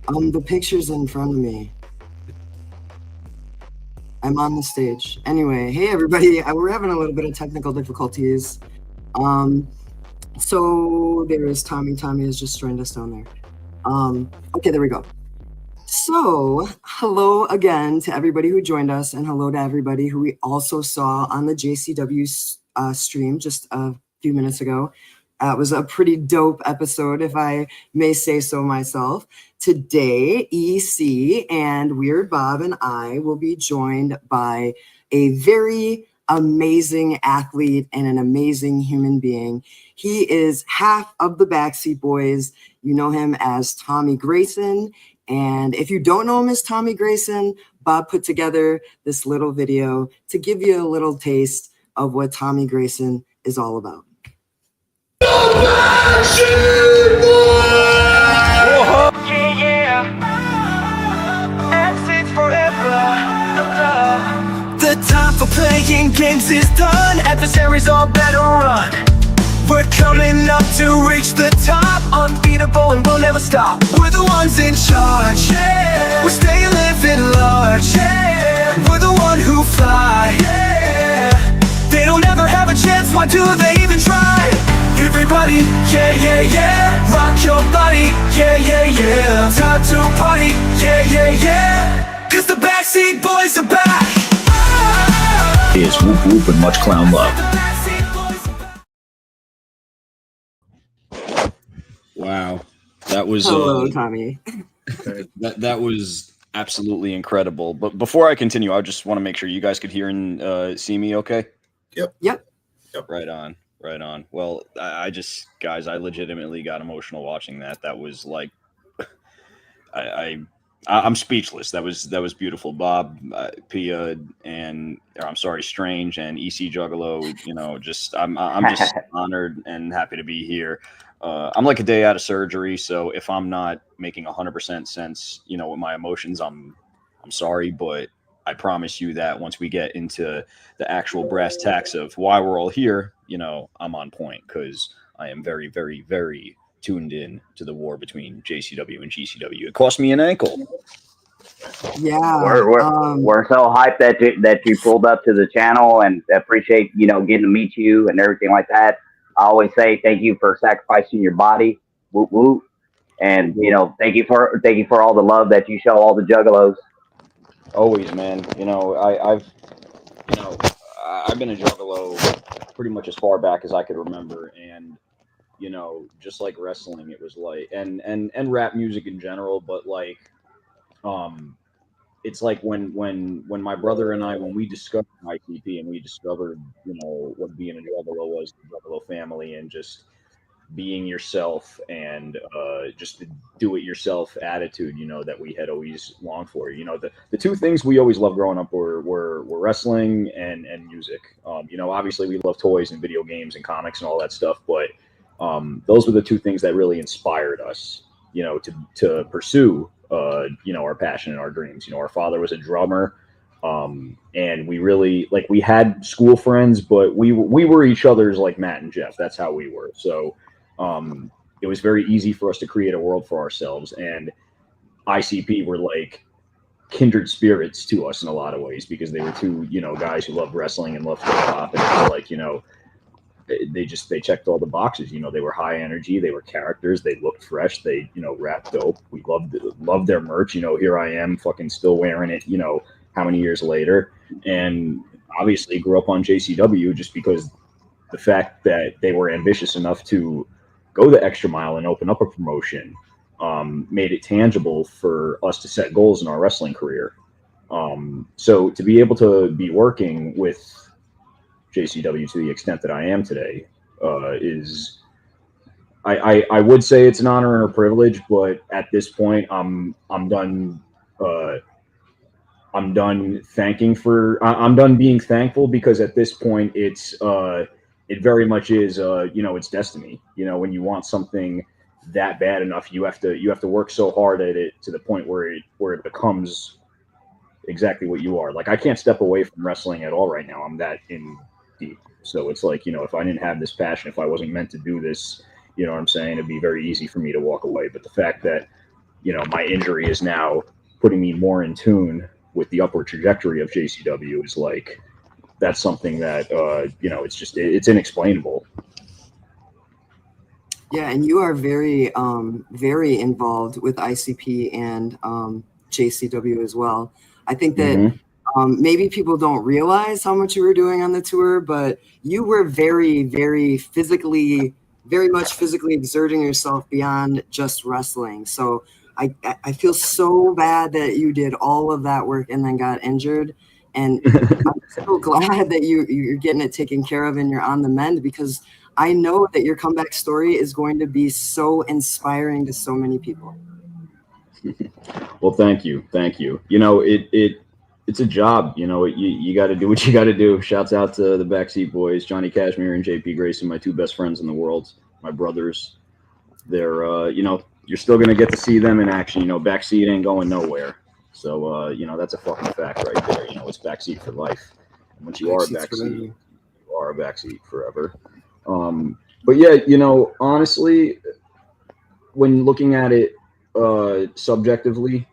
The picture's in front of me. I'm on the stage. Anyway, hey everybody, we're having a little bit of technical difficulties. So there is Tommy. Tommy has just joined us down there. Okay, there we go. So hello again to everybody who joined us, and hello to everybody who we also saw on the JCW stream just a few minutes ago. It was a pretty dope episode, if I may say so myself. Today, EC and Weird Bob and I will be joined by a very amazing athlete and an amazing human being. He is half of the Backseat Boyz. You know him as Tommy Grayson. And if you don't know him as Tommy Grayson, Bob put together this little video to give you a little taste of what Tommy Grayson is all about. The time for playing games is done. Adversaries all better run. We're coming up to reach the top, unbeatable and we'll never stop. We're the ones in charge, yeah. We're staying living large, yeah. We're the one who fly, yeah. They don't ever have a chance, why do they even try? Everybody, yeah, yeah, yeah. Rock your body, yeah, yeah, yeah. Time to party, yeah, yeah, yeah. Cause the Backseat Boyz are back. Is whoop whoop and much clown love. Wow, that was hello, Tommy. that was absolutely incredible. But before I continue, I just want to make sure you guys could hear and see me. Okay. Yep. Right on. Well, I just, guys, I legitimately got emotional watching that. That was like, I'm speechless. That was beautiful. Bob, Pia, and I'm sorry, Strange and EC Juggalo. You know, just I'm just honored and happy to be here. I'm like a day out of surgery, so if I'm not making 100% sense, you know, with my emotions, I'm sorry, but I promise you that once we get into the actual brass tacks of why we're all here, you know, I'm on point because I am very, very, very tuned in to the war between JCW and GCW. It cost me an ankle. Yeah, we're so hyped that you pulled up to the channel, and appreciate, you know, getting to meet you and everything like that. I always say thank you for sacrificing your body, whoop whoop, and you know, thank you for all the love that you show all the Juggalos. Always, man. You know, I've been a Juggalo pretty much as far back as I could remember, and you know, just like wrestling, it was like, and rap music in general, but like, it's like when my brother and I, when we discovered ITP and we discovered, you know, what being a Juggalo was, the Juggalo family, and just being yourself and just the do-it-yourself attitude, you know, that we had always longed for. You know, the two things we always loved growing up were wrestling and music. You know, obviously we love toys and video games and comics and all that stuff, but those were the two things that really inspired us, you know, to pursue, you know, our passion and our dreams. You know, our father was a drummer. And we really, like, we had school friends, but we were each other's, like Matt and Jeff. That's how we were. So it was very easy for us to create a world for ourselves. And ICP were like kindred spirits to us in a lot of ways, because they were two, you know, guys who loved wrestling and loved hip hop. And it was like, you know, they checked all the boxes. You know, they were high energy, they were characters, they looked fresh, they, you know, rapped dope. We loved their merch. You know, here I am fucking still wearing it, you know, how many years later. And obviously grew up on JCW just because the fact that they were ambitious enough to go the extra mile and open up a promotion made it tangible for us to set goals in our wrestling career. So to be able to be working with JCW to the extent that I am today is, I would say it's an honor and a privilege, but at this point I'm done. I'm done I'm done being thankful, because at this point it very much is, you know, it's destiny. You know, when you want something that bad enough, you have to work so hard at it to the point where it becomes exactly what you are. Like, I can't step away from wrestling at all right now. I'm that in deep. So it's like, you know, if I didn't have this passion, if I wasn't meant to do this, you know what I'm saying, it'd be very easy for me to walk away. But the fact that, you know, my injury is now putting me more in tune with the upward trajectory of JCW. Is like, that's something that, you know, it's inexplainable. Yeah, and you are very, very involved with ICP and JCW as well. I think that maybe people don't realize how much you were doing on the tour, but you were very, very much physically exerting yourself beyond just wrestling. So I feel so bad that you did all of that work and then got injured. And I'm so glad that you're getting it taken care of and you're on the mend, because I know that your comeback story is going to be so inspiring to so many people. Well, thank you. You know, it's a job. You know, you got to do what you got to do. Shouts out to the Backseat Boyz, Johnny Cashmere and JP Grayson, my two best friends in the world, my brothers. They're, you know, you're still gonna get to see them in action. You know, Backseat ain't going nowhere. So, you know, that's a fucking fact right there. You know, it's Backseat for life. And once you are a Backseat, you are a Backseat forever. But yeah, you know, honestly, when looking at it subjectively,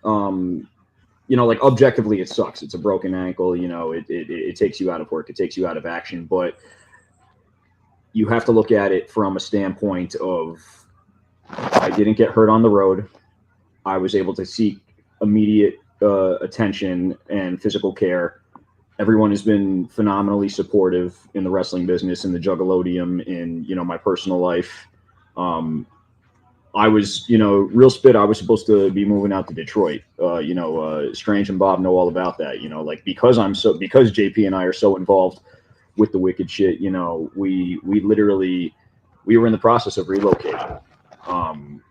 you know, like objectively, it sucks. It's a broken ankle. You know, it takes you out of work. It takes you out of action. But you have to look at it from a standpoint of, I didn't get hurt on the road. I was able to seek immediate attention and physical care. Everyone has been phenomenally supportive in the wrestling business, in the Juggalodium, in, you know, my personal life. I was, you know, real spit, I was supposed to be moving out to Detroit. You know, Strange and Bob know all about that. You know, like, because JP and I are so involved with the wicked shit, you know, we were in the process of relocating.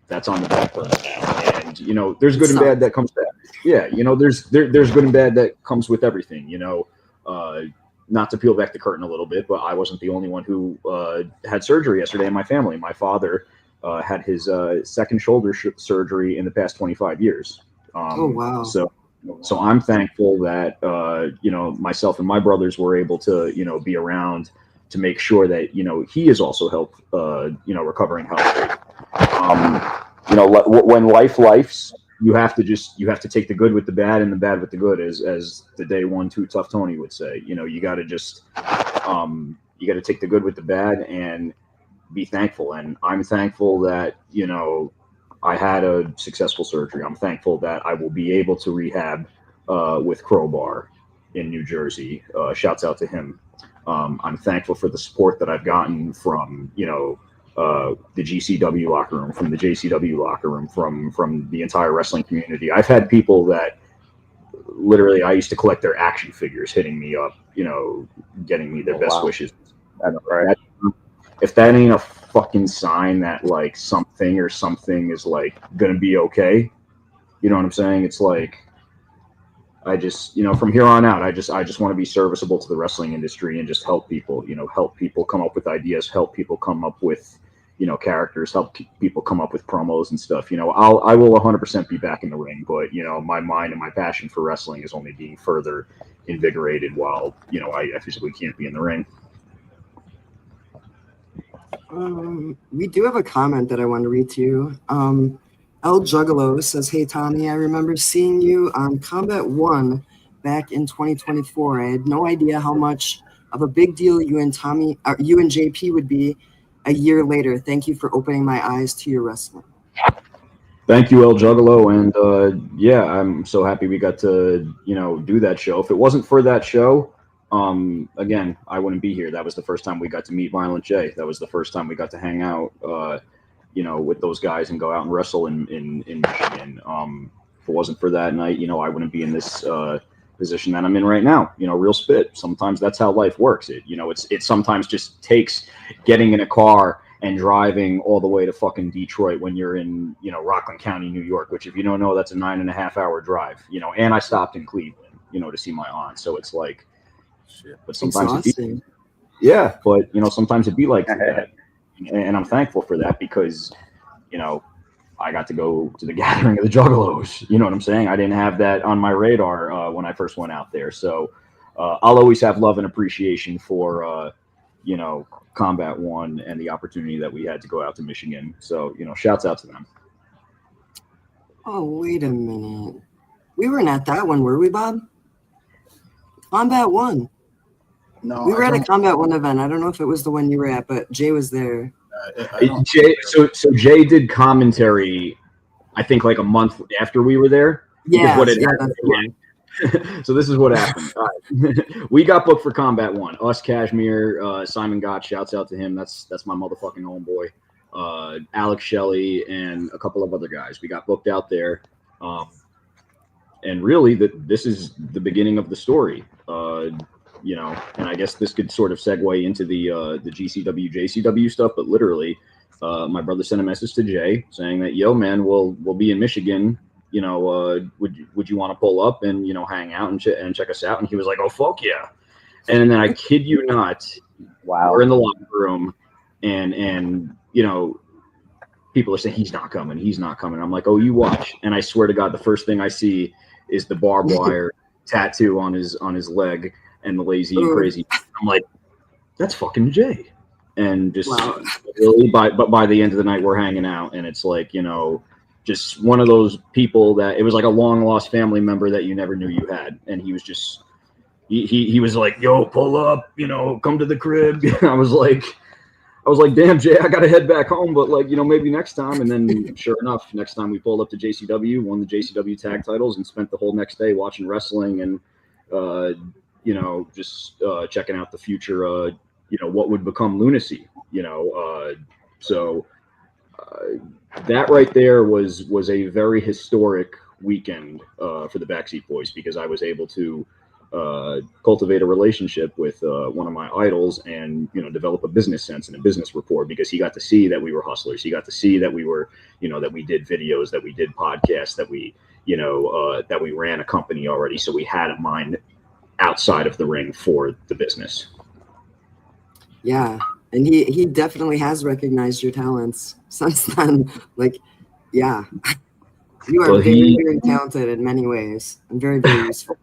That's on the back burner now. And, you know, there's good and bad that comes back. Yeah, you know, there's good and bad that comes with everything, you know. Not to peel back the curtain a little bit, but I wasn't the only one who had surgery yesterday in my family. My father had his second shoulder surgery in the past 25 years. Oh, wow. So I'm thankful that, you know, myself and my brothers were able to, you know, be around to make sure that, you know, he is also you know, recovering healthy. You know, when lifes, you have to take the good with the bad and the bad with the good, as the day 1 2 Tough Tony would say. You know, you got to just, you got to take the good with the bad and be thankful. And I'm thankful that, you know, I had a successful surgery. I'm thankful that I will be able to rehab with Crowbar in New Jersey. Shouts out to him. I'm thankful for the support that I've gotten from, you know, the GCW locker room, from the JCW locker room, from the entire wrestling community. I've had people that literally, I used to collect their action figures hitting me up, you know, getting me their best wishes. Right. If that ain't a fucking sign that, like, something is, like, gonna be okay, you know what I'm saying? It's like, I just, you know, from here on out, I just want to be serviceable to the wrestling industry and just help people, you know, help people come up with ideas, help people come up with, you know, characters, help people come up with promos and stuff. You know, I will 100% be back in the ring, but, you know, my mind and my passion for wrestling is only being further invigorated while, you know, I physically can't be in the ring. We do have a comment that I want to read to you. El Juggalos says, "Hey Tommy, I remember seeing you on Combat 1 back in 2024. I had no idea how much of a big deal you and JP would be a year later. Thank you for opening my eyes to your wrestling." Thank you, El Juggalo, and yeah, I'm so happy we got to, you know, do that show. If it wasn't for that show, again, I wouldn't be here. That was the first time we got to meet Violent J. That was the first time we got to hang out, you know, with those guys and go out and wrestle in Michigan. If it wasn't for that night, you know, I wouldn't be in this position that I'm in right now. You know, real spit. Sometimes that's how life works. It, you know, it sometimes just takes getting in a car and driving all the way to fucking Detroit when you're in, you know, Rockland County, New York, which, if you don't know, that's a 9.5-hour drive, you know, and I stopped in Cleveland, you know, to see my aunt. So it's like, shit, but sometimes yeah, but, you know, sometimes it'd be like that. And I'm thankful for that because, you know, I got to go to the gathering of the Juggalos. You know what I'm saying? I didn't have that on my radar when I first went out there. So I'll always have love and appreciation for, you know, Combat 1 and the opportunity that we had to go out to Michigan. So, you know, shouts out to them. Oh, wait a minute. We weren't at that one, were we, Bob? Combat 1. No, We were at a Combat 1 event. I don't know if it was the one you were at, but Jay was there. Jay, so Jay did commentary, I think like a month after we were there. Yeah, that's the one. So this is what happened. All right. We got booked for Combat 1. Us, Kashmir, Simon Gott, shouts out to him. That's my motherfucking homeboy. Alex Shelley and a couple of other guys. We got booked out there. And really, this is the beginning of the story. You know, and I guess this could sort of segue into the GCW-JCW stuff, but literally, my brother sent a message to Jay saying that, yo, man, we'll be in Michigan. You know, would you want to pull up and, you know, hang out and check us out? And he was like, oh, fuck yeah. And then I kid you not, Wow. we're in the locker room and you know, people are saying he's not coming. I'm like, oh, you watch. And I swear to God, the first thing I see is the barbed wire tattoo on his leg and the lazy and crazy. I'm like, that's fucking Jay. And just really by the end of the night, we're hanging out, and it's like, you know, just one of those people that it was like a long lost family member that you never knew you had. And he was just, he was like, yo, pull up, you know, come to the crib. I was like, damn, Jay, I got to head back home, but like, you know, maybe next time. And then sure enough, next time we pulled up to JCW, won the JCW tag titles, and spent the whole next day watching wrestling and, you know, just checking out the future, you know, what would become Lunacy, you know. So that right there was a very historic weekend for the Backseat Boyz, because I was able to cultivate a relationship with one of my idols and, you know, develop a business sense and a business rapport, because he got to see that we were hustlers. He got to see that we were, you know, that we did videos, that we did podcasts, that we, you know, that we ran a company already. So we had a mind outside of the ring for the business. Yeah. And he definitely has recognized your talents since then. Like, yeah. You are very, very talented in many ways and very, very useful.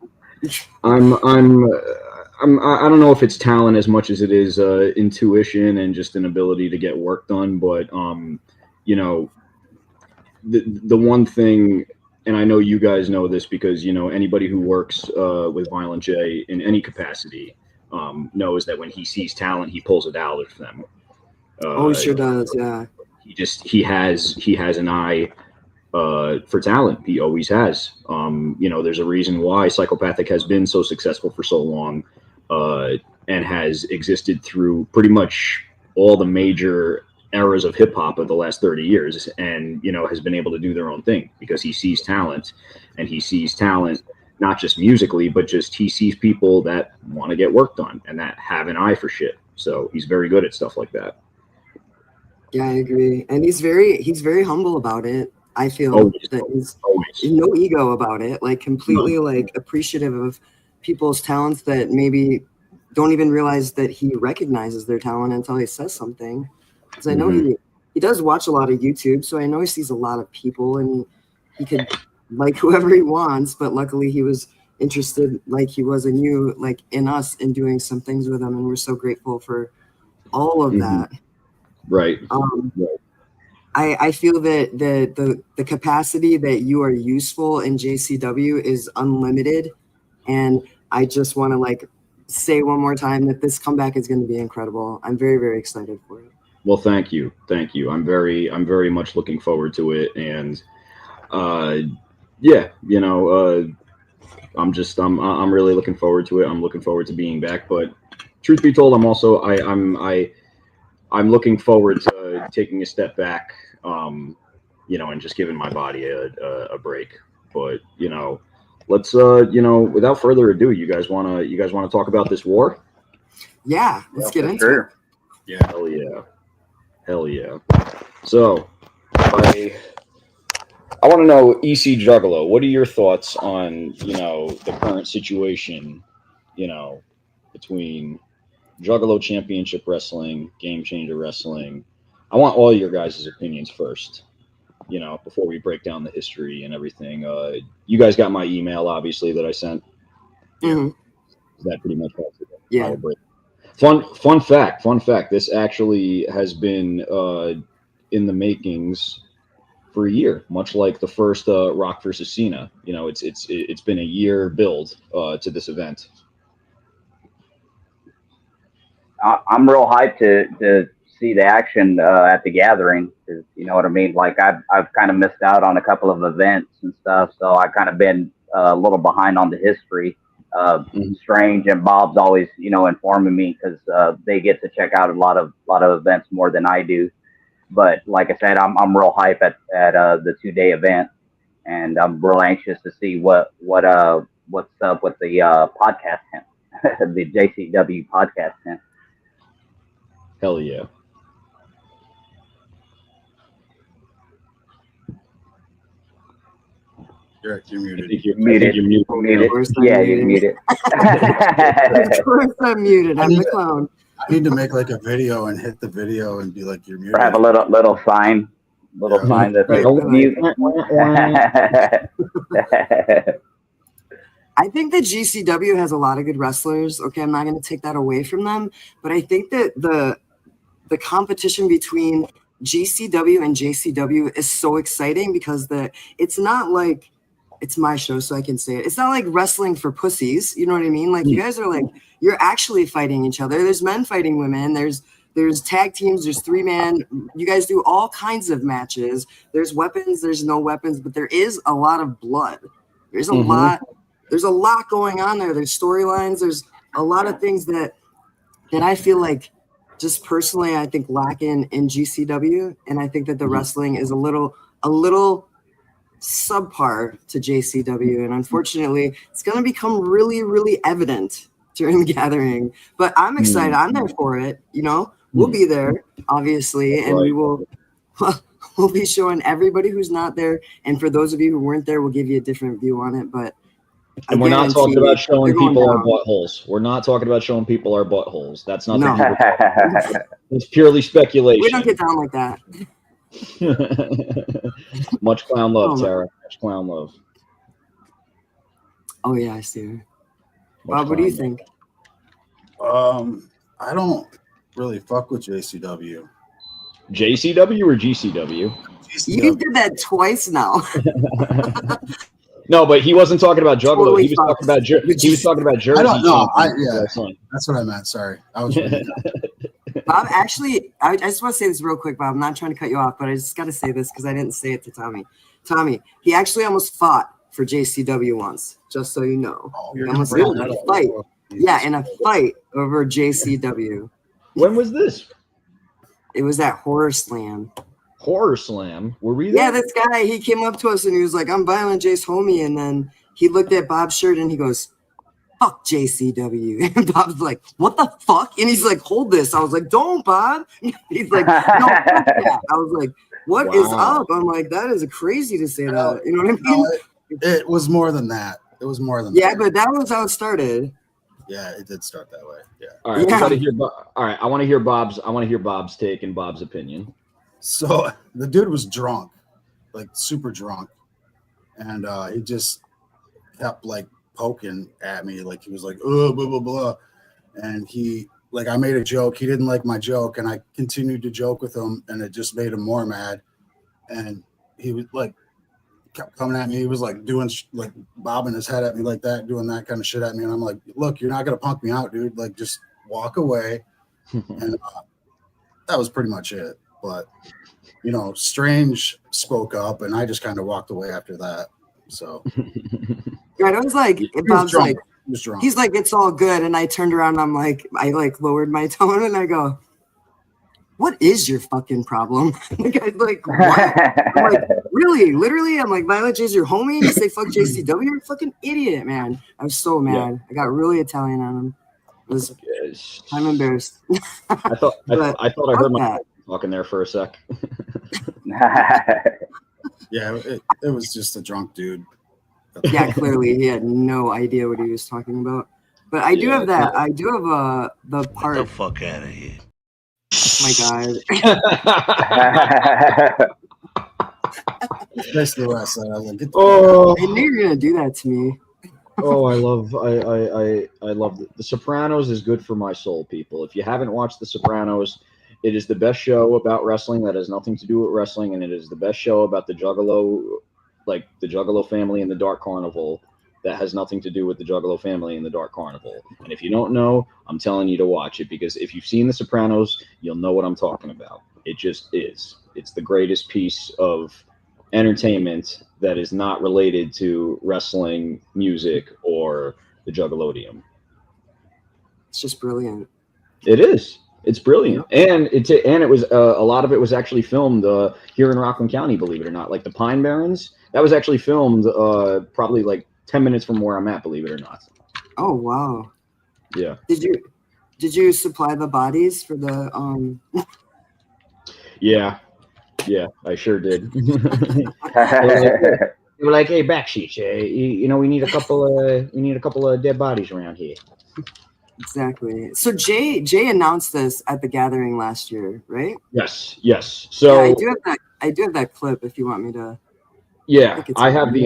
I don't know if it's talent as much as it is intuition and just an ability to get work done. But you know, the one thing, and I know you guys know this because, you know, anybody who works with Violent J in any capacity knows that when he sees talent, he pulls it out of them. Oh, he sure does. Yeah. He has an eye for talent. He always has. You know, there's a reason why Psychopathic has been so successful for so long, and has existed through pretty much all the major eras of hip hop of the last 30 years, and, you know, has been able to do their own thing because he sees talent, and he sees talent not just musically, but just he sees people that want to get work done and that have an eye for shit. So he's very good at stuff like that. Yeah, I agree. And he's very humble about it. I feel that he's no ego about it, like completely like appreciative of people's talents that maybe don't even realize that he recognizes their talent until he says something. Because I know he does watch a lot of YouTube, so I know he sees a lot of people, and he could like whoever he wants, but luckily he was interested, like he was in you, like in us, in doing some things with him, and we're so grateful for all of that. Right. I feel that the capacity that you are useful in JCW is unlimited, and I just want to like say one more time that this comeback is going to be incredible. I'm very, very excited for it. Well, thank you. I'm very much looking forward to it, and yeah, you know, I'm really looking forward to it. I'm looking forward to being back, but truth be told, I'm looking forward to taking a step back, you know, and just giving my body a break. But, you know, let's you know, without further ado, you guys wanna talk about this war? Yeah, let's get into it. Yeah, hell yeah. So I want to know, EC Juggalo, what are your thoughts on, you know, the current situation, you know, between Juggalo Championship Wrestling, Game Changer Wrestling? I want all your guys' opinions first, you know, before we break down the history and everything. You guys got my email, obviously, that I sent. Mm-hmm. That pretty much helps it. Yeah. Fun fact. This actually has been in the makings for a year, much like the first Rock versus Cena. You know, it's been a year build to this event. I'm real hyped to see the action at the gathering. You know what I mean? Like I've kind of missed out on a couple of events and stuff, so I kind of been a little behind on the history. Strange and Bob's always, you know, informing me because they get to check out a lot of events more than I do. But like I said, I'm real hype at the 2-day event, and I'm real anxious to see what's up with the podcast tent, the JCW podcast tent. Hell yeah. Eric, you're muted. You're muted. Yeah, you're muted. Of course I'm muted. I'm the clown. I need to make like a video and hit the video and be like, you're muted. Or have a little sign that says mute. I think that GCW has a lot of good wrestlers. Okay, I'm not going to take that away from them, but I think that the competition between GCW and JCW is so exciting because it's not like, it's my show, so I can say it. It's not like wrestling for pussies. You know what I mean? Like you guys are like, you're actually fighting each other. There's men fighting women. There's tag teams. There's 3-man. You guys do all kinds of matches. There's weapons. There's no weapons, but there is a lot of blood. There's a lot. There's a lot going on there. There's storylines. There's a lot of things that I feel like, just personally, I think lack in GCW, and I think that the wrestling is a little subpar to JCW, and unfortunately, it's going to become really, really evident during the gathering. But I'm excited. I'm there for it. You know, we'll be there, obviously, and we will. We'll be showing everybody who's not there, and for those of you who weren't there, we'll give you a different view on it. But and we're not talking about showing people our buttholes. We're not talking about showing people our buttholes. That's not. No. It's purely speculation. We don't get down like that. Much clown love, Tara. Much clown love. Oh yeah, I see her. Bob, what do you think? I don't really fuck with JCW. JCW or GCW? You did that twice now. No, but he wasn't talking about Juggalos. Totally he was talking about Jersey. I don't know. That's what I meant. Sorry, I was. Bob, actually, I just want to say this real quick, Bob. I'm not trying to cut you off, but I just got to say this because I didn't say it to Tommy. Tommy, he actually almost fought for JCW once, just so you know. He almost got in a fight. Yeah, in a fight over JCW. When was this? It was at Horror Slam. Horror Slam? Were we there? Yeah, this guy, he came up to us and he was like, I'm Violent J's homie. And then he looked at Bob's shirt and he goes, fuck JCW. And Bob's like, what the fuck? And he's like, hold this. I was like, don't, Bob. He's like, no, fuck that. I was like, what is up? I'm like, that is crazy to say that. You know what I mean? No, it was more than that. It was more than that. But that was how it started. Yeah, it did start that way. Yeah. All right. Yeah. I want to hear Bob's take and Bob's opinion. So the dude was drunk, like super drunk, and he just kept like poking at me, like he was like, oh, blah blah blah, and he like I made a joke. He didn't like my joke, and I continued to joke with him, and it just made him more mad. And he was like kept coming at me. He was like doing like bobbing his head at me like that, doing that kind of shit at me, and I'm like, look, you're not gonna punk me out, dude. Like just walk away. And that was pretty much it. But you know, Strange spoke up, and I just kind of walked away after that. So, right, I was like, Bob's like, he's like, it's all good, and I turned around, and I'm like, I like lowered my tone, and I go, what is your fucking problem? The guy's like, what? I'm like, really, literally? I'm like, Violent J's your homie? You say fuck JCW? You're a fucking idiot, man. I was so mad. Yeah. I got really Italian on him. I'm embarrassed. I thought I heard my talking there for a sec. Yeah, it was just a drunk dude. Yeah, clearly he had no idea what he was talking about. But I do have that. I do have the part. Get the fuck out of here. Oh my god. That's the rest. I was like, I knew you were gonna do that to me. Oh, I love The Sopranos is good for my soul, people. If you haven't watched The Sopranos, It is the best show about wrestling that has nothing to do with wrestling, and it is the best show about the Juggalo, like the Juggalo family and the Dark Carnival, that has nothing to do with the Juggalo family and the Dark Carnival. And if you don't know, I'm telling you to watch it, because if you've seen The Sopranos, you'll know what I'm talking about. It just is. It's the greatest piece of entertainment that is not related to wrestling, music, or the Juggalodium. It's just brilliant. It is. It's brilliant, and it was a lot of it was actually filmed here in Rockland County, believe it or not. Like the Pine Barrens, that was actually filmed probably like 10 minutes from where I'm at, believe it or not. Oh wow! Yeah. Did you supply the bodies for the Yeah, I sure did. They were like, "Hey, Backseat, you know, we need a couple of dead bodies around here." Exactly. So Jay announced this at the gathering last year, right? Yes. So yeah, I do have that clip if you want me to. Yeah, I have the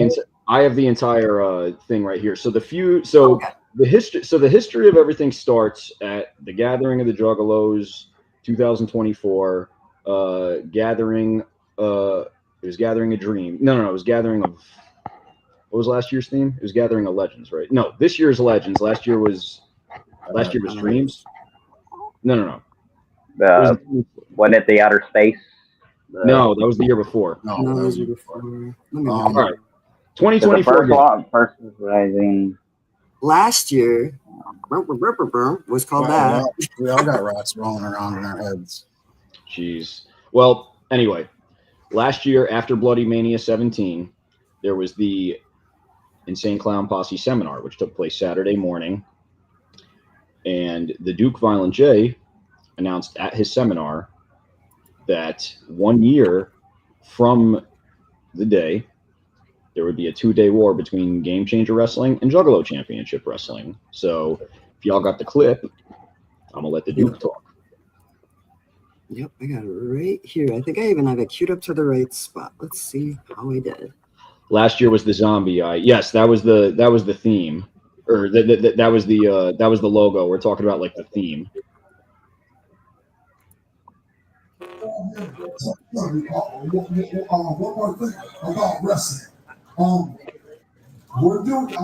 entire thing right here. So the feud. So okay. The history of everything starts at the gathering of the Juggalos, 2024. Gathering. It was Gathering a Dream. No. It was Gathering of. What was last year's theme? It was Gathering of Legends, right? No, this year's Legends. Last year was Dreams. No. Wasn't it the Outer Space? No, that was the year before. No, that was the year before. All right. 2024. First Rising. Last year was called that. We all got rats rolling around in our heads. Jeez. Well, anyway, last year after Bloodymania 17, there was the Insane Clown Posse seminar, which took place Saturday morning. And the Duke Violent J announced at his seminar that 1 year from the day, there would be a 2-day war between Game Changer Wrestling and Juggalo Championship Wrestling. So if y'all got the clip, I'm going to let the Duke talk. Yep, I got it right here. I think I even have it queued up to the right spot. Let's see how I did. Last year was the zombie eye. Yes, that was the theme. Or that was the logo. We're talking about like the theme. One more thing about wrestling. I'm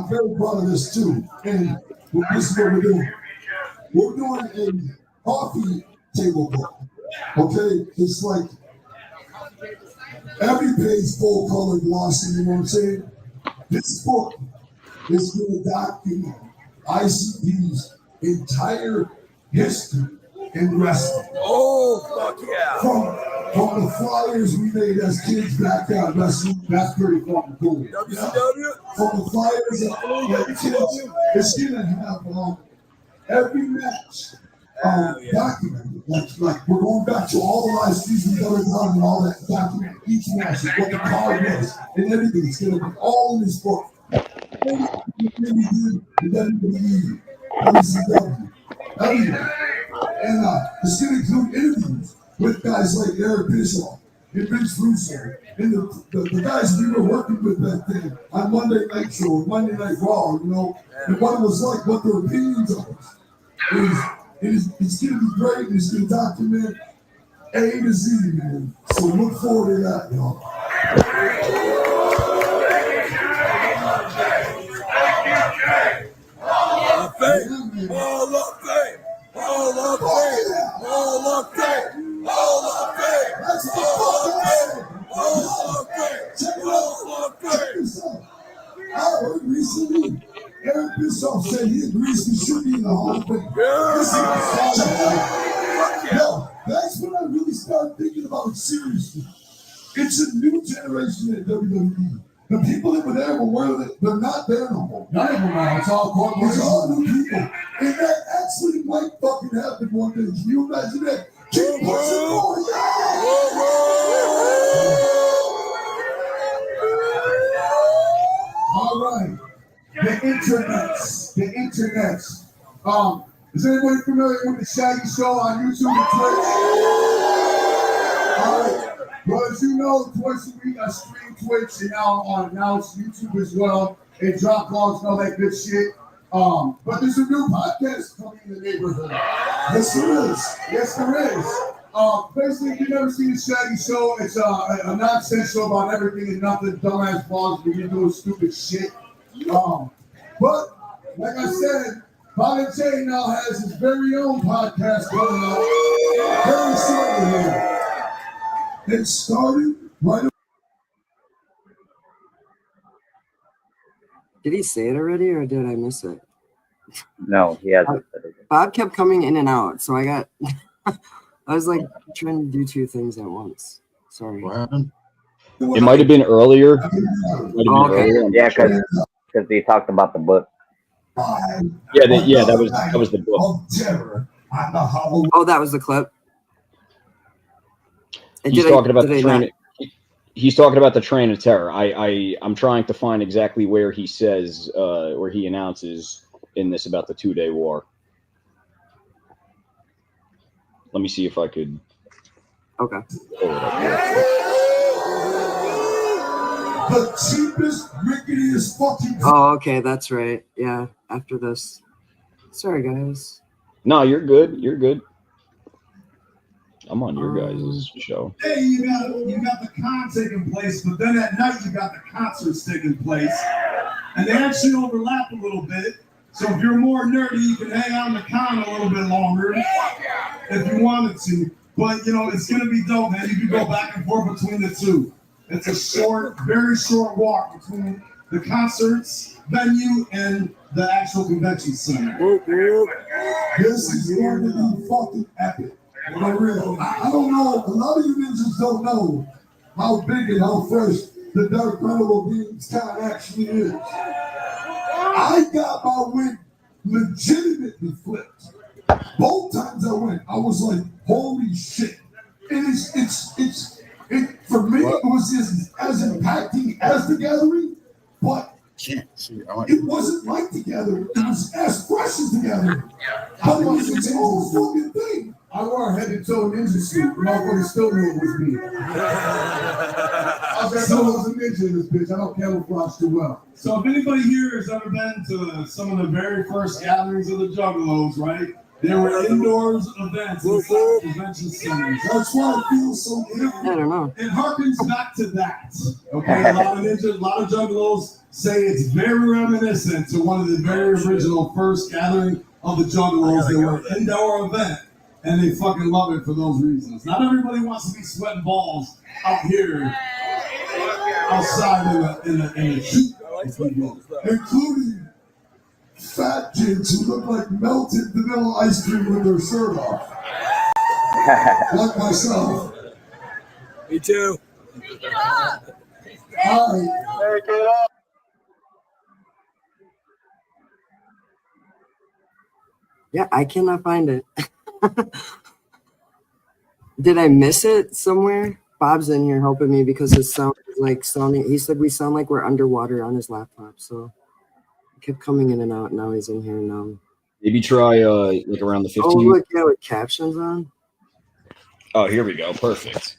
very proud of this too. And this is what we're doing. We're doing a coffee table book. Okay? It's like every page full color glossy, you know what I'm saying? This book is going to document ICP's entire history in wrestling. Oh, fuck yeah. From the flyers we made as kids back out wrestling, that's pretty fucking cool. WCW? From the flyers that kids, it's going to have every match documented. Like we're going back to all the live streams we've ever done and all that, document each match and what the card was and everything. It's going to be all in this book. And it's going to include interviews with guys like Eric Bischoff and Vince Russo and the guys we were working with back then on Monday Night Show and Monday Night Raw, you know, and what it was like, what their opinions of us. It's going to be great, and it's going to document A to Z, man. So look forward to that, y'all. I heard recently Eric Bischoff said he agrees we should be in the Hall of Fame. No, that's when I really started thinking about it seriously. It's a new generation at WWE. The people that were there they're not there no more. None of them are. It's all corporate. It's all new people. And that actually might fucking happen one day. Can you imagine that? Keep pushing forward. All right. The internet. Is anybody familiar with the Shaggy Show on YouTube and Twitch? All right. Well, as you know, twice a week I stream Twitch and now it's YouTube as well, and drop vlogs and all that good shit. But there's a new podcast coming in the neighborhood. Yes, there is. Basically, if you've never seen a Shaggy show, it's a nonsense show about everything and nothing, dumbass vlogs, but you're doing stupid shit. But, like I said, Tommy J now has his very own podcast going on. Very shortly here. It started right. Did he say it already, or did I miss it? No, he hasn't. Bob kept coming in and out, so I got. I was like trying to do two things at once. Sorry. What happened? It might have been earlier. Oh, okay. Yeah, because he talked about the book. Yeah, that was the book. Oh, that was the clip. And He's talking about the train. He's talking about the Train of Terror. I'm trying to find exactly where he says, where he announces in this about the 2-day war. Let me see if I could. Okay. Pull it up here. The cheapest, ricketiest fucking. Oh, okay, that's right. Yeah, after this. Sorry, guys. No, you're good. You're good. I'm on your guys' show. Hey, you got the con taking place, but then at night you got the concerts taking place, and they actually overlap a little bit. So if you're more nerdy, you can hang out in the con a little bit longer if you wanted to. But you know it's gonna be dope, man. You can go back and forth between the two. It's a short, very short walk between the concerts venue and the actual convention center. This is going to be fucking epic. For real. I don't know. A lot of you ninjas don't know how big and how fresh the Dark Carnival Beans con actually is. I got my win legitimately flipped. Both times I went, I was like, holy shit. And it's for me, it was as impacting as the gathering, but it wasn't like the gathering. It was as fresh as the gathering. But it was its own fucking thing. I wore a head-to-toe ninja suit. Motherfucker still knew it was me. I was a ninja in this bitch. I don't camouflage too well. So if anybody here has ever been to some of the very first gatherings of the Juggalos, right? There were indoors events inside convention centers. That's why it feels so different. I don't know. It harkens back to that. Okay, a lot of ninjas, a lot of Juggalos say it's very reminiscent to one of the very original first gathering of the Juggalos. They were an indoor event. And they fucking love it for those reasons. Not everybody wants to be sweating balls out here, outside in the heat, including fat kids who look like melted vanilla ice cream with their shirt off, like myself. Me too. All right. Yeah, I cannot find it. Did I miss it somewhere? Bob's in here helping me because his sound is like sounding. He said we sound like we're underwater on his laptop, so he kept coming in and out. Now he's in here now. Maybe try like around the 15. Oh look, yeah, with captions on. Oh, here we go. Perfect.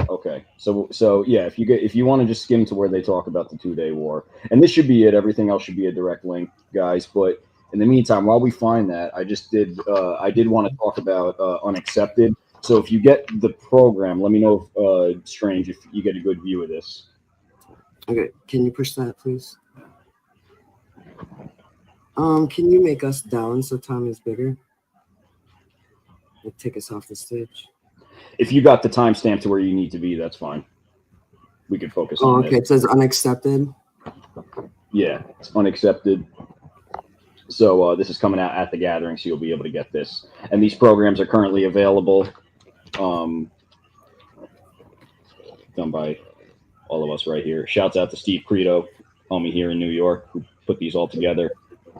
Okay, so yeah, if you want to just skim to where they talk about the 2-day war, and this should be it. Everything else should be a direct link, guys. But in the meantime, while we find that, I did want to talk about Unaccepted. So if you get the program, let me know if Strange, if you get a good view of this. Okay, can you push that, please? Can you make us down so Tommy's bigger? Like, take us off the stage. If you got the timestamp to where you need to be, that's fine. We could focus on okay, it says Unaccepted. Yeah, it's Unaccepted. So this is coming out at the gathering, so you'll be able to get this. And these programs are currently available, done by all of us right here. Shouts out to Steve Credo, homie here in New York, who put these all together.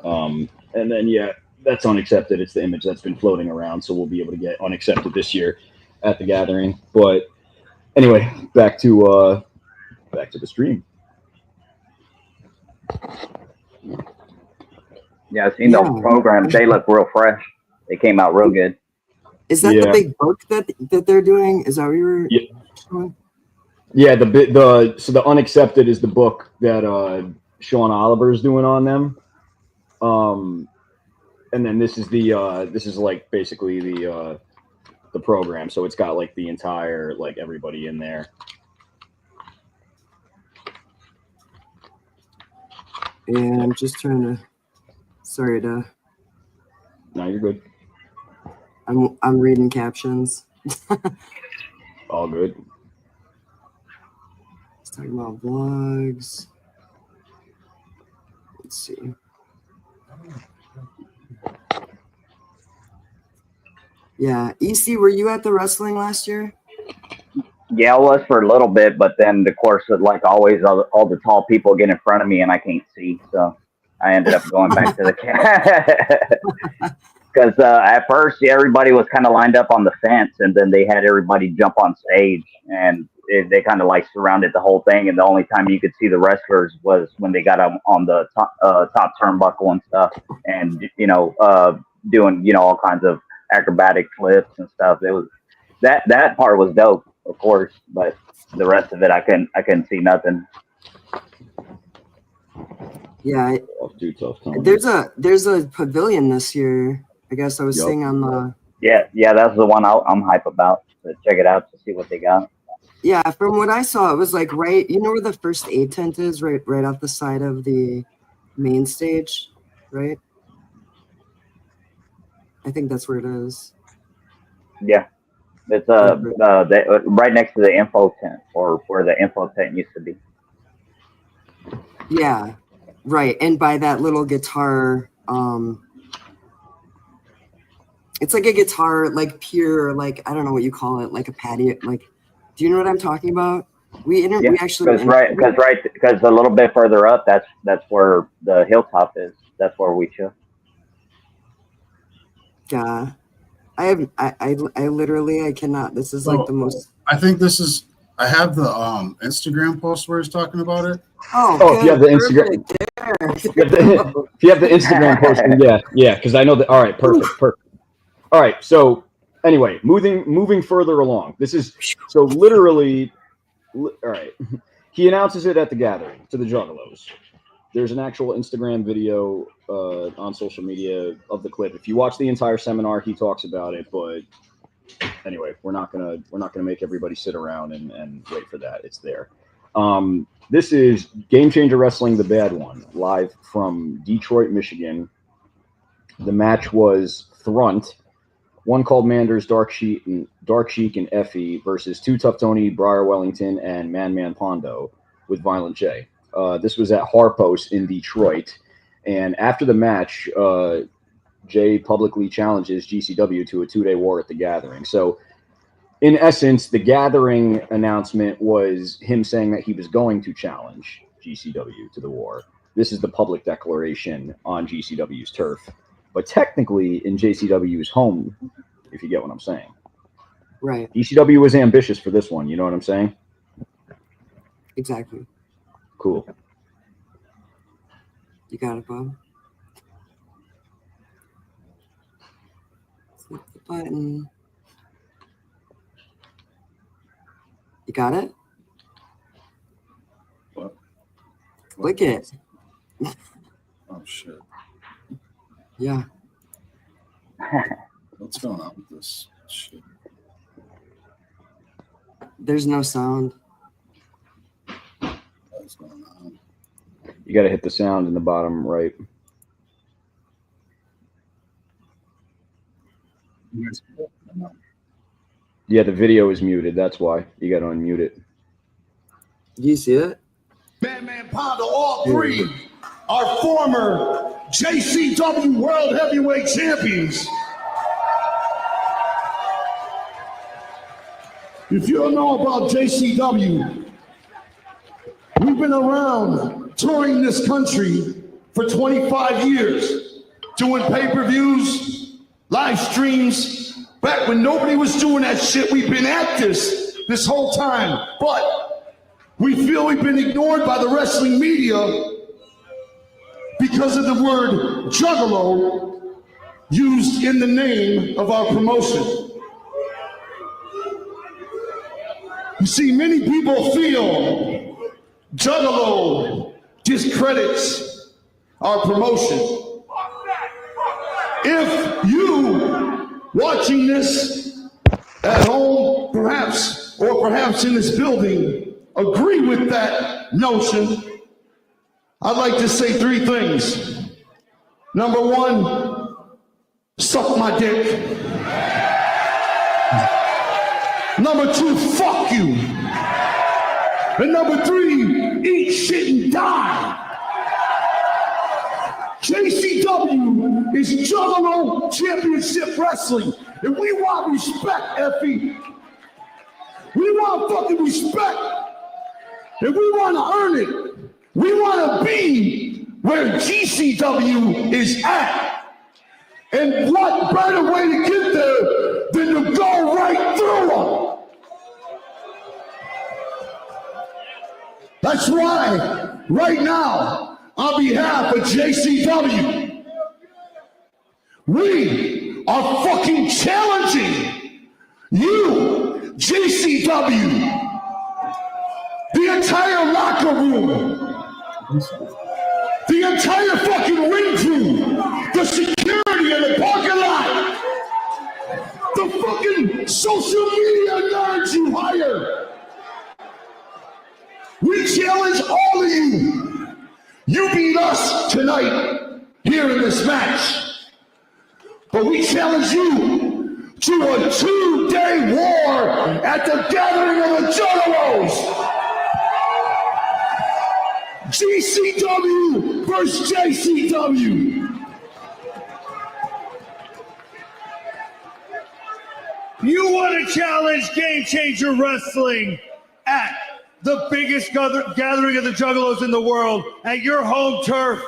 And then, yeah, that's Unaccepted. It's the image that's been floating around, so we'll be able to get Unaccepted this year at the gathering. But anyway, back to the stream. Yeah, I've seen those programs. They look real fresh. They came out real good. Is that the big book that they're doing? Is that what you were showing? Yeah, so the Unaccepted is the book that Sean Oliver is doing on them. And then this is like basically the the program, so it's got like the entire like everybody in there. And I'm just trying to. Sorry to. No, you're good. I'm reading captions. All good. Let's talk about vlogs. Let's see. Yeah, EC, were you at the wrestling last year? Yeah, I was for a little bit, but then of course, like always, all the tall people get in front of me and I can't see, so I ended up going back to the because at first everybody was kind of lined up on the fence, and then they had everybody jump on stage, and they kind of like surrounded the whole thing. And the only time you could see the wrestlers was when they got on the top turnbuckle and stuff, and doing all kinds of acrobatic flips and stuff. It was that part was dope, of course, but the rest of it I couldn't see nothing. Yeah, there's a pavilion this year. I guess I was seeing on the. Yeah, that's the one I'm hype about. So check it out to see what they got. Yeah, from what I saw, it was like right. You know where the first aid tent is, right off the side of the main stage, right? I think that's where it is. Yeah, it's right next to the info tent, or where the info tent used to be. Yeah, right, and by that little guitar, it's like a guitar, like pure, like I don't know what you call it, like a patio. Like, do you know what I'm talking about? We actually because a little bit further up, that's where the hilltop is. That's where we chill. Yeah, I literally I cannot. This is like the most. I think this is. I have the Instagram post where he's talking about it. Oh, if you have the Instagram, if you have the Instagram post, yeah, because I know that. All right, perfect. All right, so anyway, moving further along. This is so literally. All right, he announces it at the gathering to the Juggalos. There's an actual Instagram video on social media of the clip. If you watch the entire seminar, he talks about it. But anyway, we're not gonna make everybody sit around and wait for that. It's there. This is Game Changer Wrestling, the bad one, live from Detroit, Michigan. The match was Thrunt, one called Manders, Dark Sheik, and Effie versus Too Tough Tony, Briar Wellington, and Man Pondo with Violent J. This was at Harpo's in Detroit, and after the match, Jay publicly challenges GCW to a 2-day war at the gathering. So, in essence, the gathering announcement was him saying that he was going to challenge GCW to the war. This is the public declaration on GCW's turf, but technically in JCW's home, if you get what I'm saying. Right. GCW was ambitious for this one. You know what I'm saying? Exactly. Cool. You got it, Bob. Click the button. You got it? What? Click it. Oh shit. Yeah. What's going on with this shit? There's no sound. What's going on? You got to hit the sound in the bottom right. Yeah, the video is muted. That's why you got to unmute it. Do you see it? Man, Pondo, all three are former JCW World Heavyweight Champions. If you don't know about JCW, we've been around touring this country for 25 years, doing pay-per-views, live streams. Back when nobody was doing that shit, we've been at this whole time. But we feel we've been ignored by the wrestling media because of the word Juggalo used in the name of our promotion. You see, many people feel Juggalo discredits our promotion. If you watching this at home, perhaps, or perhaps in this building, agree with that notion, I'd like to say three things. Number one, suck my dick. Number two, fuck you. And number three, eat shit and die. JCW is Juggalo Championship Wrestling, and we want respect, Effie. We want fucking respect, and we want to earn it. We want to be where GCW is at. And what better way to get there than to go right through them? That's why, right now, on behalf of JCW, we are fucking challenging you, JCW, the entire locker room, the entire fucking ring crew, the security in the parking lot, the fucking social media nerds you hire. We challenge all of you. You beat us tonight here in this match. But we challenge you to a 2-day war at the gathering of the Juggalos. GCW versus JCW. You want to challenge Game Changer Wrestling at the biggest gathering of the Juggalos in the world at your home turf.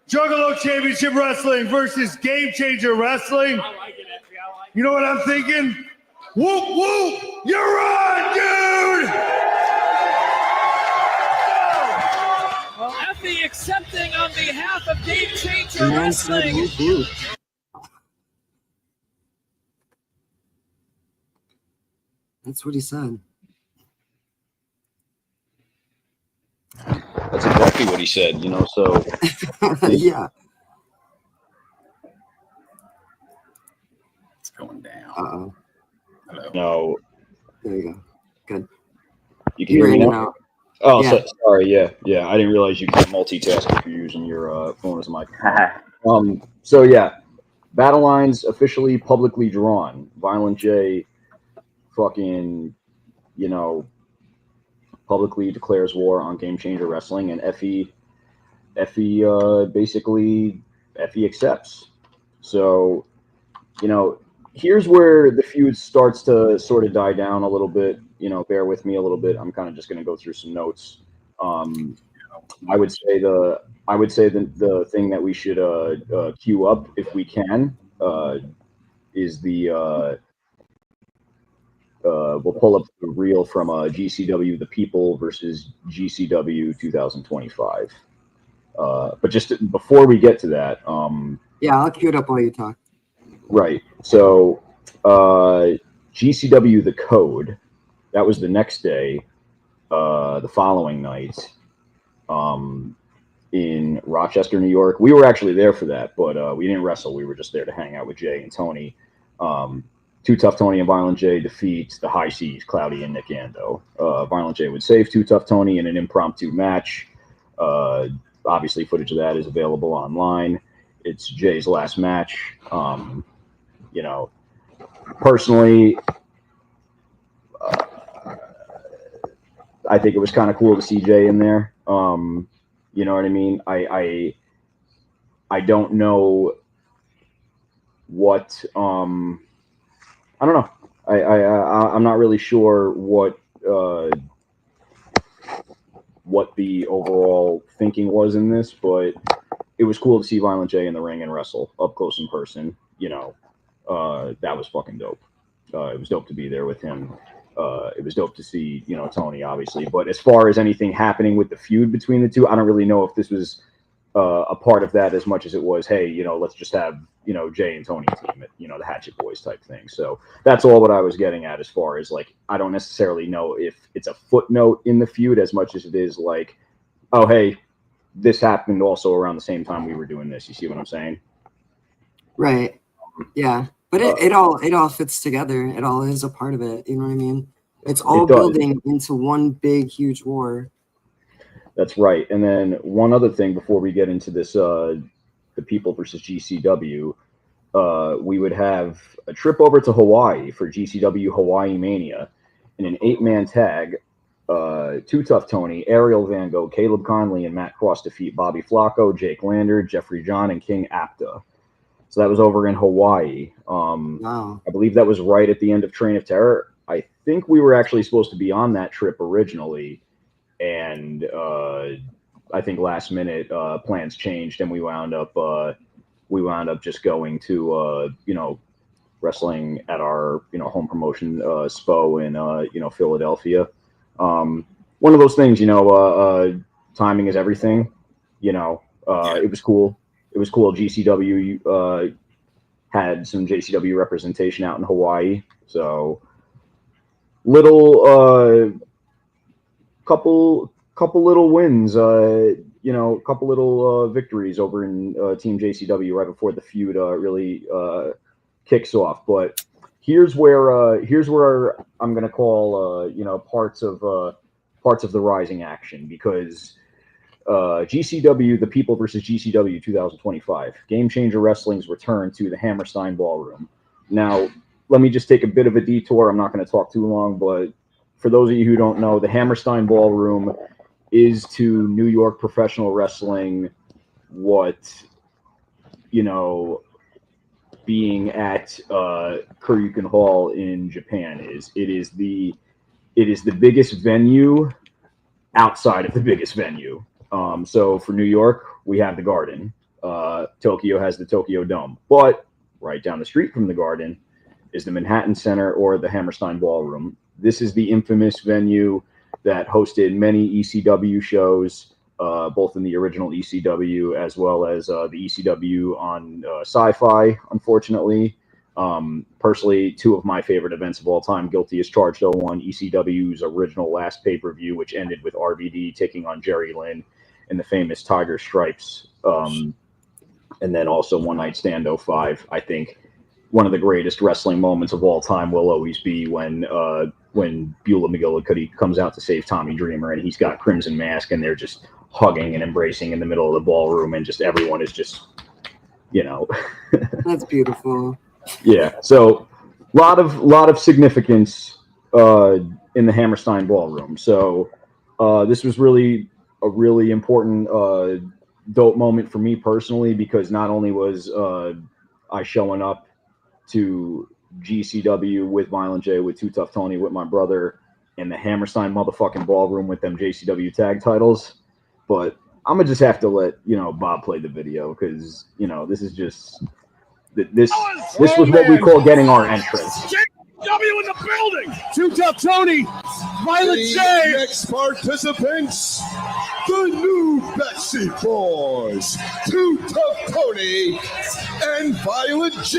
Juggalo Championship Wrestling versus Game Changer Wrestling. I like it, Effie. I like it. You know what I'm thinking? Whoop, whoop, you're on, dude! Well, Effie accepting on behalf of Game Changer Wrestling. That's what he said. That's exactly what he said, you know, so. Yeah. It's going down. Uh-oh. Hello. No. There you go. Good. You can hear me now? Oh, Yeah. sorry, yeah. I didn't realize you can't multitask if you're using your phone as a microphone. So, yeah. Battle lines officially publicly drawn. Violent J fucking, you know, publicly declares war on Game Changer Wrestling, and Effie basically accepts. So, you know, here's where the feud starts to sort of die down a little bit. You know, bear with me a little bit. I'm kind of just going to go through some notes. I would say the thing that we should queue up if we can is the we'll pull up the reel from GCW The People versus GCW 2025. But just before we get to that, yeah, I'll cue it up while you talk. Right. So GCW The Code, that was the next day, the following night, in Rochester, New York. We were actually there for that, but we didn't wrestle. We were just there to hang out with Jay and Tony. Too Tough Tony and Violent J defeat the High Seas, Cloudy and Nick Ando. Violent J would save Too Tough Tony in an impromptu match. Obviously, footage of that is available online. It's Jay's last match. You know, personally, I think it was kind of cool to see Jay in there. You know what I mean? I don't know what I don't know. I'm not really sure what the overall thinking was in this, but it was cool to see Violent J in the ring and wrestle up close in person. You know, that was fucking dope. It was dope to be there with him. It was dope to see, you know, Tony, obviously. But as far as anything happening with the feud between the two, I don't really know if this was a part of that as much as it was, hey, you know, let's just have, you know, Jay and Tony team it, you know, the Hatchet Boys type thing. So that's all what I was getting at as far as, like, I don't necessarily know if it's a footnote in the feud as much as it is like, oh, hey, this happened also around the same time we were doing this. You see what I'm saying? Right. Yeah. But it all fits together. It all is a part of it. You know what I mean? It's all building into one big, huge war. That's right. And then one other thing before we get into this, the people versus GCW, we would have a trip over to Hawaii for GCW Hawaii Mania in an 8-man tag. Too Tough Tony, Ariel Van Gogh, Caleb Conley, and Matt Cross defeat Bobby Flacco, Jake Lander, Jeffrey John, and King Apta. So that was over in Hawaii. Wow. I believe that was right at the end of Train of Terror. I think we were actually supposed to be on that trip originally, and I think last minute plans changed, and we wound up just going to wrestling at our home promotion SPO in Philadelphia. One of those things, timing is everything. It was cool. It was cool. GCW had some JCW representation out in Hawaii, so couple little wins, couple little victories over in Team JCW right before the feud really kicks off. But here's where I'm gonna call parts of the rising action, because GCW, the People versus GCW 2025, Game Changer Wrestling's return to the Hammerstein Ballroom. Now, let me just take a bit of a detour. I'm not going to talk too long, but for those of you who don't know, the Hammerstein Ballroom is to New York professional wrestling what, being at Koryukin Hall in Japan is. It is the biggest venue outside of the biggest venue. So for New York, we have the Garden. Tokyo has the Tokyo Dome. But right down the street from the Garden is the Manhattan Center, or the Hammerstein Ballroom. This is the infamous venue that hosted many ECW shows, both in the original ECW as well as the ECW on Sci-Fi, unfortunately. Personally, two of my favorite events of all time, Guilty as Charged 01, ECW's original last pay-per-view, which ended with RVD taking on Jerry Lynn in the famous Tiger Stripes. And then also One Night Stand 05. I think one of the greatest wrestling moments of all time will always be when Beulah McGillicuddy comes out to save Tommy Dreamer, and he's got Crimson Mask, and they're just hugging and embracing in the middle of the ballroom, and just everyone is just, That's beautiful. Yeah, so lot of significance in the Hammerstein Ballroom. So this was really a really important dope moment for me personally, because not only was I showing up to GCW with Violent J, with Too Tough Tony, with my brother, in the Hammerstein motherfucking Ballroom with them JCW tag titles, but I'm gonna just have to let Bob play the video, because this is just this was what we call getting our entrance. JCW in the building. Too Tough Tony, Violent J. Next participants, the new Backseat Boyz, Too Tough Tony and Violent J,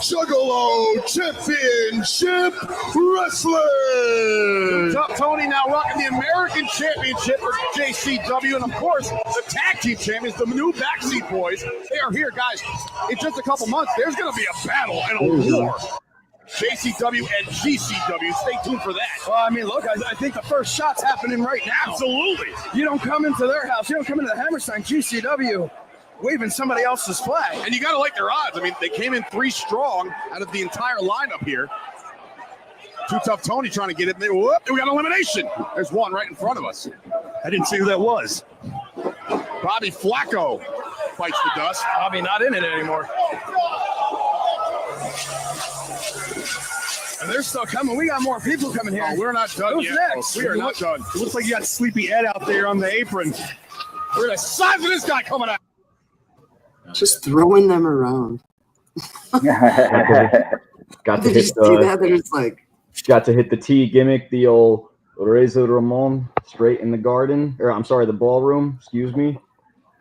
Juggalo Championship Wrestling. Too Tough Tony now rocking the American Championship for JCW, and of course the tag team champions, the new Backseat Boyz. They are here, guys. In just a couple months, there's going to be a battle and a war. JCW and GCW. Stay tuned for that. Well, I mean, look, I think the first shot's happening right now. Absolutely. You don't come into their house. You don't come into the Hammerstein GCW waving somebody else's flag. And you got to like their odds. I mean, they came in 3 strong out of the entire lineup here. Too Tough Tony trying to get it. Whoop, we got elimination. There's one right in front of us. I didn't see who that was. Bobby Flacco bites the dust. Bobby not in it anymore. And they're still coming. We got more people coming here. Oh, we're not done Who's yet. next? We are not done. It looks like you got Sleepy Ed out there on the apron. We're the size of this guy coming out. Just throwing them around. Got to Did you hit see that? They're just like, got to hit the T gimmick, the old Razor Ramon, straight in the Garden, or I'm sorry, the Ballroom. Excuse me,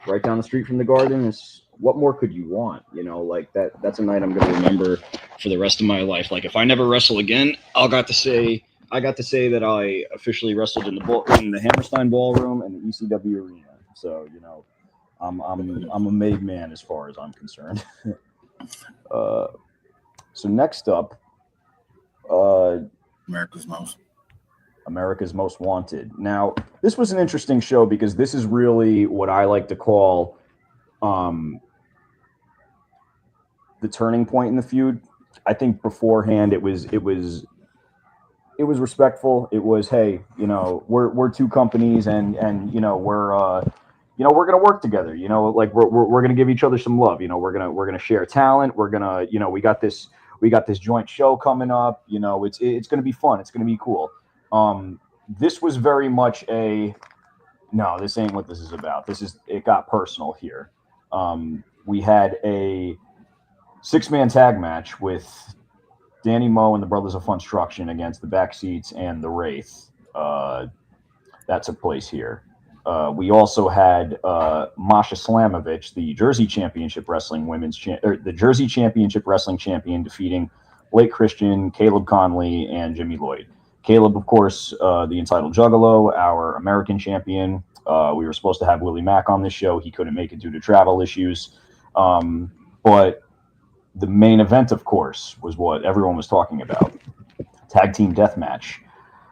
right down the street from the Garden. Is what more could you want? Like that. That's a night I'm going to remember for the rest of my life. Like if I never wrestle again, I got to say that I officially wrestled in the Hammerstein Ballroom and the ECW arena. So I'm a made man as far as I'm concerned. So next up, America's Most Wanted. Now, this was an interesting show because this is really what I like to call the turning point in the feud. I think beforehand it was respectful. It was, hey, you know, we're two companies, and you know, we're gonna work together. You know, like we're gonna give each other some love. You know, we're gonna share talent. We're gonna, you know, we got this joint show coming up. You know, it's gonna be fun. It's gonna be cool. This was very much a no. This ain't what this is about. It got personal here. We had a 6-man tag match with Danny Moe and the Brothers of Funstruction against the Backseats and the Wraith. That took place here. We also had Masha Slamovich, the Jersey Championship Wrestling the Jersey Championship Wrestling champion, defeating Blake Christian, Caleb Conley, and Jimmy Lloyd. Caleb, of course, the entitled Juggalo, our American champion. We were supposed to have Willie Mack on this show. He couldn't make it due to travel issues. But the main event, of course, was what everyone was talking about. Tag team death match.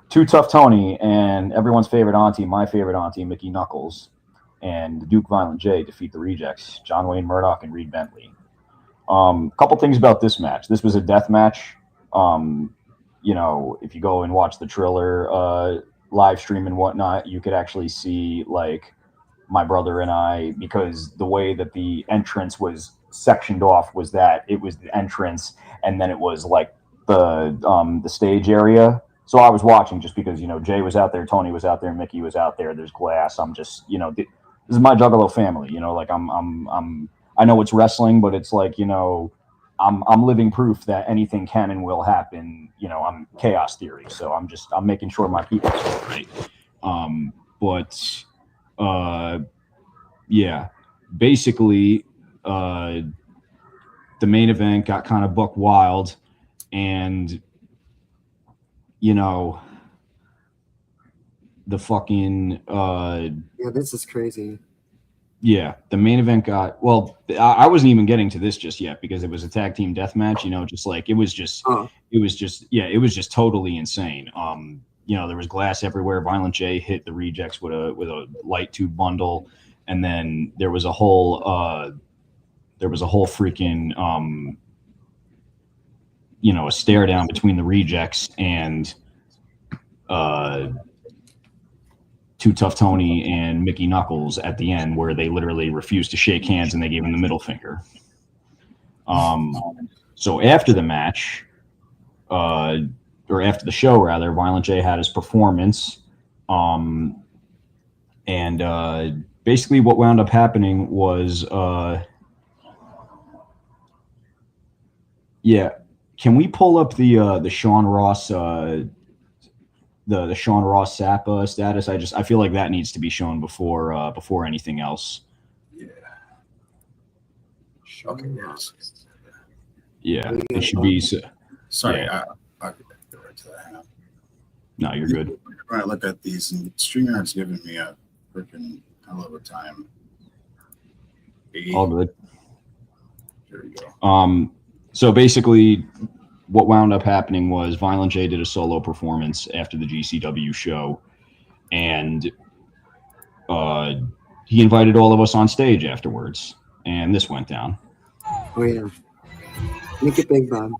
Too Tough Tony and everyone's favorite auntie, my favorite auntie, Mickey Knuckles, and Duke Violent J defeat the Rejects, John Wayne Murdoch and Reed Bentley. Couple things about this match. This was a death match. You know, if you go and watch the Triller live stream and whatnot, you could actually see, like, my brother and I, because the way that the entrance was sectioned off was that it was the entrance and then it was like the stage area. So I was watching just because, you know, Jay was out there, Tony was out there, Mickey was out there, there's glass. I'm just, you know, this is my Juggalo family, you know, like I know it's wrestling, but it's like, you know, I'm living proof that anything can and will happen. You know, I'm chaos theory. So I'm making sure my people are right. Yeah, basically, the main event got kind of buck wild, and you know, the fucking yeah, this is crazy. Yeah, the main event got, well, I wasn't even getting to this just yet because it was a tag team death match, you know, just like it was just totally insane. You know, there was glass everywhere. Violent J hit the Rejects with a light tube bundle, and then there was a whole freaking you know, a stare down between the Rejects and Too Tough Tony and Mickey Knuckles at the end, where they literally refused to shake hands and they gave him the middle finger. So after the match, or after the show rather, Violent J had his performance. And basically what wound up happening was, yeah, can we pull up the Sean Ross, the Sean Ross Sapp status? I feel like that needs to be shown before anything else. Yeah. Shocking. Yes. Yeah, it should be. Sorry, yeah. I could go right to that. No, you're good. When I look at these, and StreamYard's giving me a freaking hell of a time. All good. There we go. So basically, what wound up happening was Violent J did a solo performance after the GCW show, and he invited all of us on stage afterwards, and this went down. Oh yeah, make it big, Bob.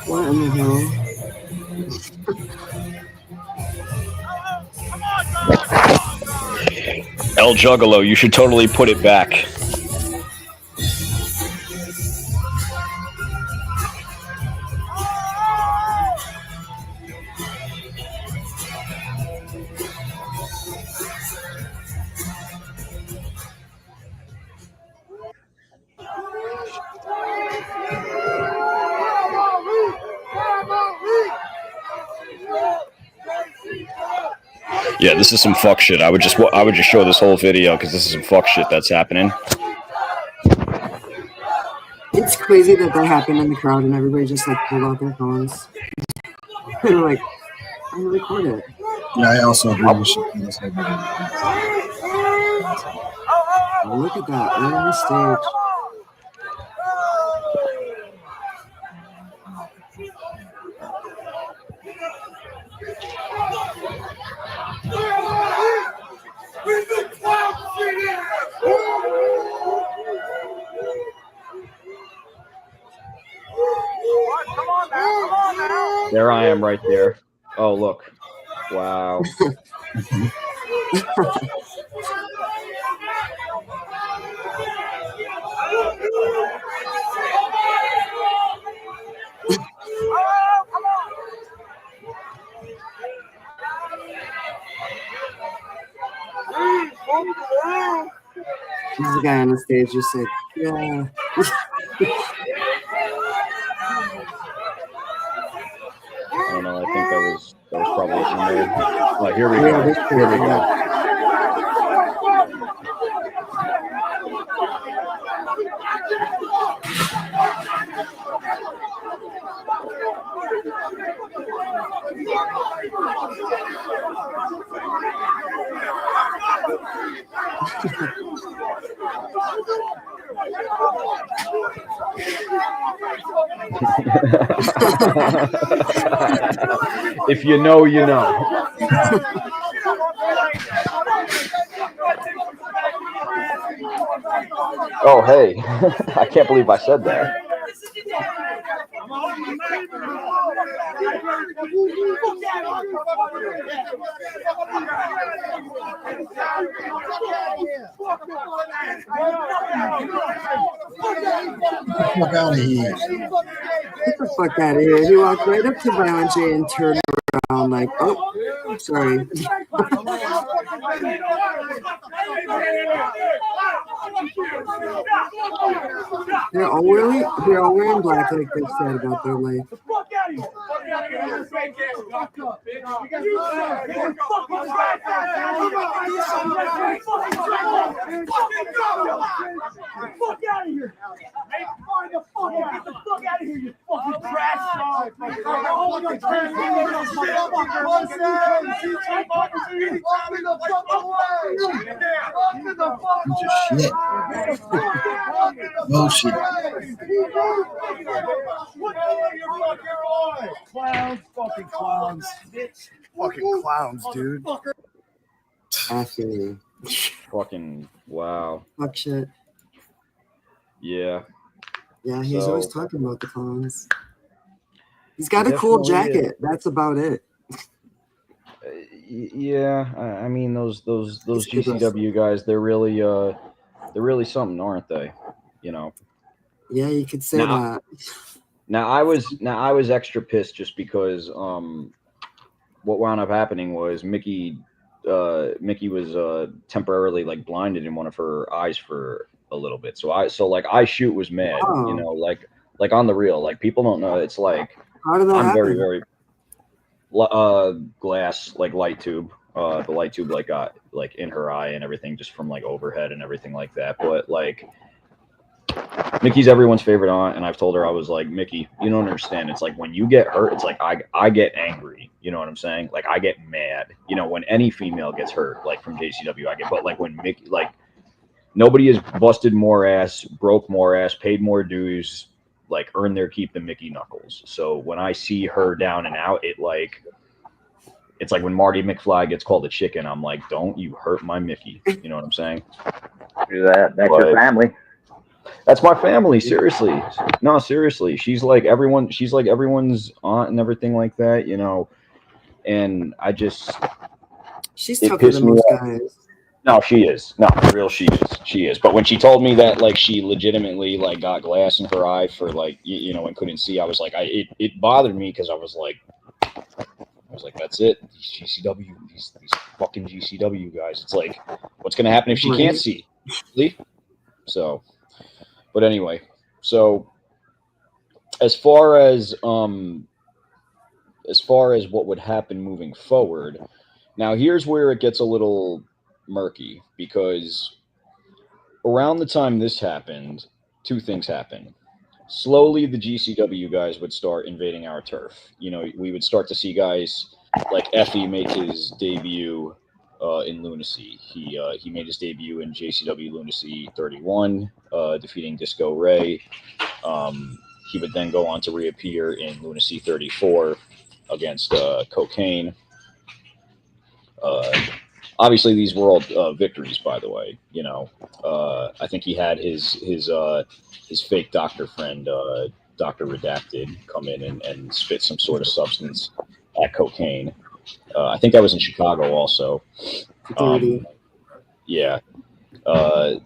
What in the hell? El Juggalo, you should totally put it back. Yeah, this is some fuck shit. I would just show this whole video because this is some fuck shit that's happening. It's crazy that happened in the crowd and everybody just like pulled out their phones. They're like, I'm gonna record it. Yeah, I also agree with you. Look at that, right on the stage. There I am right there. Oh, look. Wow. There's a guy on the stage just like, yeah. I don't know. I think that was probably somewhere. Oh, here we go. Here we go. If you know, you know. Oh, hey. I can't believe I said that. Fuck out of here. Get the fuck out of here. He walked right up to Violent J and turned around like, oh, sorry. They're all wearing black like they're sad about their life. Shit. Bullshit. Clowns, fucking clowns. Fucking clowns, dude. After Fucking wow. fuck shit. Yeah. Yeah, he's So- always talking about the clowns. He's got a cool Definitely jacket. That's about it. Yeah, I mean those He's a good GCW guys, they're really something, aren't they? You know. Yeah, you could say Now- that. Now I was extra pissed just because what wound up happening was Mickey was temporarily like blinded in one of her eyes for a little bit. So I shoot was mad, you know, like on the real, like people don't know. It's like How did that I'm happen? very glass, like light tube. The light tube like got like in her eye and everything just from like overhead and everything like that. But like Mickey's everyone's favorite aunt, and I've told her, I was like, Mickey, you don't understand. It's like when you get hurt, it's like I get angry. You know what I'm saying? Like I get mad. You know, when any female gets hurt, like from JCW, I get. But like when Mickey, like nobody has busted more ass, broke more ass, paid more dues, like earned their keep than Mickey Knuckles. So when I see her down and out, it's like when Marty McFly gets called a chicken. I'm like, don't you hurt my Mickey? You know what I'm saying? That's your family. That's my family. Seriously. No, seriously. She's like everyone's aunt and everything like that, you know. And I just, She's it tougher pissed than me most off. guys. No, she is. No, for real, she is. She is. But when she told me that, like, she legitimately, like, got glass in her eye for, like, you know, and couldn't see, I was like, it bothered me because I was like, that's it. These GCW, these fucking GCW guys. It's like, what's going to happen if she can't see? So, but anyway, so as far as what would happen moving forward, Now, here's where it gets a little murky, because around the time this happened, two things happened. Slowly, the GCW guys would start invading our turf. You know, we would start to see guys like Effie make his debut in Lunacy. He made his debut in JCW Lunacy 31, defeating Disco Ray. He would then go on to reappear in Lunacy 34 against Cocaine. Obviously, these were all victories, by the way. You know, I think he had his fake doctor friend, Dr. Redacted, come in and spit some sort of substance at Cocaine. I think that was in Chicago also. Yeah.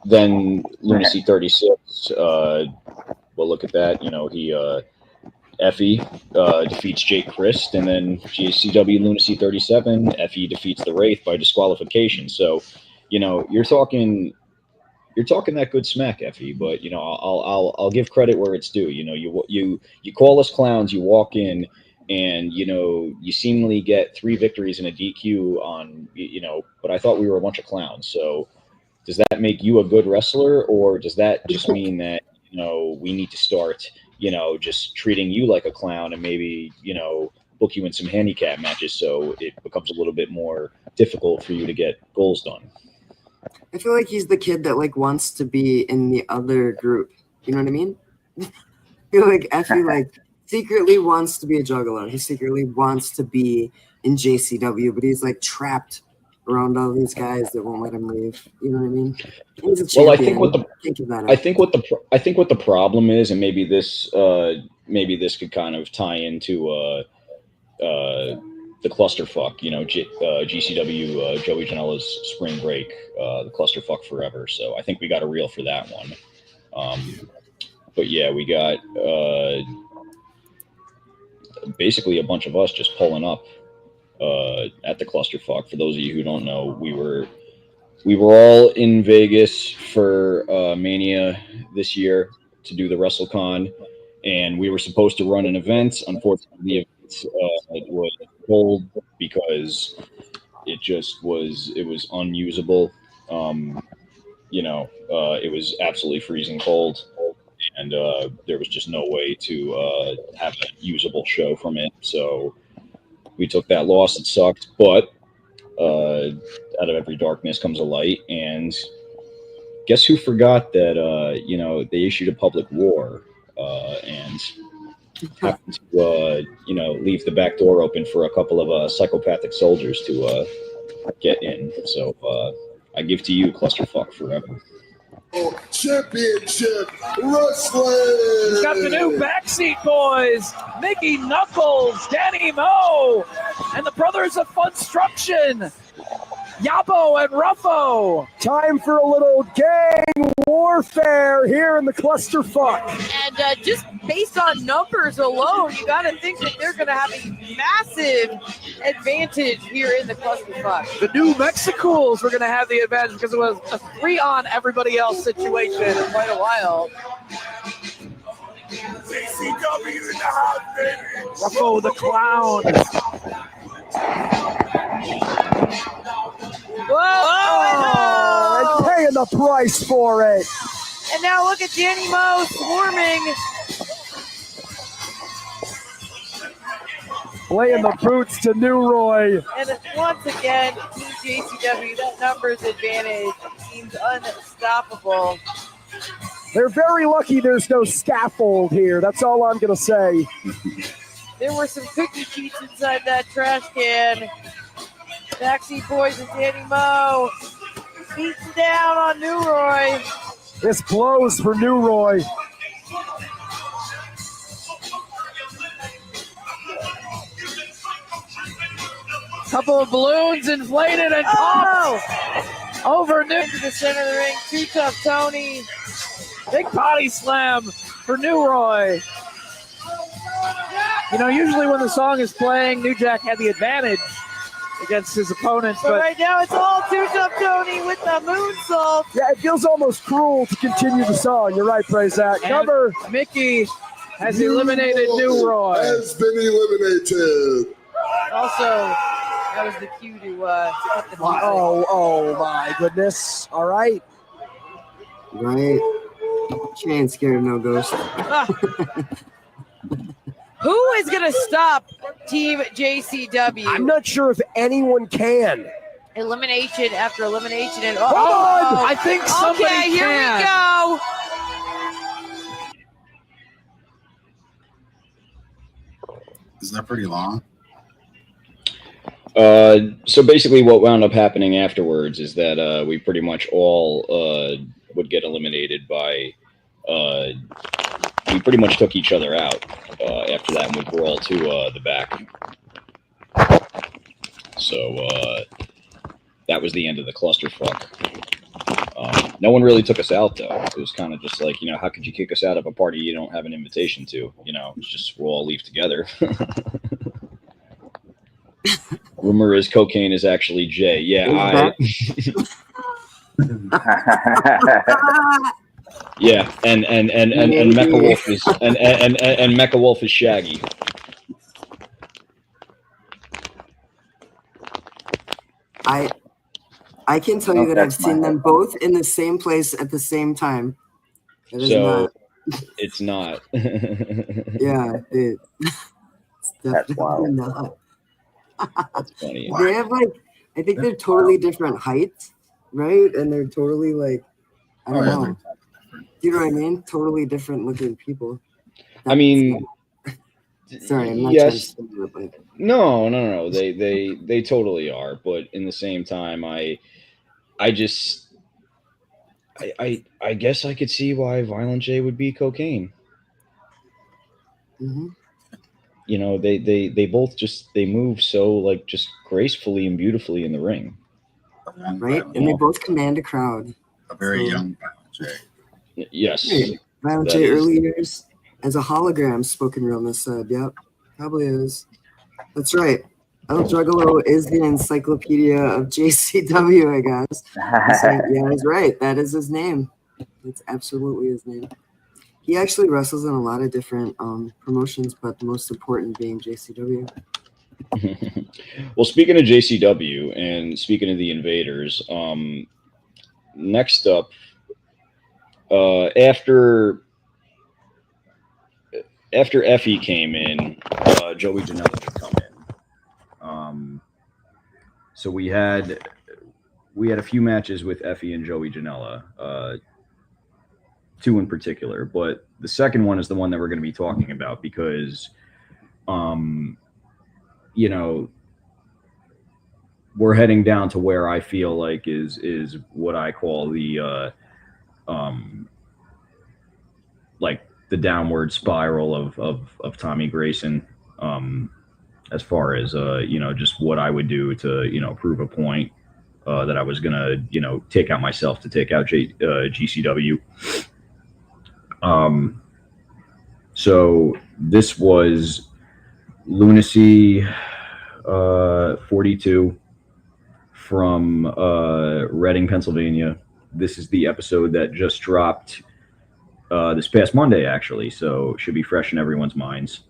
Then Lunacy 36, well, look at that. You know, Effie defeats Jake Christ, and then GCW Lunacy 37, Effie defeats the Wraith by disqualification. So, you know, you're talking that good smack, Effie. But you know, I'll give credit where it's due. You know, you call us clowns, you walk in, and you know, you seemingly get 3 victories and a DQ on, you know. But I thought we were a bunch of clowns. So, does that make you a good wrestler, or does that just mean that, you know, we need to start, you know, just treating you like a clown and maybe, you know, book you in some handicap matches so it becomes a little bit more difficult for you to get goals done? I feel like he's the kid that like wants to be in the other group. You know what I mean? I feel like Effie like secretly wants to be a juggler. He secretly wants to be in JCW, but he's like trapped around all these guys that won't let him leave. You know what I mean? He's a champion. Well, I think what the problem is, and maybe this could kind of tie into the clusterfuck. You know, GCW Joey Janela's Spring Break, the clusterfuck forever. So I think we got a reel for that one. But yeah, we got basically a bunch of us just pulling up at the clusterfuck. For those of you who don't know, we were all in Vegas for Mania this year to do the WrestleCon, and we were supposed to run an event. Unfortunately, the event was pulled because it was unusable. You know, it was absolutely freezing cold, and there was just no way to have a usable show from it. So we took that loss. It sucked, but out of every darkness comes a light. And guess who forgot that, you know, they issued a public war and happened to, you know, leave the back door open for a couple of psychopathic soldiers to get in. So I give to you, clusterfuck forever. Championship Wrestling. He's got the new Backseat Boyz, Mickey Knuckles, Danny Moe, and the Brothers of Funstruction, Yabo and Ruffo. Time for a little gang warfare here in the clusterfuck. And just based on numbers alone, you got to think that they're going to have a massive advantage here in the clusterfuck. The New Mexicools were going to have the advantage because it was a 3-on everybody else situation in quite a while. JCW in the house, baby. Ruffo the Clown. And paying the price for it. And now look at Danny Moe swarming. Laying the boots to New Roy. And once again, Team JCW, that numbers advantage seems unstoppable. They're very lucky there's no scaffold here. That's all I'm going to say. There were some cookie sheets inside that trash can. Backseat Boyz and Danny Moe beating down on New Roy. This blows for New Roy. Couple of balloons inflated and popped over New to the center of the ring. Too Tough Tony. Big body slam for New Roy. You know, usually when the song is playing, New Jack had the advantage against his opponents. But right now it's all Too Tough Tony with the moonsault. Yeah, it feels almost cruel to continue the song. You're right, Prazak. Cover. Mickey has eliminated New Roy. Has been eliminated. Also, That was the cue to cut the music. Oh my goodness. All right. Right. She ain't scared of no ghost. Who is going to stop Team JCW? I'm not sure if anyone can. Elimination after elimination. And Hold on! I think somebody okay, here can. we go. Isn't that pretty long? So basically what wound up happening afterwards is that we pretty much all would get eliminated by we pretty much took each other out after that and would brawl to the back. So that was the end of the clusterfuck. No one really took us out, though. It was kind of just like, you know, how could you kick us out of a party you don't have an invitation to? You know, it's just we'll all leave together. Rumor is cocaine is actually Jay. Yeah, yeah, and Mecha Wolf is and Mecha Wolf is Shaggy. I can tell you that I've seen them both in the same place at the same time. So it's not. Yeah, dude. That's wild. Not. That's funny. They have like, I think they're totally different heights, right? And they're totally like, I don't know. You know what I mean? Totally different looking people. I mean, sorry, I'm not yes. trying to speak it, but No. They totally are. But in the same time, I guess I could see why Violent J would be cocaine. Mm-hmm. You know, they both they move so like just gracefully and beautifully in the ring. Right? And they both command a crowd. A very young Violent J. Yes. Hey, Violent J early years as a hologram, Spoken Realness said. Yep, probably is. That's right. El Juggalo is the encyclopedia of JCW, I guess. Yeah, he's right. That is his name. That's absolutely his name. He actually wrestles in a lot of different promotions, but the most important being JCW. Well, speaking of JCW and speaking of the Invaders, next up, after Effie came in, Joey Janela would come in. So we had a few matches with Effie and Joey Janela, two in particular, but the second one is the one that we're going to be talking about because, you know, we're heading down to where I feel like is what I call the like the downward spiral of Tommy Grayson, as far as you know, just what I would do to, you know, prove a point that I was gonna, you know, take out myself to take out GCW. So this was Lunacy 42 from Reading, Pennsylvania. This is the episode that just dropped this past Monday, actually, so should be fresh in everyone's minds.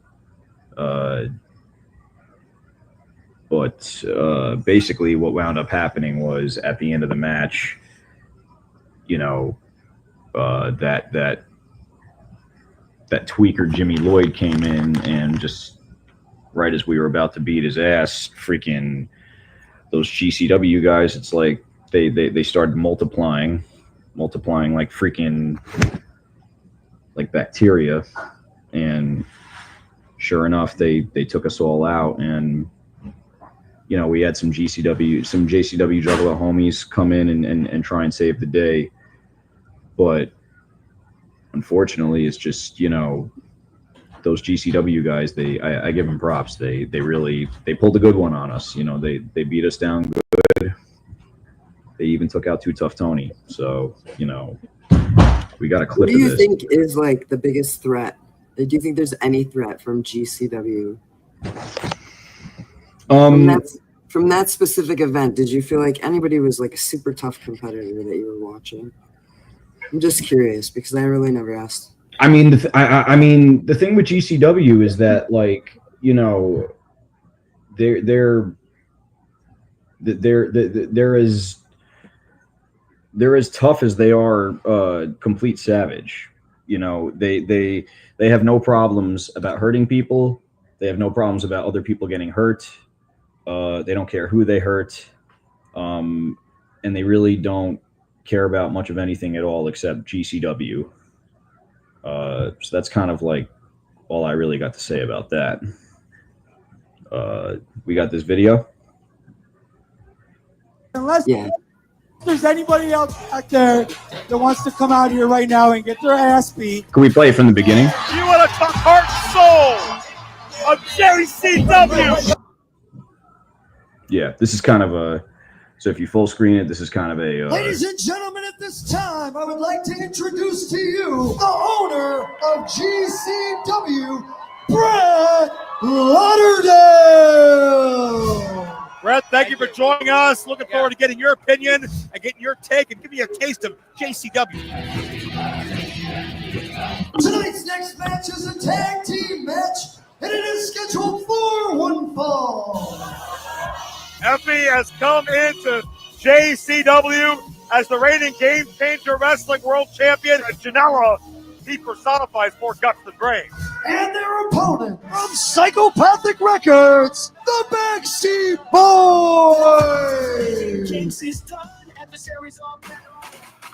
But basically what wound up happening was at the end of the match, you know, that tweaker Jimmy Lloyd came in and just right as we were about to beat his ass, freaking those GCW guys, it's like they started multiplying like freaking like bacteria, and sure enough they took us all out. And you know, we had some JCW Juggalo homies come in and try and save the day, but unfortunately it's just, you know, those GCW guys, I give them props. They pulled a good one on us. You know, they beat us down good. They even took out Too Tough Tony. So, you know, we got a clip of this. What do you think is like the biggest threat? Do you think there's any threat from GCW? From that specific event, did you feel like anybody was like a super tough competitor that you were watching? I'm just curious because I really never asked. I mean, the thing with GCW is that, like, you know, they're they're as tough as they are complete savage. You know, they have no problems about hurting people. They have no problems about other people getting hurt. They don't care who they hurt, and they really don't care about much of anything at all except GCW. So that's kind of like all I really got to say about that. We got this video. Unless there's anybody else out there that wants to come out here right now and get their ass beat. Can we play it from the beginning? You want to talk heart and soul of JCW? Yeah, this is kind of a. So if you full screen it, this is kind of a. Ladies and gentlemen, at this time, I would like to introduce to you the owner of GCW, Brett Lauderdale. Brett, thank you for joining us. Looking forward to getting your opinion and getting your take and giving you a taste of JCW. Tonight's next match is a tag team match, and it is scheduled for one fall. Effie has come into JCW as the reigning Game Changer Wrestling World Champion. And Janela, he personifies more guts than brains. And their opponent from Psychopathic Records, the Backseat Boyz.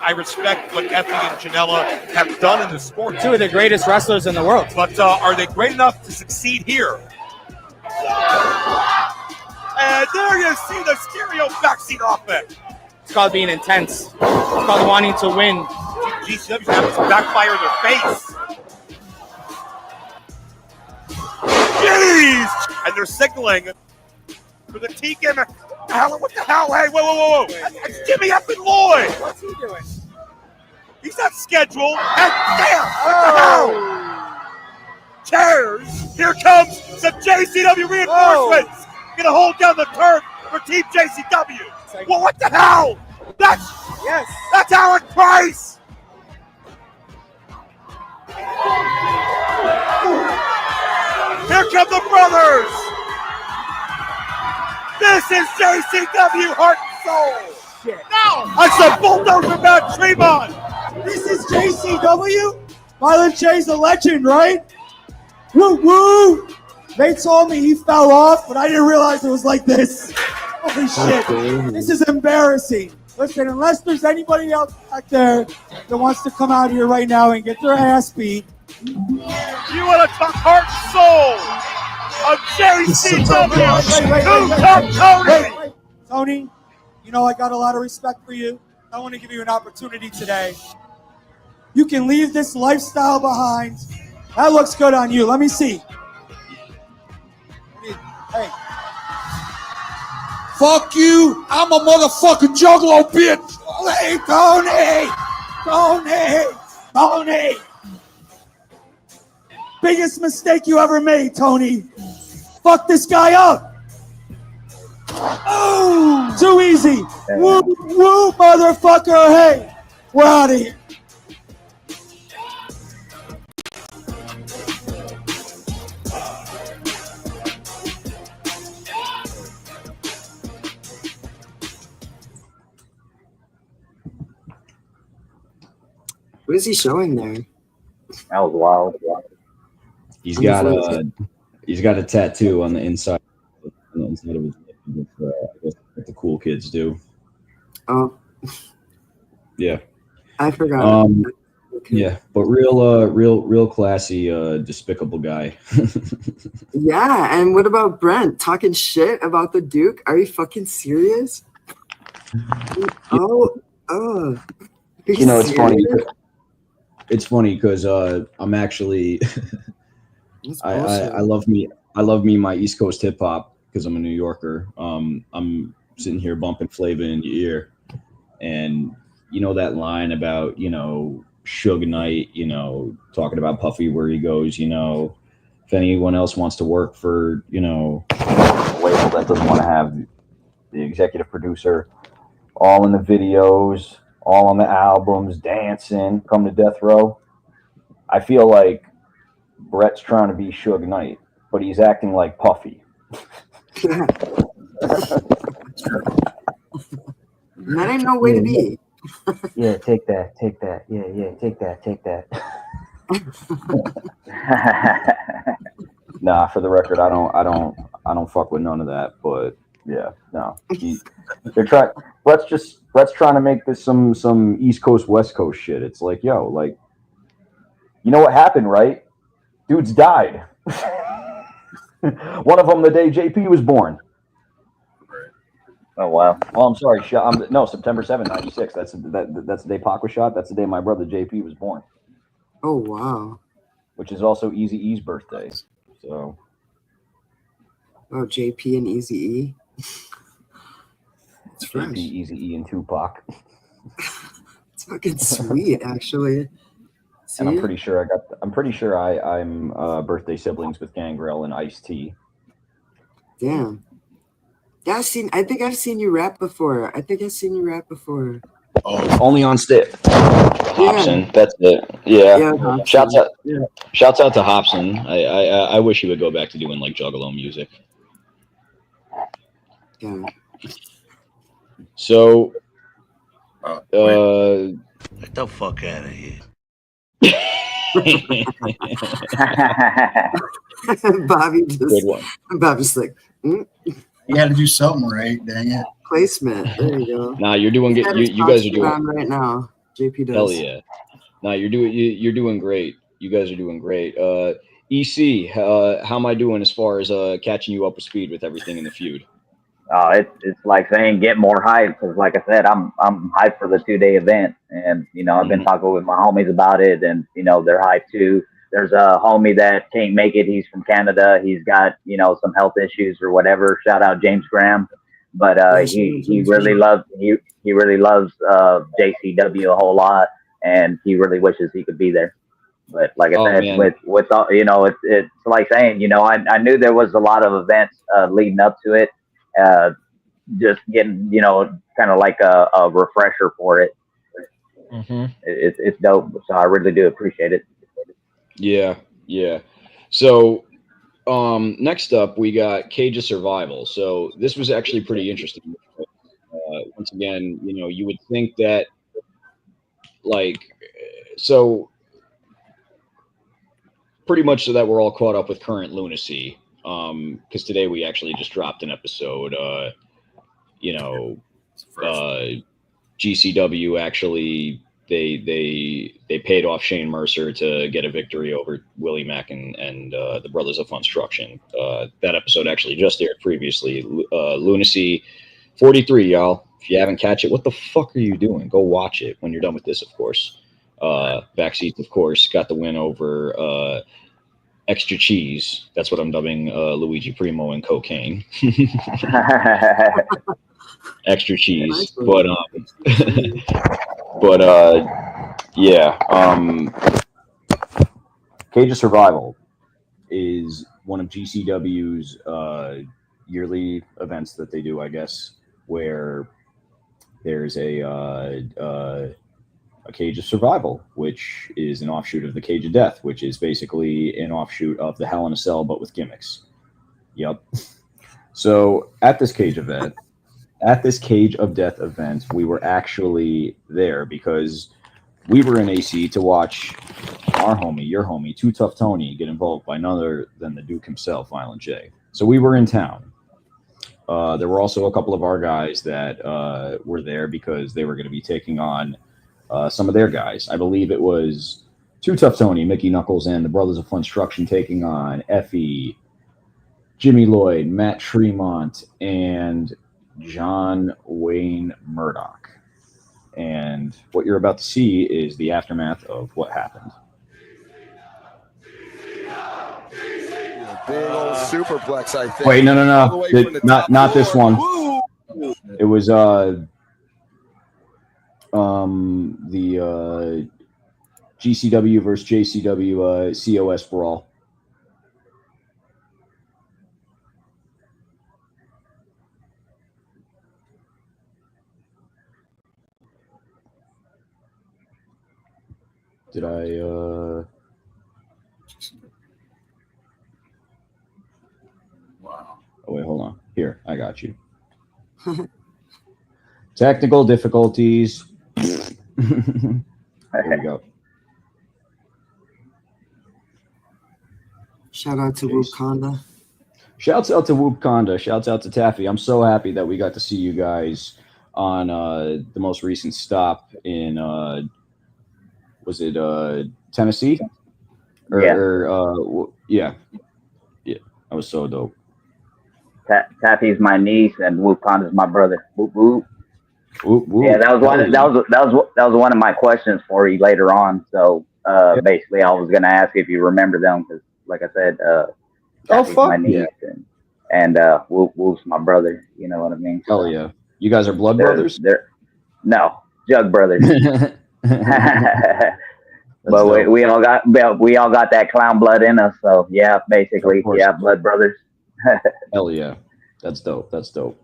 I respect what Effie and Janela have done in the sport. Two of the greatest wrestlers in the world. But are they great enough to succeed here? And there you see the stereo backseat offense. It's called being intense. It's called wanting to win. GCW's having some backfire in their face. Jeez! And they're signaling for the TK. What the hell? Hey, whoa. It's Jimmy effing Lloyd. What's he doing? He's not scheduled. And damn! What the hell? Chairs. Here comes some JCW reinforcements. Gonna hold down the turf for Team JCW. Well, what the hell? That's Alan Price. Here come the brothers. This is JCW Heart and Soul. Now, that's the bulldozer about Tremont. This is JCW? Violent J's a legend, right? Woo woo! They told me he fell off, but I didn't realize it was like this. Holy shit. This is embarrassing. Listen, unless there's anybody else out there that wants to come out here right now and get their ass beat. You want to talk heart and soul of JCW? Wait. Tony, you know I got a lot of respect for you. I want to give you an opportunity today. You can leave this lifestyle behind. That looks good on you. Let me see. Hey. Fuck you. I'm a motherfucking juggalo, bitch. Hey, Tony. Biggest mistake you ever made, Tony. Fuck this guy up. Oh, too easy. Woo, motherfucker. Hey, we're out of here. What is he showing there? That was wild. He's got a tattoo on the inside of his lip. I guess what the cool kids do. Oh. Yeah. I forgot. Okay. Yeah, but real classy, despicable guy. Yeah, and what about Brent talking shit about the Duke? Are you fucking serious? Oh. You know, it's funny. It's funny because I'm actually I love me my East Coast hip hop because I'm a New Yorker. I'm sitting here bumping Flavor in your ear, and you know that line about Suge Knight, talking about Puffy where he goes, if anyone else wants to work for a label that doesn't want to have the executive producer all in the videos, all on the albums, dancing, come to Death Row. I feel like Brett's trying to be Suge Knight, but he's acting like Puffy. That ain't no way to be. Yeah, take that. Yeah, take that. Nah, for the record, I don't fuck with none of that. But yeah, no, they're trying. Let's trying to make this some East Coast West Coast shit. It's like, yo, like, you know what happened, right? Dudes died. One of them the day JP was born. Oh wow. Oh, I'm sorry. No, September 7th, 96. That's the day Pac was shot. That's the day my brother JP was born. Oh wow. Which is also Easy E's birthday. So. Oh, JP and Easy E. It's JP, Easy E, and Tupac. It's fucking sweet, actually. See? And I'm pretty sure I'm birthday siblings with Gangrel and Ice-T. Damn. Yeah, I think I've seen you rap before. Oh, only on stage. Hobson, that's it. Yeah. Shouts out to Hobson. I wish he would go back to doing like Juggalo music. Yeah. So, get the fuck out of here. Bobby's like, You had to do something right, dang it. Placement. There you go. Nah, you're doing good. You guys are doing on right now. JP does. Hell yeah. Nah, you're doing great. You guys are doing great. EC, how am I doing as far as catching you up to speed with everything in the feud? It's like saying get more hype, because like I said, I'm hyped for the 2-day event, and I've been talking with my homies about it, and they're hyped too. There's a homie that can't make it. He's from Canada. He's got some health issues or whatever. Shout out James Graham, but he really loves JCW a whole lot, and he really wishes he could be there. But like I said, man. with all, it's like saying I knew there was a lot of events leading up to it. Just getting kind of like a refresher for it. It's dope, so I really do appreciate it. Yeah. So next up we got Cage of Survival. So this was actually pretty interesting. Once again, you would think that pretty much so that we're all caught up with current lunacy. Because today we actually just dropped an episode. GCW actually they paid off Shane Mercer to get a victory over Willie Mack and the Brothers of Construction. That episode actually just aired previously. Lunacy 43, y'all. If you haven't catch it, what the fuck are you doing? Go watch it when you're done with this, of course. Backseat, of course, got the win over Extra Cheese. That's what I'm dubbing Luigi Primo and Cocaine. Extra Cheese. Cage of Survival is one of GCW's yearly events that they do, I guess, where there's a Cage of Survival, which is an offshoot of the Cage of Death, which is basically an offshoot of the Hell in a Cell, but with gimmicks. Yep. So at this Cage of Death event, we were actually there because we were in AC to watch our homie, your homie, Too Tough Tony, get involved by none other than the Duke himself, Violent J. So we were in town. There were also a couple of our guys that were there because they were going to be taking on some of their guys. I believe it was Too Tough Tony, Mickey Knuckles, and the Brothers of Construction taking on Effie, Jimmy Lloyd, Matt Tremont, and John Wayne Murdoch. And what you're about to see is the aftermath of what happened. Big old superplex, I think. Wait, no. Not this one. It was the GCW versus JCW COS brawl. Did I Wow. Oh wait, hold on. Here, I got you. Technical difficulties. There we go. Shout out to Wakanda. Shouts out to Wakanda. Shouts out to Taffy. I'm so happy that we got to see you guys on the most recent stop in was it Tennessee? Yeah. That was so dope. Taffy's my niece and Wakanda's my brother. Whoop, whoop. Whoop, whoop. Yeah, that was one of my questions for you later on. So basically, I was gonna ask if you remember them because, like I said, Taffy's my niece and Whoop Whoop's my brother. You know what I mean? Hell yeah! You guys are blood brothers? No, Jug brothers. But we all got that clown blood in us. So yeah, basically, yeah, blood brothers. Hell yeah, that's dope. That's dope.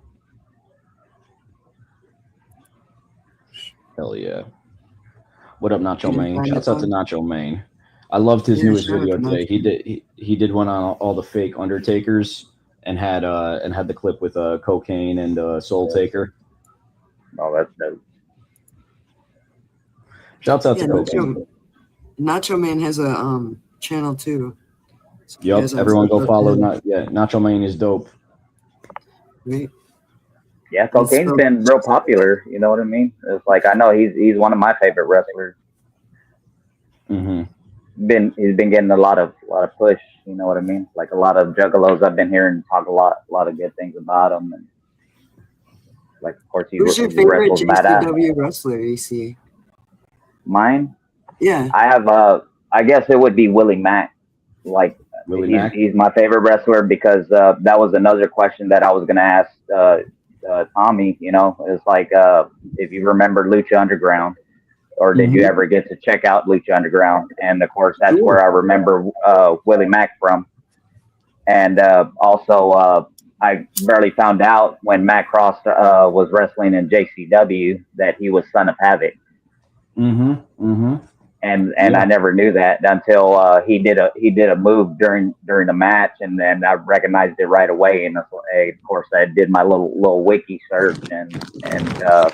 Hell yeah. What up, Nacho Main? Shouts out to Nacho Main. I loved his newest video today. He did one on all the fake Undertakers and had the clip with Cocaine and Soul Taker. Oh, that's dope. Shouts out to Cocaine. Nacho Man has a channel too. So yep, everyone go follow. Nacho Main is dope. Right. Yeah, Cocaine's been real popular. You know what I mean? It's like I know he's one of my favorite wrestlers. Mm-hmm. He's been getting a lot of push. You know what I mean? Like a lot of Juggalos I've been hearing talk a lot of good things about him. And like, of course, who's your favorite JCW wrestler you see? Mine? Yeah, I have. I guess it would be Willie Mack. Like he's my favorite wrestler because that was another question that I was gonna ask Tommy. You know, it's like if you remember Lucha Underground, or did you ever get to check out Lucha Underground? And of course, that's where I remember Willie Mack from. And also, I barely found out when Matt Cross was wrestling in JCW that he was Son of Havoc. And I never knew that until he did a move during the match, and then I recognized it right away. And of course, I did my little wiki search and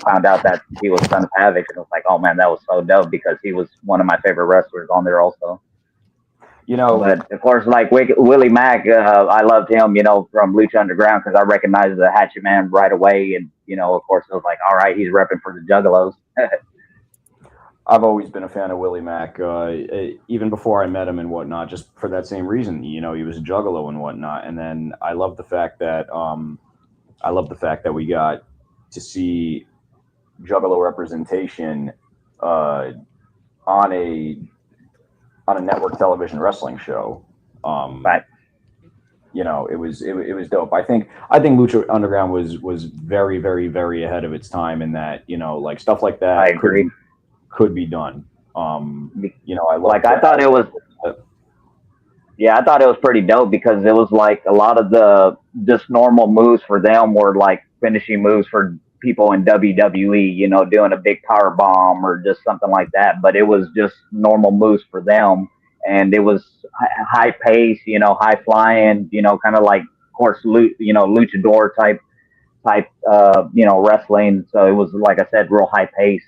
found out that he was Son of Havoc, and I was like, oh man, that was so dope because he was one of my favorite wrestlers on there also. You know, but of course, like Willie Mack, I loved him, you know, from Lucha Underground because I recognized the Hatchet Man right away, and you know, of course, it was like, all right, he's repping for the Juggalos. I've always been a fan of Willie Mack, even before I met him and whatnot, just for that same reason. You know, he was a Juggalo and whatnot. And then I love the fact that we got to see Juggalo representation on a network television wrestling show. Right. You know, it was dope. I think Lucha Underground was very, very, very ahead of its time in that, you know, like stuff like that. I agree. Could be done. You know, I thought it was pretty dope because it was like a lot of the just normal moves for them were like finishing moves for people in WWE, you know, doing a big power bomb or just something like that. But it was just normal moves for them, and it was high pace, you know, high flying, you know, kind of like, of course, luchador type, you know, wrestling. So it was, like I said, real high pace.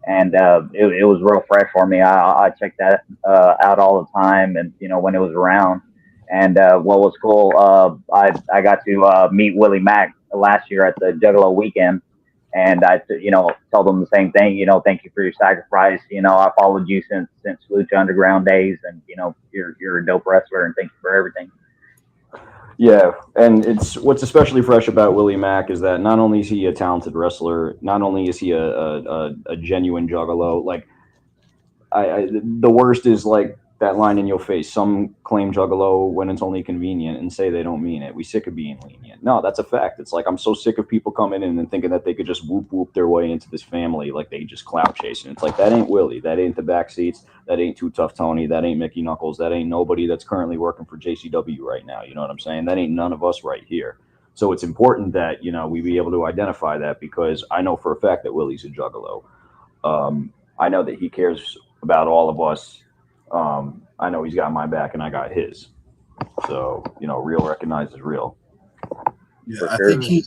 And it was real fresh for me. I checked that out all the time, and you know, when it was around. And what was cool, I got to meet Willie Mack last year at the Juggalo weekend, and I, you know, told him the same thing. You know, thank you for your sacrifice. You know, I followed you since Lucha Underground days, and you know, you're a dope wrestler, and thank you for everything. Yeah, and it's what's especially fresh about Willie Mack is that not only is he a talented wrestler, not only is he a genuine Juggalo. Like, the worst is like that line in your face. Some claim Juggalo when it's only convenient and say they don't mean it. We sick of being lenient. No, that's a fact. It's like I'm so sick of people coming in and thinking that they could just whoop their way into this family like they just clout chasing. It's like that ain't Willie. That ain't the Backseats. That ain't Too Tough Tony. That ain't Mickey Knuckles. That ain't nobody that's currently working for JCW right now. You know what I'm saying? That ain't none of us right here. So it's important that, you know, we be able to identify that because I know for a fact that Willie's a Juggalo. I know that he cares about all of us. I know he's got my back and I got his. So, you know, real recognizes real. Yeah, I think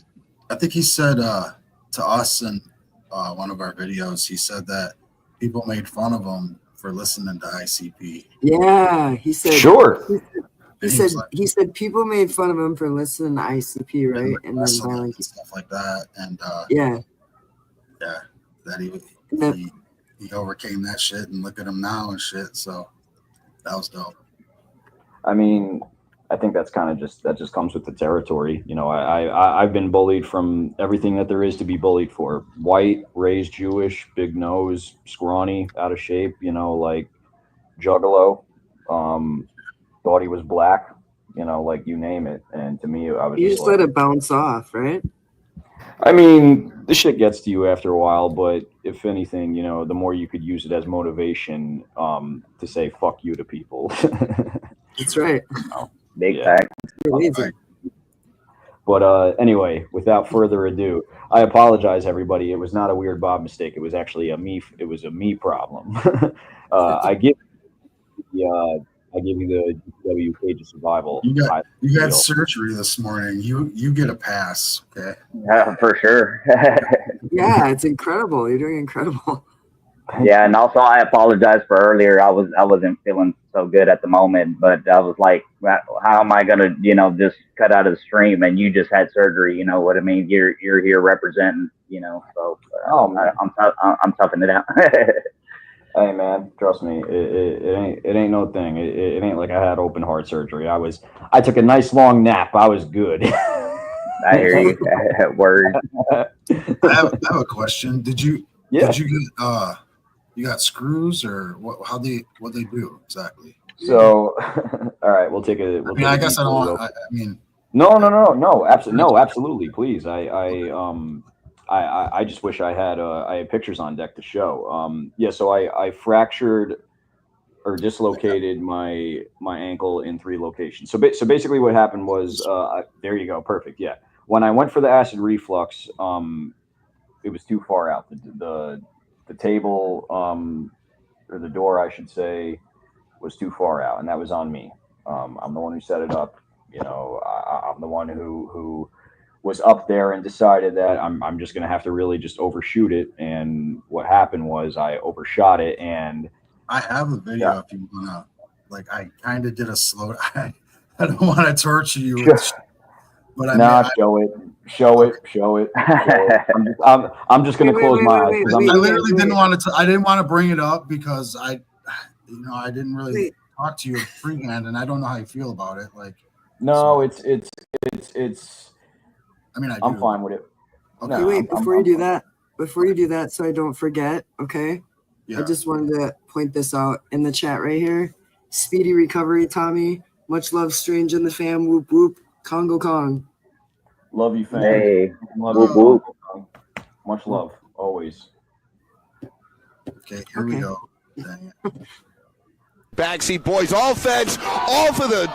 I think he said to us in one of our videos, he said that people made fun of him for listening to ICP. Yeah, he said. Sure. He said people made fun of him for listening to ICP, right? And then violent and stuff like that. And yeah, that he overcame that shit, and look at him now and shit. So that was dope. I mean, I think that's kind of just comes with the territory. You know, I've been bullied from everything that there is to be bullied for. White, raised Jewish, big nose, scrawny, out of shape, you know, like Juggalo, thought he was black, you know, like you name it. And to me, I was you just let it bounce off, right? I mean, the shit gets to you after a while, but if anything, you know, the more you could use it as motivation to say fuck you to people. That's right. Big fact. But anyway, without further ado, I apologize, everybody. It was not a Weird Bob mistake. It was actually a me problem. I give you the GCW Cage of Survival. You got surgery this morning. You get a pass. Okay. Yeah, for sure. Yeah, it's incredible. You're doing incredible. Yeah, and also I apologize for earlier. I wasn't feeling so good at the moment, but I was like, how am I gonna, you know, just cut out of the stream? And you just had surgery, you know what I mean? You're here representing, you know. So I'm toughing it out. Hey man, trust me, it ain't no thing. It ain't like I had open heart surgery. I took a nice long nap. I was good. I hear you. Word. I have a question. Did you get you got screws, or what they do exactly? So all right, we'll take a. I guess I don't want. I mean, no, absolutely, please. I just wish I had pictures on deck to show. So I fractured or dislocated my ankle in 3 locations. So basically what happened was there you go, perfect. Yeah, when I went for the acid reflux, it was too far out. The table or the door, I should say, was too far out, and that was on me. I'm the one who set it up. You know, I'm the one who was up there and decided that I'm just going to have to really just overshoot it. And what happened was I overshot it. And I have a video if you want to, like, I kind of did a slow, I don't want to torture you. But show it. I'm just going to close my eyes. I literally didn't want to, I didn't want to bring it up because I didn't really talk to you freehand, and I don't know how you feel about it. Like, no, it's I mean, I'm fine with it. Okay, no, wait, before you do that, so I don't forget, okay? Yeah. I just wanted to point this out in the chat right here. Speedy recovery, Tommy. Much love, Strange in the fam. Whoop, whoop. Congo Kong. Love you, fam. Hey. Love you. Much love, always. Okay, here we go. Backseat Boyz, all feds, all for the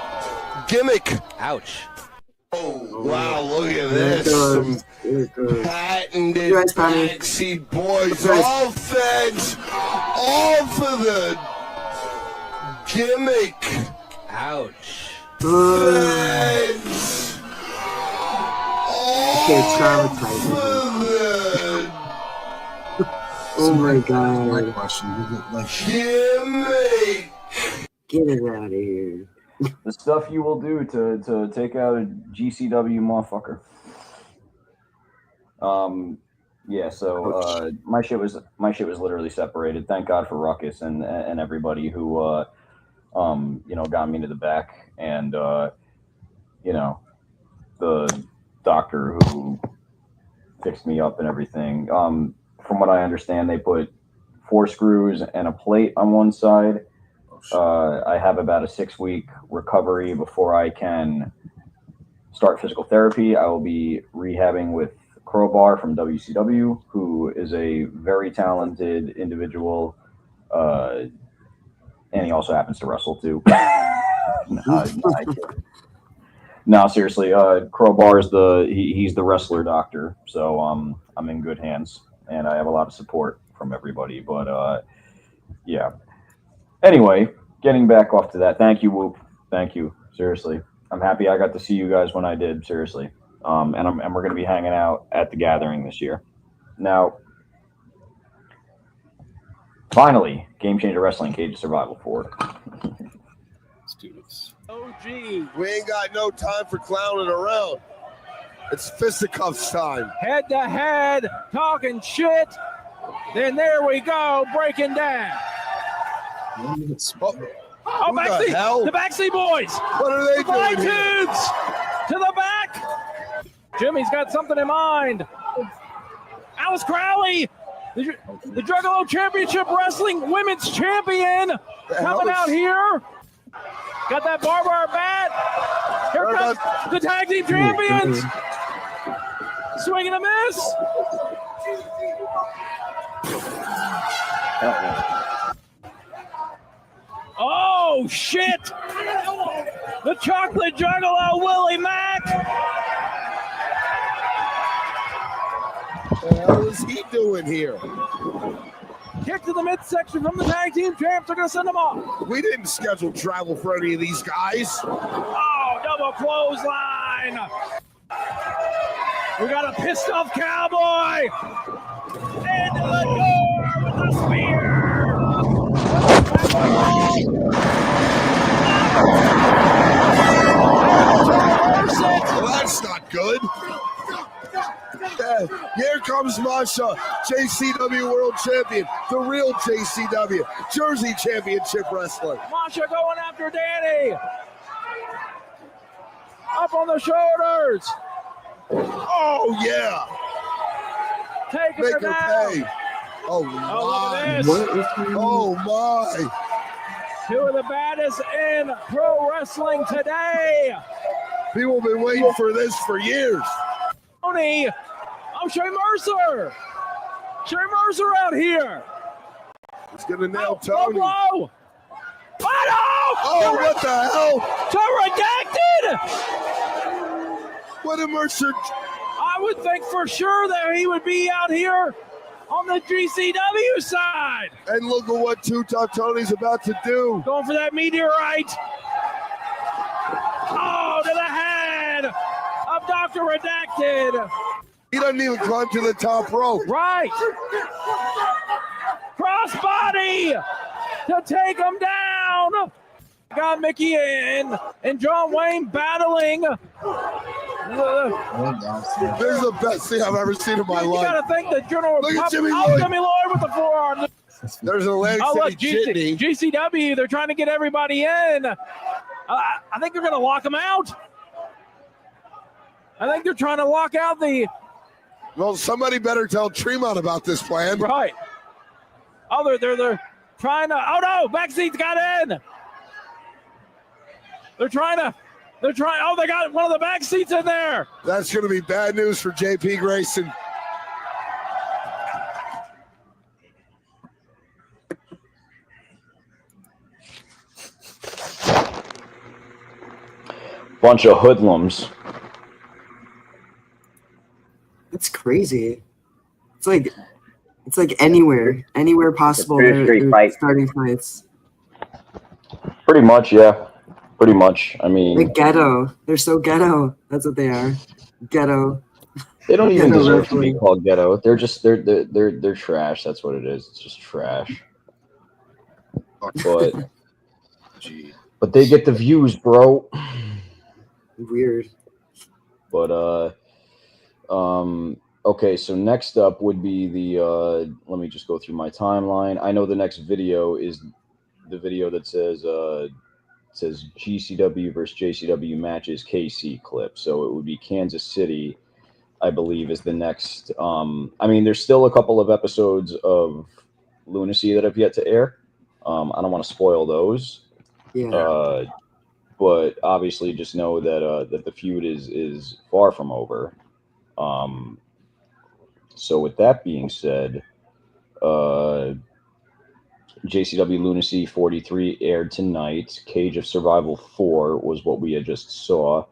gimmick. Ouch. Oh, wow, look at this. Some patented Backseat Boyz, all feds, all for the gimmick. Ouch. Feds, okay, traumatizing. Oh my god. My question, gimmick. Get it out of here. The stuff you will do to take out a GCW motherfucker. So my shit was literally separated. Thank God for Ruckus and everybody who got me to the back, and the doctor who fixed me up and everything. From what I understand, they put 4 screws and a plate on one side. I have about a 6-week recovery before I can start physical therapy. I will be rehabbing with Crowbar from WCW, who is a very talented individual, and he also happens to wrestle too. No, seriously, Crowbar is he's the wrestler doctor, so I'm in good hands, and I have a lot of support from everybody. But yeah. Anyway, getting back off to that. Thank you, Whoop. Thank you. Seriously. I'm happy I got to see you guys when I did. Seriously. and we're going to be hanging out at the gathering this year. Now, finally, Game Changer Wrestling Cage of Survival 4. Let's do this. OG. We ain't got no time for clowning around. It's fisticuffs time. Head to head, talking shit. Then there we go, breaking down. Oh, Oh, who Backseat, the hell? the Backseat Boys. What are they Fly doing here? tubes to the back. Jimmy's got something in mind. Alice Crowley, the Juggalo Championship Wrestling Women's Champion, coming out here. Got that barbed wire bat. Here comes the Tag Team Champions. Swing and a miss. Oh, shit. The Chocolate Juggalo, Willie Mack. What the hell is he doing here? Kick to the midsection from the Tag Team Champs. They're going to send them off. We didn't schedule travel for any of these guys. Oh, double clothesline. We got a pissed off Cowboy. Into the door with the spear. Well, that's not good. Here comes Masha, JCW World Champion, the real JCW, Jersey Championship Wrestler. Masha going after Danny. Up on the shoulders. Oh, yeah. Taking Make her her down. pay. Oh, look my. at this. Oh, my. Two of the baddest in pro wrestling today. People have been waiting for this for years. Tony. Oh, Shay Mercer. Shay Mercer out here. He's going to nail Tony. Low. Oh, what the hell? Redacted. What a Mercer. I would think for sure that he would be out here on the GCW side. And look at what Two Tough Tony's about to do. Going for that meteorite. Oh, to the head of Dr. Redacted. He doesn't even climb to the top rope. Right. Crossbody to take him down. Got Mickey and John Wayne battling. This is the best thing I've ever seen in my You life. gotta think the general. Look at Jimmy Oh, Lloyd. Jimmy Lloyd with the forearm. There's an Atlantic Oh, City look, jitney. GCW, they're trying to get everybody in. I think they're going to lock them out. I think they're trying to lock out the... Well, somebody better tell Tremont about this plan. Right. Oh, they're trying to... Oh, no, Backseat's got in. They're trying... Oh, they got one of the back seats in there. That's going to be bad news for JP Grayson. Bunch of hoodlums. It's crazy. It's like anywhere possible. They're starting fights. Pretty much, yeah. Pretty much. I mean, Like ghetto. They're so ghetto. That's what they are. Ghetto. they don't even Ghetto deserve to be wrestling. called ghetto. They're just they're trash. That's what it is. It's just trash. But they get the views, bro. Weird. But okay, so next up would be the let me just go through my timeline. I know the next video is the video that says GCW versus JCW matches KC clip. So it would be Kansas City, I believe, is the next. I mean, there's still a couple of episodes of Lunacy that have yet to air. I don't want to spoil those. Yeah. But obviously, just know that that the feud is far from over. So with that being said, JCW Lunacy 43 aired tonight. Cage of Survival 4 was what we had just saw.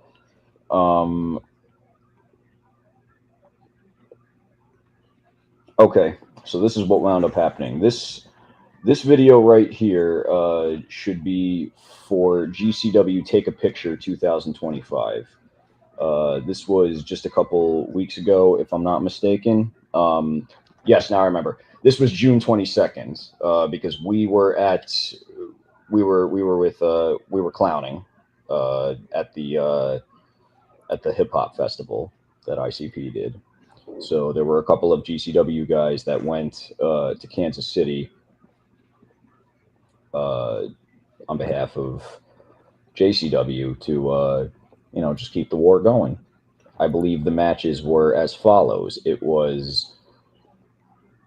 Okay, so this is what wound up happening. This video right here should be for GCW Take a Picture 2025. This was just a couple weeks ago, if I'm not mistaken. Yes, now I remember. This was June 22nd, because we were clowning at the hip hop festival that ICP did. So there were a couple of GCW guys that went to Kansas City on behalf of JCW to just keep the war going. I believe the matches were as follows. It was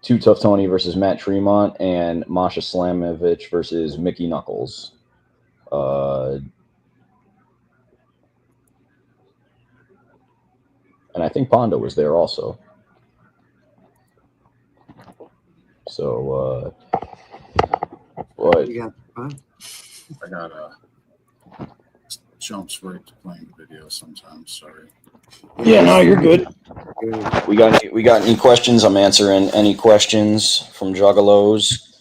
Too Tough Tony versus Matt Tremont and Masha Slamovich versus Mickey Knuckles. And I think Pondo was there also. So, what? You got I got jumps right to playing video sometimes. Sorry. Yeah, no, you're good. We got any questions? I'm answering any questions from Juggalos,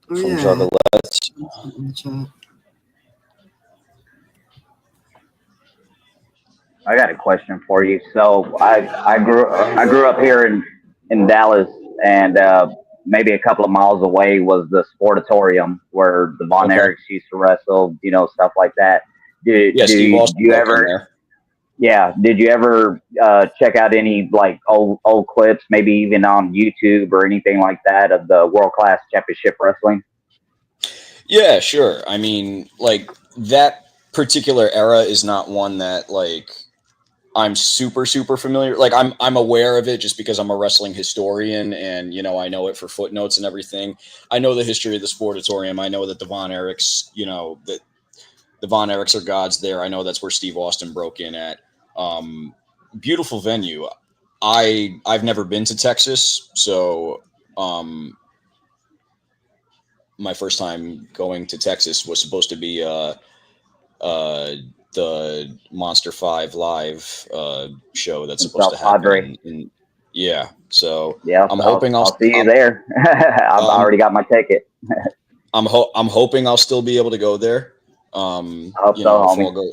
from Juggalettes. I got a question for you. So I grew up here in Dallas, and maybe a couple of miles away was the Sportatorium where the Von Erichs used to wrestle, stuff like that. Did you ever check out any like old clips, maybe even on YouTube or anything like that, of the World Class Championship Wrestling? Yeah, sure. I mean, like, that particular era is not one that like I'm super familiar. Like, I'm aware of it just because I'm a wrestling historian, and I know it for footnotes and everything. I know the history of the Sportatorium. I know that the Von Erichs, that the Von Erichs are gods there. I know that's where Steve Austin broke in at. Beautiful venue. I've never been to Texas, so my first time going to Texas was supposed to be the Monster 5 live show that's supposed to happen. So yeah, I'm hoping I'll see you there. I've already got my ticket. I'm hoping I'll still be able to go there. I hope so,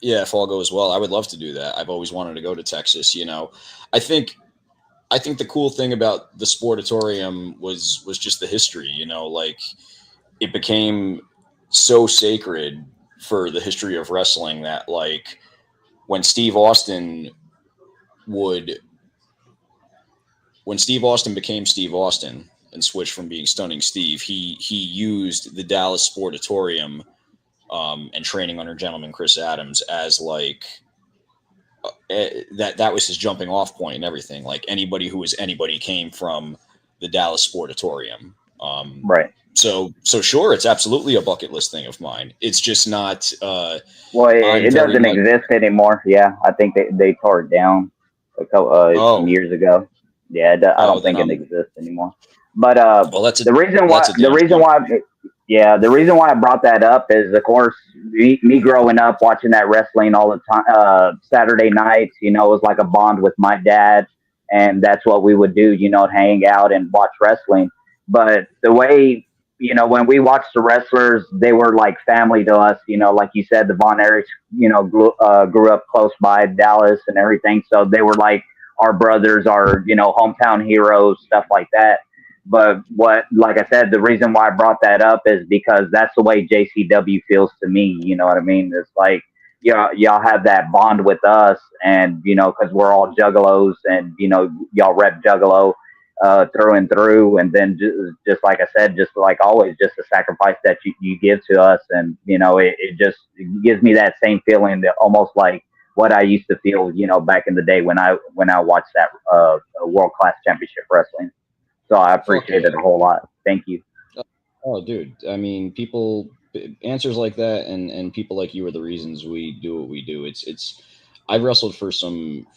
if all goes well, I would love to do that. I've always wanted to go to Texas. I think the cool thing about the Sportatorium was just the history. Like, it became so sacred for the history of wrestling that, like, when Steve Austin became Steve Austin and switched from being Stunning Steve, he used the Dallas Sportatorium and training under gentleman Chris Adams as like that was his jumping off point and everything. Like, anybody who was anybody came from the Dallas Sportatorium. Right. So sure, it's absolutely a bucket list thing of mine. It's just not. It doesn't exist anymore. Yeah, I think they tore it down a couple some years ago. Yeah, I don't think it exists anymore. But the reason why I brought that up is, of course, me growing up watching that wrestling all the time. Saturday nights, it was like a bond with my dad, and that's what we would do. Hang out and watch wrestling. But the way, when we watched the wrestlers, they were like family to us. Like you said, the Von Erichs, grew up close by Dallas and everything. So they were like our brothers, our, hometown heroes, stuff like that. But like I said, the reason why I brought that up is because that's the way JCW feels to me. You know what I mean? It's like, y'all have that bond with us, and, because we're all Juggalos, and, y'all rep Juggalo through and through. And then just like I said, just like always, just the sacrifice that you give to us. And, it just gives me that same feeling, that almost like what I used to feel, back in the day when I watched that World Class Championship Wrestling. So I appreciate it a whole lot. Thank you. Oh, dude. I mean, answers like that, and people like you are the reasons we do what we do. I've wrestled for some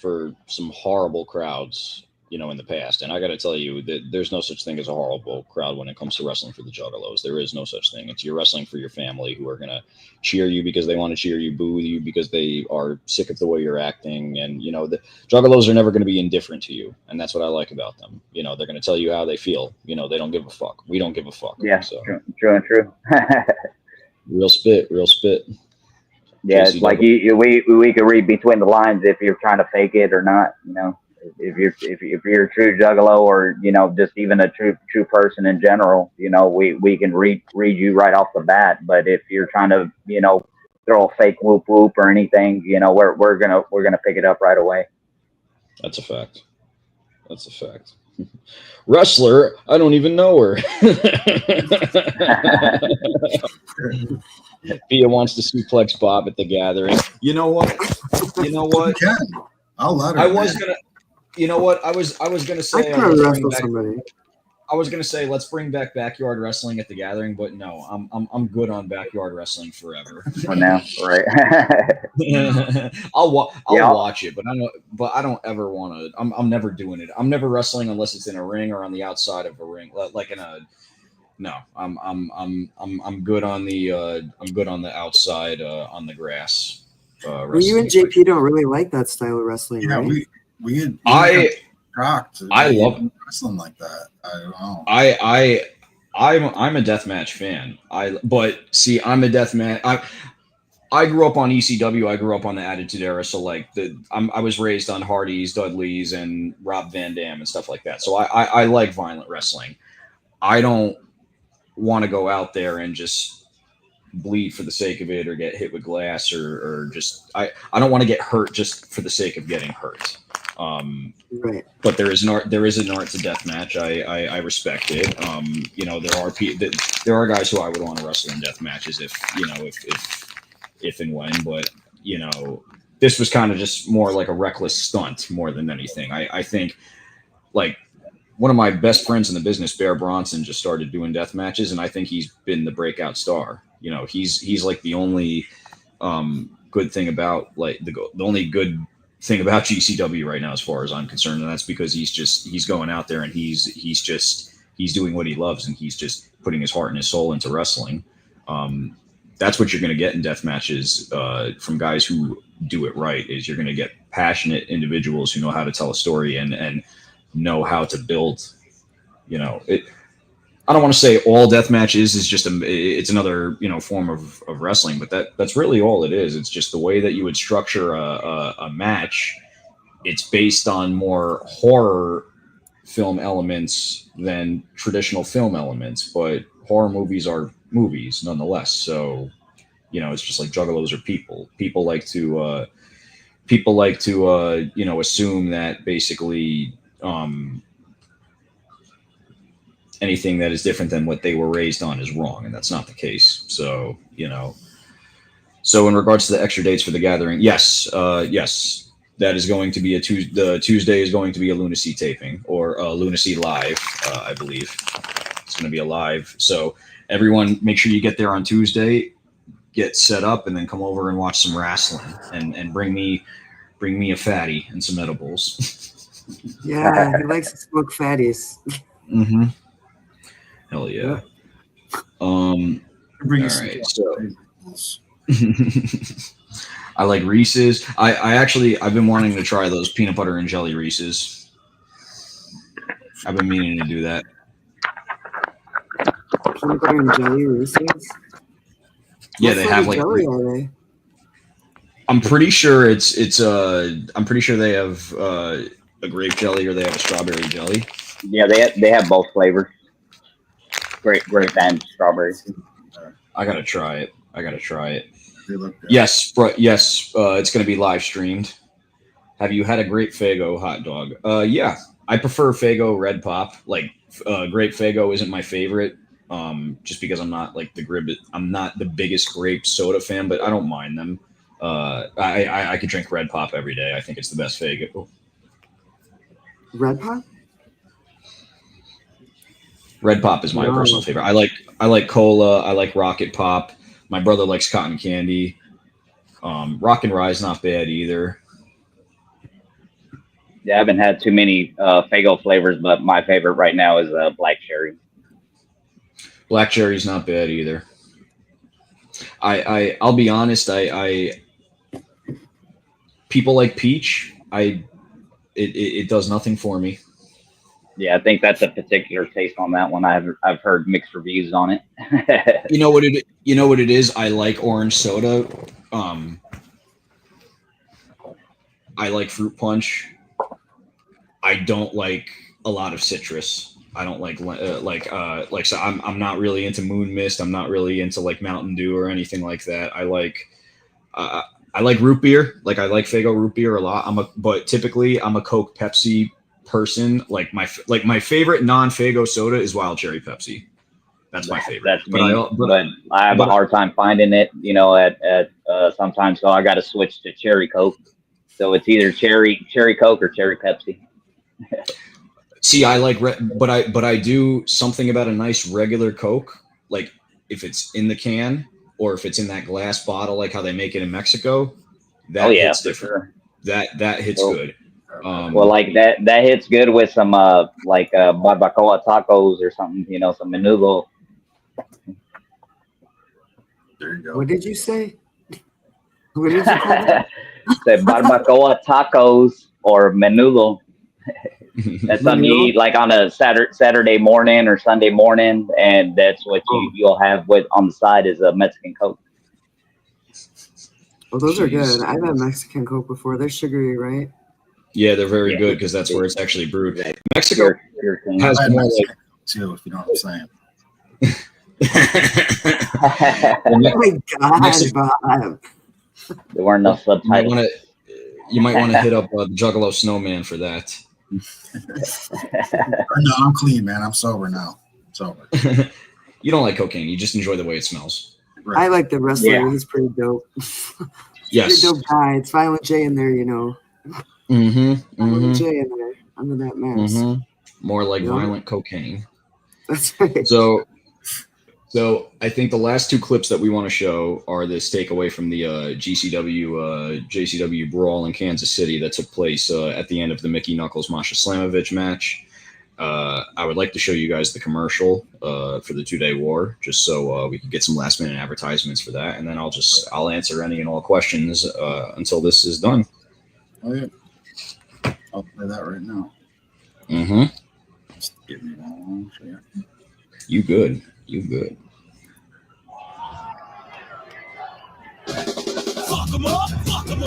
horrible crowds, in the past. And I got to tell you that there's no such thing as a horrible crowd when it comes to wrestling for the Juggalos. There is no such thing. You're wrestling for your family, who are going to cheer you because they want to cheer you, boo you because they are sick of the way you're acting. And, the Juggalos are never going to be indifferent to you. And that's what I like about them. They're going to tell you how they feel. They don't give a fuck. We don't give a fuck. Yeah, so. True. Real spit. Yeah, it's like we could read between the lines if you're trying to fake it or not. You know, if you're a true juggalo or just even a true person in general, we can read you right off the bat. But if you're trying to throw a fake whoop whoop or anything, we're gonna pick it up right away. That's a fact. That's a fact. Wrestler, I don't even know her. Pia wants to suplex Bob at the gathering. You know what? You know what? You can. I'll let her. I was gonna. You know what? I was gonna say. I was gonna say let's bring back backyard wrestling at the gathering, but no, I'm good on backyard wrestling forever. For now, right? I'll watch it, but I don't ever want to. I'm never doing it. I'm never wrestling unless it's in a ring or on the outside of a ring, like in a. No, I'm good on the outside on the grass. Well, you and JP don't really like that style of wrestling, yeah, right? I love wrestling like that. I don't know. I'm a deathmatch fan. But see, I'm a deathmatch. I grew up on ECW. I grew up on the Attitude Era. So like I was raised on Hardys, Dudleys, and Rob Van Dam and stuff like that. So I like violent wrestling. I don't want to go out there and just bleed for the sake of it or get hit with glass or just I don't want to get hurt just for the sake of getting hurt. Right. But there is an art to deathmatch. I respect it. There are guys who I would want to wrestle in death matches if and when, but this was kind of just more like a reckless stunt more than anything. I think like one of my best friends in the business, Bear Bronson, just started doing death matches, and I think he's been the breakout star. He's like the only good thing about the only good thing about GCW right now, as far as I'm concerned, and that's because he's going out there and he's doing what he loves, and he's just putting his heart and his soul into wrestling. That's what you're going to get in death matches from guys who do it right. Is you're going to get passionate individuals who know how to tell a story and know how to build. I don't want to say all death matches is just it's another form of wrestling, but that's really all it is. It's just the way that you would structure a match. It's based on more horror film elements than traditional film elements, but horror movies are movies nonetheless. So it's just like Juggalos are people. People like to assume that basically anything that is different than what they were raised on is wrong, and that's not the case. So so in regards to the extra dates for the gathering, yes, that is going to be the Tuesday is going to be a Lunacy taping or a Lunacy live. I believe it's going to be a live. So everyone, make sure you get there on Tuesday, get set up, and then come over and watch some wrestling and bring me a fatty and some edibles. Yeah, he likes to smoke fatties. Mm-hmm. Hell yeah. All right. So I like Reese's. I've been wanting to try those peanut butter and jelly Reese's. I've been meaning to do that. Peanut butter and jelly Reese's? Yeah, What they sort have of like. jelly are they? I'm pretty sure I'm pretty sure they have a grape jelly or they have a strawberry jelly. Yeah, they have both flavors. Grape and strawberry. I gotta try it. Yes, yes. It's gonna be live streamed. Have you had a grape Faygo hot dog? Yeah, I prefer Faygo Red Pop. Like grape Faygo isn't my favorite. Just because I'm not like I'm not the biggest grape soda fan, but I don't mind them. I could drink Red Pop every day. I think it's the best Faygo. Red Pop? Red Pop is my personal favorite. I like cola. I like Rocket Pop. My brother likes cotton candy. Rock and Rye is not bad either. Yeah, I haven't had too many Faygo flavors, but my favorite right now is black cherry. Black cherry's not bad either. I'll be honest. People like peach. It does nothing for me. Yeah, I think that's a particular taste on that one. I've heard mixed reviews on it. You know what it is? I like orange soda. I like fruit punch. I don't like a lot of citrus. I don't like so I'm not really into Moon Mist. I'm not really into like Mountain Dew or anything like that. I like root beer. Like I like Faygo root beer a lot. But typically I'm a Coke Pepsi person. Like my favorite non-Faygo soda is Wild Cherry Pepsi. That's my favorite. That's me. But I have a hard time finding it, you know, at sometimes. So I got to switch to Cherry Coke. So it's either cherry Coke or Cherry Pepsi. See, I like, but I do something about a nice regular Coke. Like if it's in the can or if it's in that glass bottle, like how they make it in Mexico. That hits different. Sure. That hits good. Well, like that hits good with some like barbacoa tacos or something, you know, some menudo. There you go. What did you say? What did you call that? The barbacoa tacos or menudo. That's something you eat like on a Saturday morning or Sunday morning, and that's what you'll have with on the side is a Mexican Coke. Well, those are good. I've had Mexican Coke before. They're sugary, right? Yeah, they're very good because that's where it's actually brewed. Mexico has more like too, if you know what I'm saying. Oh my God, Bob. There weren't enough subtitles. You might want to hit up Juggalo Snowman for that. No, I'm clean, man. I'm sober now. Sober. You don't like cocaine. You just enjoy the way it smells. Right. I like the wrestler. Yeah. He's pretty dope. Yes. Pretty dope guy. It's Violent J in there, you know. Violent J in there under that mask. More like violent cocaine. That's right. So I think the last two clips that we want to show are this takeaway from the GCW-JCW brawl in Kansas City that took place at the end of the Mickey Knuckles Masha Slamovich match. I would like to show you guys the commercial for the 2-day war, just so we can get some last minute advertisements for that, and then I'll answer any and all questions until this is done. Oh yeah, I'll play that right now. Just give me one second. You good? You good? Fuck 'em up, hit 'em with a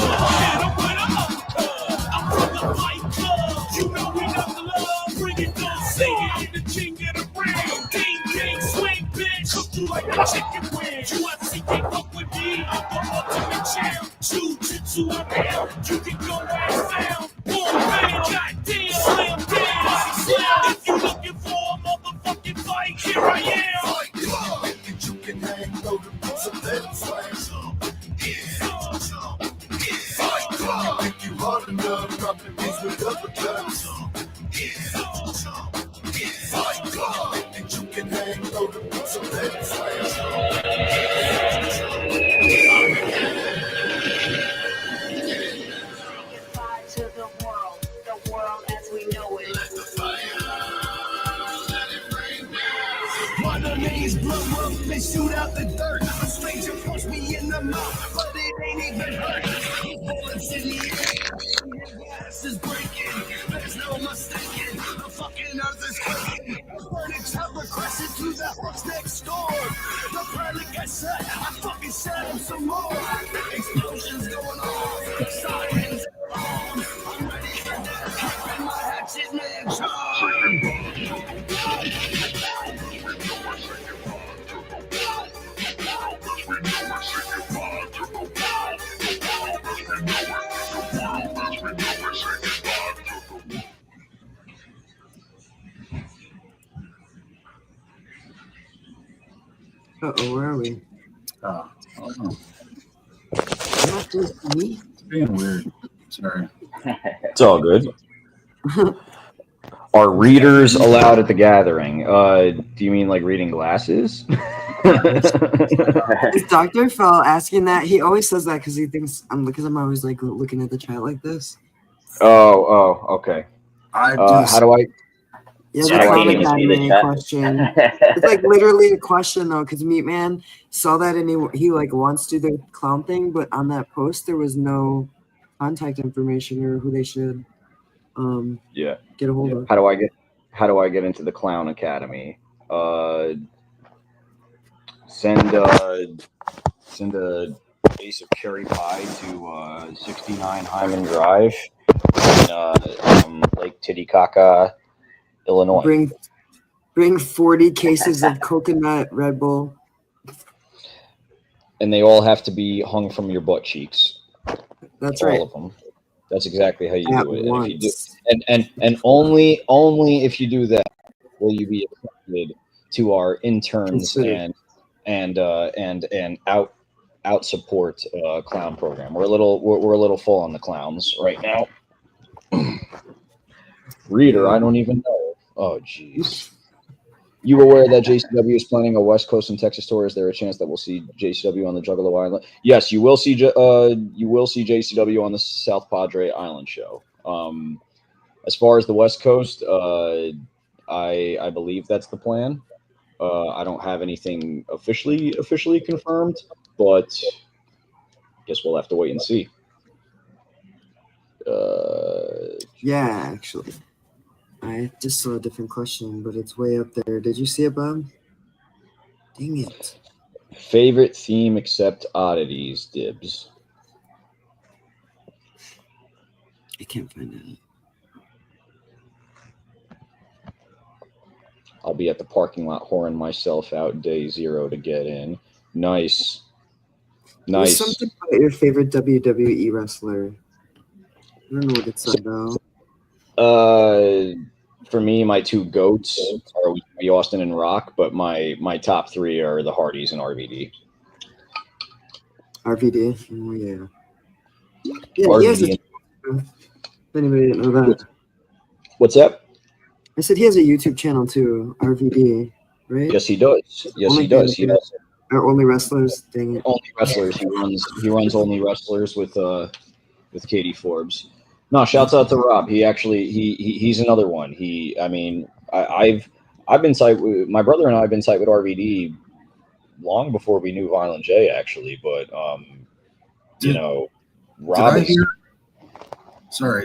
I'm from the Fight Club. You know we got the love. Bring it down, sing it, the king of the ring. Gang, swing, bitch. Cook you like a chicken wing. UFC can't fuck with me. I'm the ultimate champ. Jiu-jitsu, I'm down. You can go ass down. Boom, bang, goddamn, slam down. If you looking for a motherfucking fight, here I am. Fight Club. And you can hang low to put some lead slam. Fight Club. You think you hard enough, dropping these with uppercuts. Fight Club. And you can hang low to put some lead slam. To the world as we know it. Let the fire, let it rain down. One of these blow up and shoot out the dirt. A stranger punched me in the mouth, but it ain't even hurt. Bullets in the air, glass is breaking. There's no mistaking, the fucking earth is quaking. Burning chopper crashing through the house next door. The pilot got shot, I fucking shot him some more. Explosions going on, sirens on. I'm ready for death, keeping my hatchet man charmed. Uh-oh, where are we? I don't know. Not just me? It's being weird. Sorry. It's all good. Are readers allowed at the gathering? Do you mean like reading glasses? Is Dr. Fell asking that? He always says that because he thinks I'm always like looking at the chat like this. Oh, okay. How do I? Yeah, that's not a question. It's like literally a question though, because Meat Man saw that and he like wants to do the clown thing, but on that post there was no contact information or who they should get a hold of. How do I get into the Clown Academy? Send a case of cherry pie to 69 Hyman Drive in Lake Titicaca, Illinois. Bring 40 cases of coconut Red Bull. And they all have to be hung from your butt cheeks. That's all right. of them. That's exactly how you At do it. once. And, if you do, and only if you do that will you be accepted to our interns and out support clown program. We're a little full on the clowns right now. Reader, I don't even know. Oh, jeez. You aware that JCW is planning a West Coast and Texas tour? Is there a chance that we'll see JCW on the Juggalo Island? Yes, you will see JCW on the South Padre Island show. As far as the West Coast, I believe that's the plan. I don't have anything officially confirmed, but guess we'll have to wait and see. Yeah, actually. I just saw a different question, but it's way up there. Did you see it, Bob? Dang it. Favorite theme except oddities, Dibs. I can't find it. I'll be at the parking lot whoring myself out day 0 to get in. Nice. There's something about your favorite WWE wrestler. I don't know what it said, though. For me, my two goats are Austin and Rock, but my top 3 are the Hardys and RVD. RVD? Oh, yeah. Yeah, RVD. he has if anybody didn't know that. What's that? I said he has a YouTube channel, too, RVD, right? Yes, he does. Yes, Only he does. He has Only Wrestlers? Dang it. Only Wrestlers. He runs Only Wrestlers with Katie Forbes. No, shouts out to Rob. He's another one. I've been tight with my brother and I have been tight with RVD long before we knew Violent J, actually. But Rob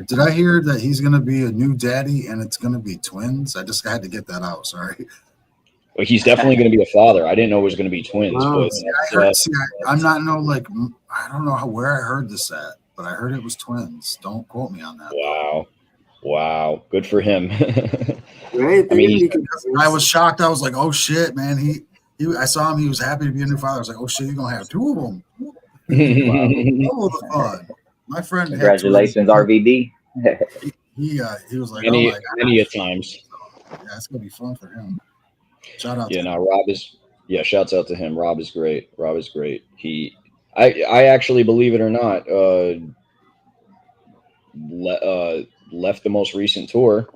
did I hear that he's gonna be a new daddy and it's gonna be twins? I just had to get that out. Sorry. Well, he's definitely going to be a father. I didn't know it was going to be twins. Wow. But I'm not I don't know where I heard this at, but I heard it was twins. Don't quote me on that. Wow, good for him. Right? I mean, I was shocked. I was like, "Oh shit, man!" I saw him. He was happy to be a new father. I was like, "Oh shit, you're gonna have 2 of them." Wow. The fun. My friend. Congratulations, RVD. He was like, many "Oh my God." a times. Yeah, it's gonna be fun for him. Shout out. Rob is. Yeah, shouts out to him. Rob is great. I actually, believe it or not, left the most recent tour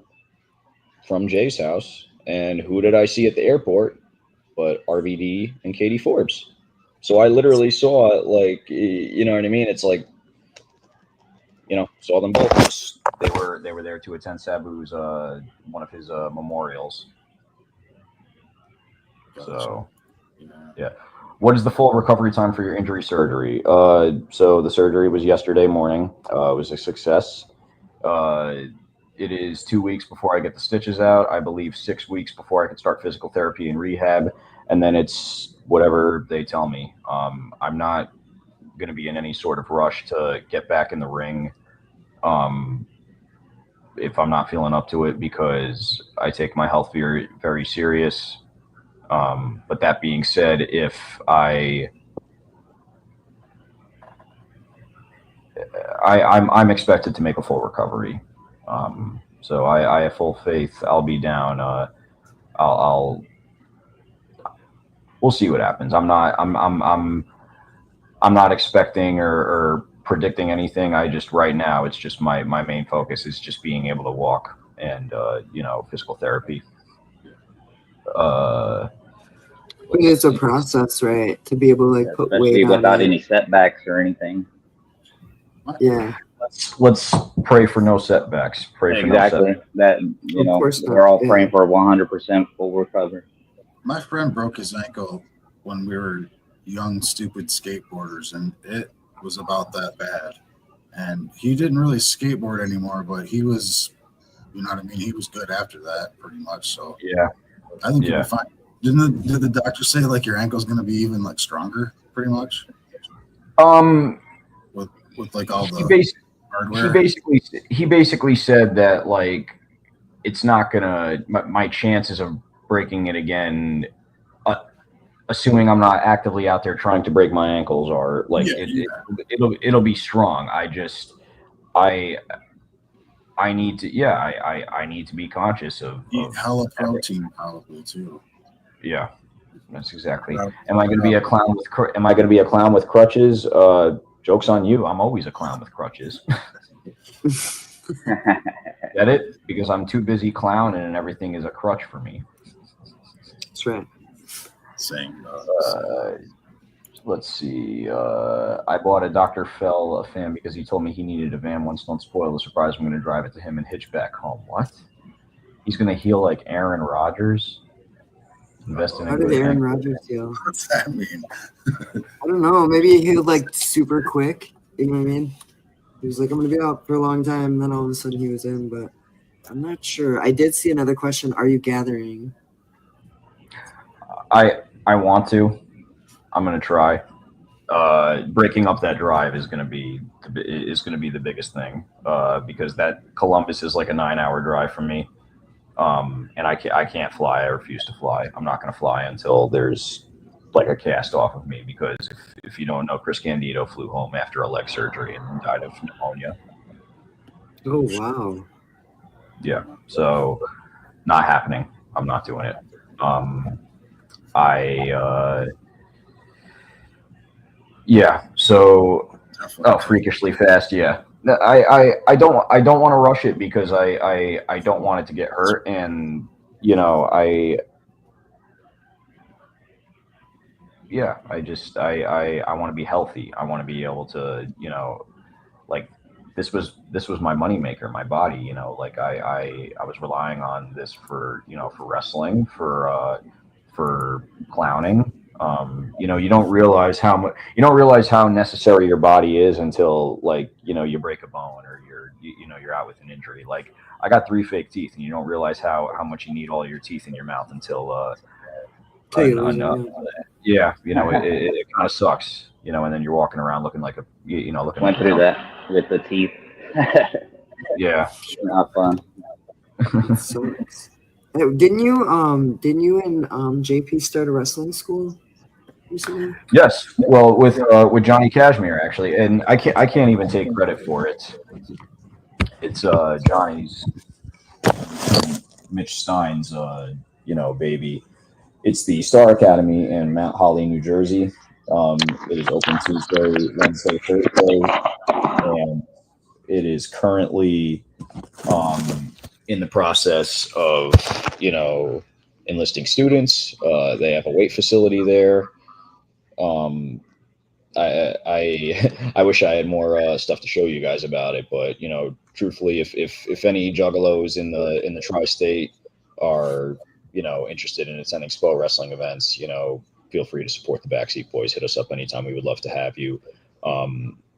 from Jay's house, and who did I see at the airport but RVD and Katie Forbes? So I literally saw, you know what I mean? It's like, saw them both. They were there to attend Sabu's one of his memorials. So, yeah. What is the full recovery time for your injury surgery? So the surgery was yesterday morning. It was a success. It is 2 weeks before I get the stitches out. I believe 6 weeks before I can start physical therapy and rehab. And then it's whatever they tell me. I'm not going to be in any sort of rush to get back in the ring if I'm not feeling up to it, because I take my health very, very serious. But that being said, if I'm expected to make a full recovery. So I have full faith. I'll be down. We'll see what happens. I'm not expecting or predicting anything. Right now, it's just my main focus is just being able to walk and physical therapy. It's a process, right? To be able to put weight on without it. any setbacks or anything. Yeah. Let's pray for no setbacks. Pray for no setbacks. That we're all praying for 100% full recovery. My friend broke his ankle when we were young, stupid skateboarders, and it was about that bad. And he didn't really skateboard anymore, but he was, he was good after that, pretty much. So yeah, I think you'll be fine. Did the doctor say your ankle's going to be even stronger, pretty much? With like all the he basically said that like it's not gonna my chances of breaking it again, assuming I'm not actively out there trying to break my ankles, are like it'll be strong. I need to I need to be conscious of hella protein probably too. Yeah, that's exactly. Am I going to be a clown with crutches? Joke's on you. I'm always a clown with crutches. Get it? Because I'm too busy clowning and everything is a crutch for me. That's right. Same. Let's see. I bought a Dr. Fell fan because he told me he needed a van once. Don't spoil the surprise. I'm going to drive it to him and hitch back home. What? He's going to heal like Aaron Rodgers? How did Aaron Rodgers heal? What's that mean? I don't know. Maybe he healed like super quick. You know what I mean? He was like, I'm going to be out for a long time. And then all of a sudden he was in, but I'm not sure. I did see another question. Are you gathering? I want to. I'm going to try. Breaking up that drive is going to be the biggest thing because that Columbus is like a 9-hour drive from me. And I can't fly. I refuse to fly. I'm not going to fly until there's like a cast off of me because if you don't know, Chris Candido flew home after a leg surgery and died of pneumonia. Oh, wow. Yeah. So not happening. I'm not doing it. Yeah. So, freakishly fast. Yeah. I don't want to rush it because I don't want it to get hurt, and you know I want to be healthy. I want to be able to like this was my moneymaker, my body. Like I was relying on this for for wrestling, for clowning. You don't realize how necessary your body is until like you break a bone or you're out with an injury. Like I got 3 fake teeth, and you don't realize how much you need all your teeth in your mouth until it kind of sucks, and then you're walking around looking like looking went through that with the teeth. Yeah, not fun. Didn't you and JP start a wrestling school recently? Yes, well, with Johnny Cashmere actually, and I can't even take credit for it. It's Johnny's, Mitch Stein's, baby. It's the Star Academy in Mount Holly, New Jersey. It is open Tuesday, Wednesday, Thursday, and it is currently in the process of enlisting students. They have a weight facility there. I wish I had more stuff to show you guys about it, but truthfully, if any juggalos in the tri-state are interested in attending SPO wrestling events, feel free to support the Backseat Boys. Hit us up anytime. We would love to have you.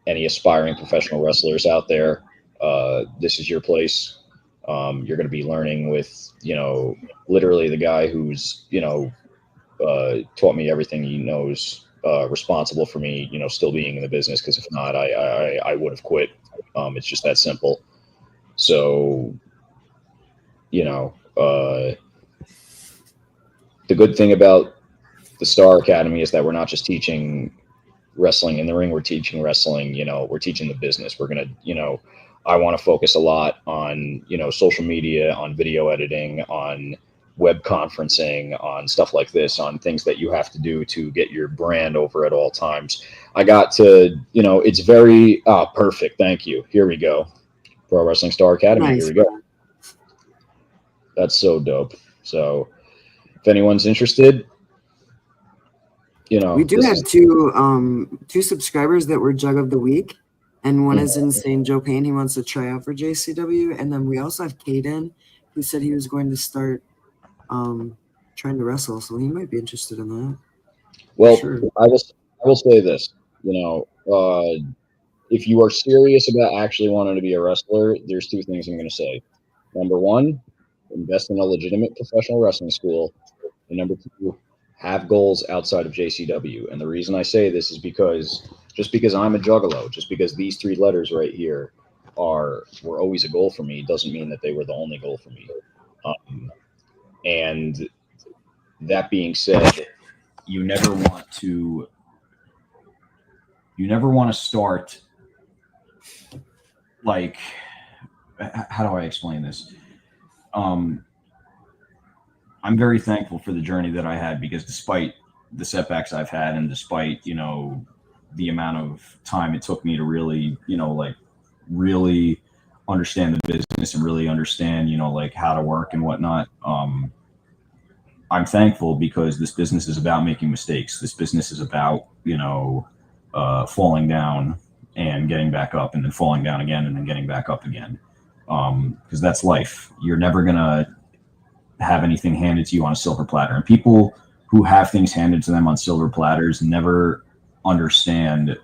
Any aspiring professional wrestlers out there, this is your place. You're going to be learning with literally the guy who's taught me everything he knows. Responsible for me, still being in the business, because if not, I would have quit. It's just that simple. So, the good thing about the Star Academy is that we're not just teaching wrestling in the ring. We're teaching wrestling. We're teaching the business. We're gonna, I want to focus a lot on, social media, on video editing, on web conferencing, on stuff like this, on things that you have to do to get your brand over at all times. I got to, it's very perfect. Thank you. Here we go. Pro Wrestling Star Academy. Nice. Here we go. That's so dope. So if anyone's interested, we do have two subscribers that were Jug of the Week, and one is Insane Joe Payne. He wants to try out for JCW, and then we also have Caden, who said he was going to start trying to wrestle, so he might be interested in that. Well, sure. I will say this, if you are serious about actually wanting to be a wrestler, there's 2 things I'm going to say. Number 1, invest in a legitimate professional wrestling school, and number 2, have goals outside of JCW. And the reason I say this is because just because I'm a juggalo, just because these 3 letters right here were always a goal for me, doesn't mean that they were the only goal for me. And that being said, you never want to start, like, how do I explain this? I'm very thankful for the journey that I had, because despite the setbacks I've had, and despite, you know, the amount of time it took me to really, you know, like, really understand the business and really understand, you know, like, how to work and whatnot. I'm thankful, because this business is about making mistakes. This business is about, you know, falling down and getting back up, and then falling down again, and then getting back up again. Because that's life. You're never gonna have anything handed to you on a silver platter, and people who have things handed to them on silver platters never understand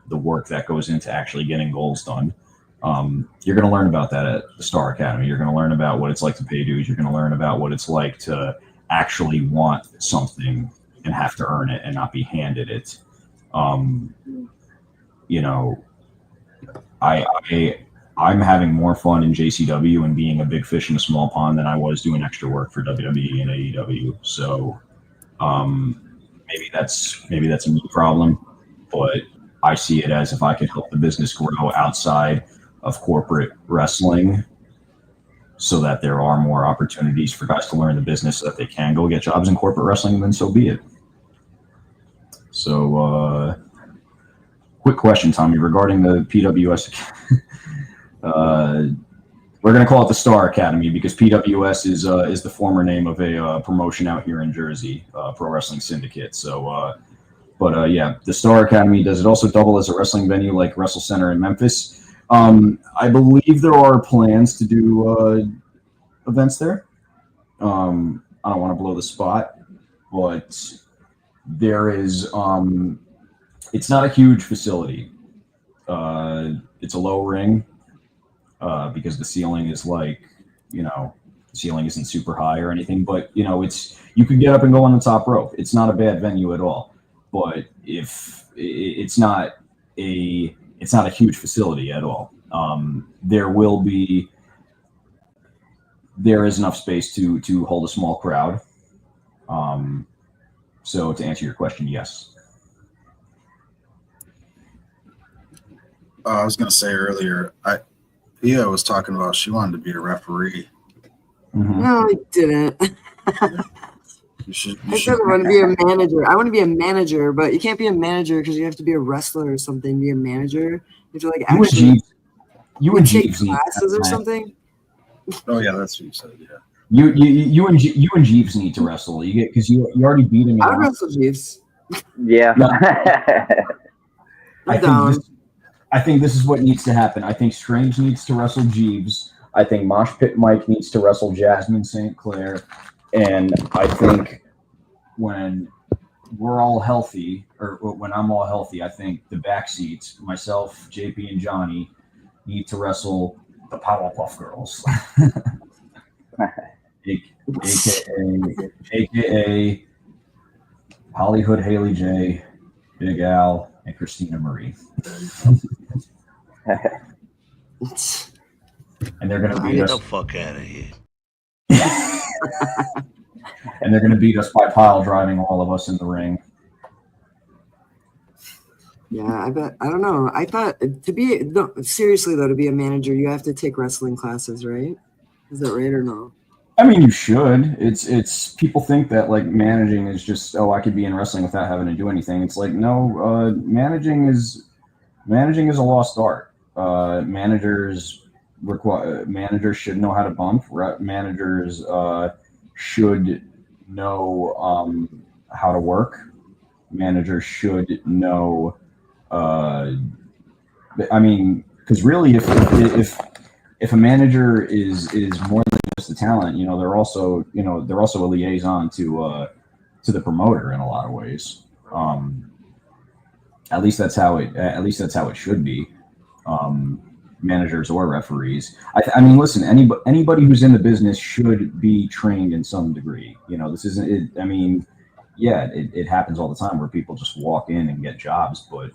the work that goes into actually getting goals done. You're going to learn about that at the Star Academy. You're going to learn about what it's like to pay dues. You're going to learn about what it's like to actually want something and have to earn it and not be handed it. You know, I'm having more fun in JCW and being a big fish in a small pond than I was doing extra work for WWE and AEW. So maybe that's a me problem, but I see it as, if I could help the business grow outside of corporate wrestling, so that there are more opportunities for guys to learn the business, so that they can go get jobs in corporate wrestling, then so be it. So, quick question, Tommy, regarding the PWS. We're going to call it the Star Academy, because PWS is the former name of a promotion out here in Jersey, Pro Wrestling Syndicate. So, yeah, the Star Academy, does it also double as a wrestling venue like Wrestle Center in Memphis? I believe there are plans to do events there. I don't want to blow the spot, but there is. It's not a huge facility. It's a low ring, because the ceiling is, like, you know, the ceiling isn't super high or anything, but, you know, you could get up and go on the top rope. It's not a bad venue at all, but if it's not a huge facility at all. There is enough space to hold a small crowd. So to answer your question, yes. I was going to say earlier, Pia was talking about she wanted to be a referee. Mm-hmm. No, I didn't. I said I want to be a manager. I want to be a manager, but you can't be a manager because you have to be a wrestler or something. Be a manager. You have to, like, actually take classes or something. Oh yeah, that's what you said. Yeah. You and Jeeves need to wrestle. Because you already beat him. I would wrestle Jeeves. Yeah. I think this is what needs to happen. I think Strange needs to wrestle Jeeves. I think Mosh Pit Mike needs to wrestle Jasmine St. Clair. And I think when we're all healthy, or when I'm all healthy, I think the backseats, myself, JP, and Johnny, need to wrestle the Powerpuff Girls. AKA Hollywood Haley J, Big Al, and Christina Marie. And they're gonna beat us. Get the fuck out of here. And they're gonna beat us by pile driving all of us in the ring. Yeah, I bet. I don't know. I thought seriously though, to be a manager, you have to take wrestling classes, right? Is that right or no? I mean, you should. It's people think that, like, managing is just, I could be in wrestling without having to do anything. It's like, no, managing is a lost art. Managers should know how to bump. Managers should know how to work. Managers should know. I mean, because really, if a manager is more than just a talent, they're also a liaison to the promoter in a lot of ways. At least that's how it should be. Managers or referees. I mean, listen, anybody who's in the business should be trained in some degree. This isn't it. I mean, yeah, it happens all the time where people just walk in and get jobs, but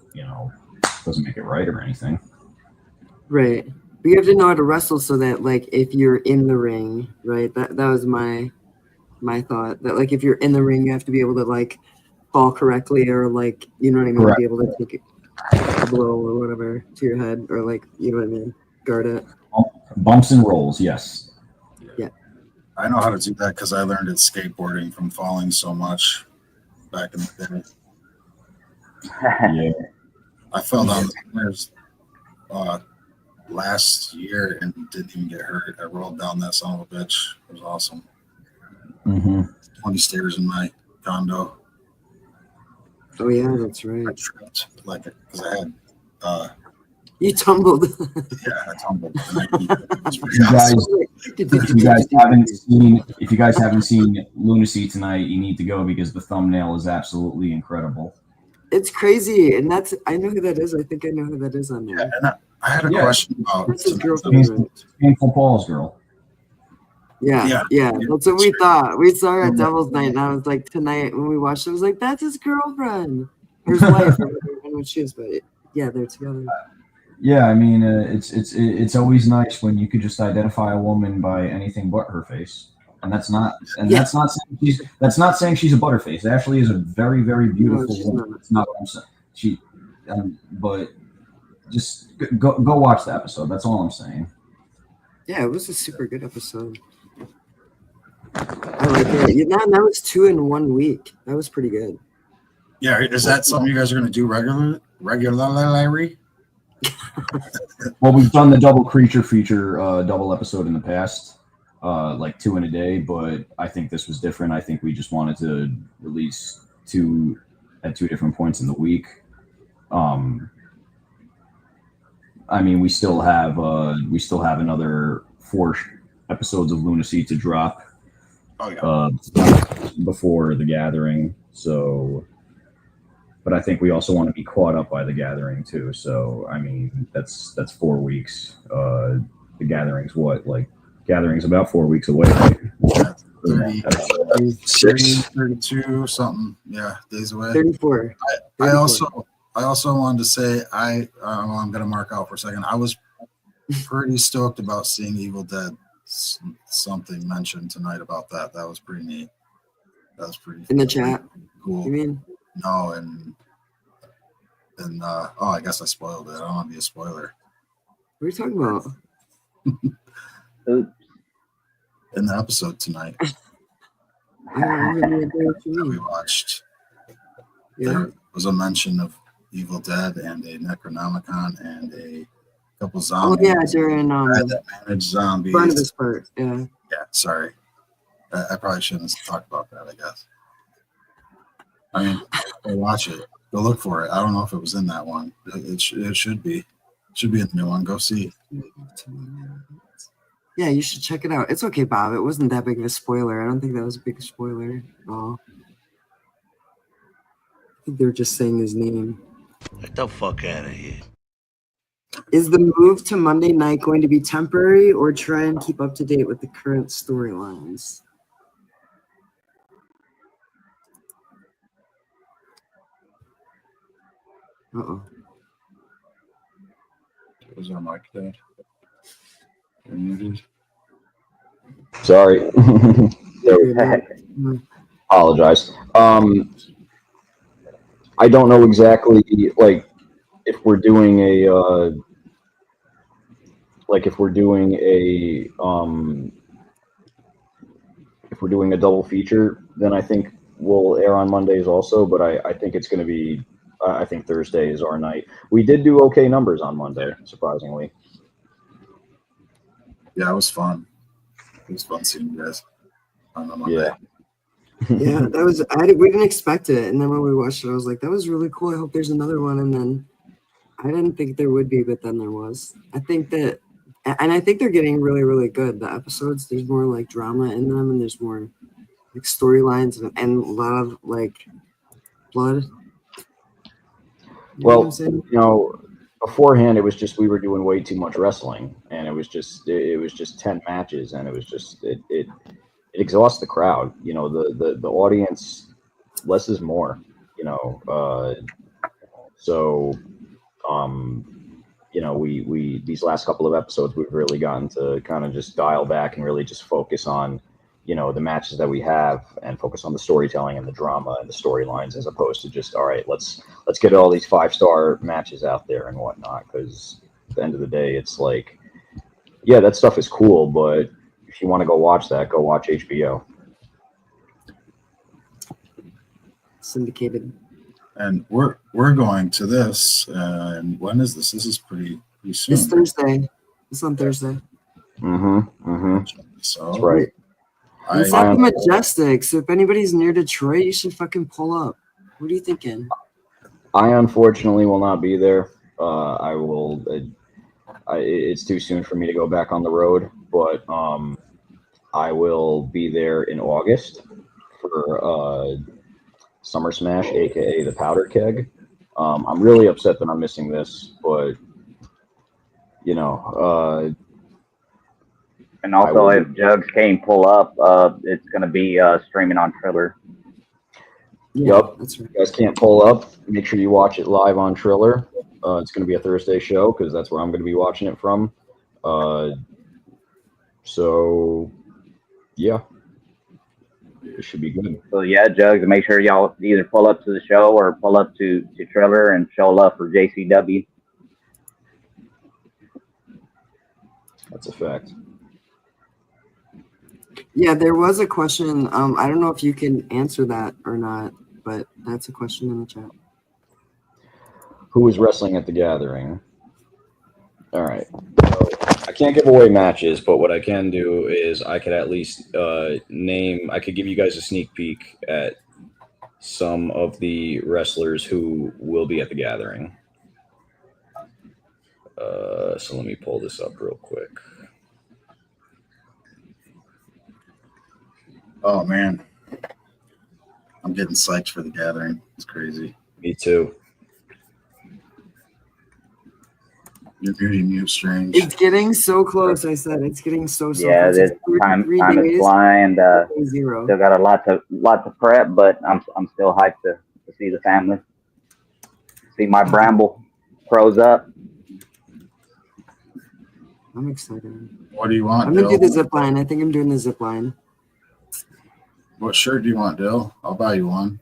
doesn't make it right or anything. Right. But you have to know how to wrestle so that, like, if you're in the ring, right? That was my thought. That, like, if you're in the ring, you have to be able to, like, fall correctly or, like, you know what I mean? Correct. Be able to take a blow or whatever to your head or, like, you know what I mean? Guard it. Bumps and rolls, yes. Yeah. I know how to do that because I learned it skateboarding from falling so much back in the day. Yeah. I fell down the stairs last year and didn't even get hurt. I rolled down that son of a bitch. It was awesome. 20 stairs in my condo. Oh yeah, that's right. I tripped like it because I had. You tumbled. Yeah, I tumbled. If you guys haven't seen Lunacy tonight, you need to go because the thumbnail is absolutely incredible. It's crazy, and I know who that is. I think I know who that is on there. Yeah, and I had a question about That's his girlfriend, right? Painful Paul's girl. Yeah. That's what we thought. We saw her at Devil's Night, and I was like, tonight when we watched it, I was like, that's his girlfriend, or his wife. I don't know what she is, but yeah, they're together. Yeah, I mean, it's always nice when you could just identify a woman by anything but her face, and that's not saying she's a butterface. Ashley is a very, very beautiful woman. It's not what I'm saying. But just go watch the episode. That's all I'm saying. Yeah, it was a super good episode. I like it. That was 2 in 1 week. That was pretty good. Yeah, is that something you guys are going to do regularly? Well, we've done the double creature feature double episode in the past, like 2 in a day, but I think this was different. I think we just wanted to release 2 at 2 different points in the week. I mean, we still have another 4 episodes of Lunacy to drop before the gathering. So, but I think we also want to be caught up by the gathering too. So, I mean, that's 4 weeks. The gathering's gathering's about 4 weeks away. Right? 32 something. Yeah, days away. 34. I also wanted to say I'm gonna mark out for a second. I was pretty stoked about seeing Evil Dead. Something mentioned tonight about that. That was pretty neat. That was pretty in the chat. Cool. You mean? No, and I guess I spoiled it. I don't want to be a spoiler. What are you talking about? In the episode tonight. We watched. Yeah. There was a mention of Evil Dead and a Necronomicon and a couple zombies. Oh yeah, during that managed zombies. Front of this part. Yeah. Yeah, sorry. I probably shouldn't have talked about that, I guess. I mean, go watch it. Go look for it. I don't know if it was in that one. It should be. It should be in the new one. Go see. Yeah, you should check it out. It's okay, Bob. It wasn't that big of a spoiler. I don't think that was a big spoiler at all. I think they were just saying his name. Get the fuck out of here. Is the move to Monday night going to be temporary or try and keep up to date with the current storylines? Uh-oh. Was our mic dead? You're muted. Sorry. Apologize. I don't know exactly if we're doing a double feature, then I think we'll air on Mondays also, but I think it's going to be I think Thursday is our night. We did do okay numbers on Monday, surprisingly. Yeah, it was fun. It was fun seeing you guys on the Monday. Yeah, that was. We didn't expect it, and then when we watched it, I was like, "That was really cool. I hope there's another one." And then I didn't think there would be, but then there was. I think they're getting really, really good. The episodes, there's more like drama in them, and there's more like storylines and a lot of like blood. Well, beforehand it was just we were doing way too much wrestling, and it was just 10 matches, and it was just it exhausts the crowd. The audience, less is more. So you know, we these last couple of episodes, we've really gotten to kind of just dial back and really just focus on, you know, the matches that we have and focus on the storytelling and the drama and the storylines, as opposed to just, all right, let's get all these 5-star matches out there and whatnot. Because at the end of the day, it's like, yeah, that stuff is cool, but if you want to go watch that, go watch HBO. Syndicated. And we're going to this, and when is this? This is pretty soon. It's Thursday. It's on Thursday. So that's right. It's at the Majestic, so if anybody's near Detroit, you should fucking pull up. What are you thinking? I unfortunately will not be there. I will. It's too soon for me to go back on the road, but I will be there in August for Summer Smash, aka the Powder Keg. I'm really upset that I'm missing this, but you know. And also, if Jugs can't pull up, it's going to be streaming on Triller. Yep, that's right. You guys can't pull up. Make sure you watch it live on Triller. It's going to be a Thursday show because that's where I'm going to be watching it from. So, yeah, it should be good. So yeah, Jugs, make sure y'all either pull up to the show or pull up to Triller and show love for JCW. That's a fact. Yeah, there was a question. I don't know if you can answer that or not, but that's a question in the chat. Who is wrestling at the gathering? All right. So I can't give away matches, but what I can do is I could at least I could give you guys a sneak peek at some of the wrestlers who will be at the gathering. So let me pull this up real quick. Oh man, I'm getting psyched for the gathering. It's crazy. Me too. You're muting me, Strange. It's getting so close. I said it's getting so Yeah, close. this time is flying. Still got a lot to prep, but I'm still hyped to see the family, see my Bramble pros up. I'm excited. What do you want, I'm gonna Dill? do the zip line. I think I'm doing the zip line. What shirt do you want, Dill? I'll buy you one.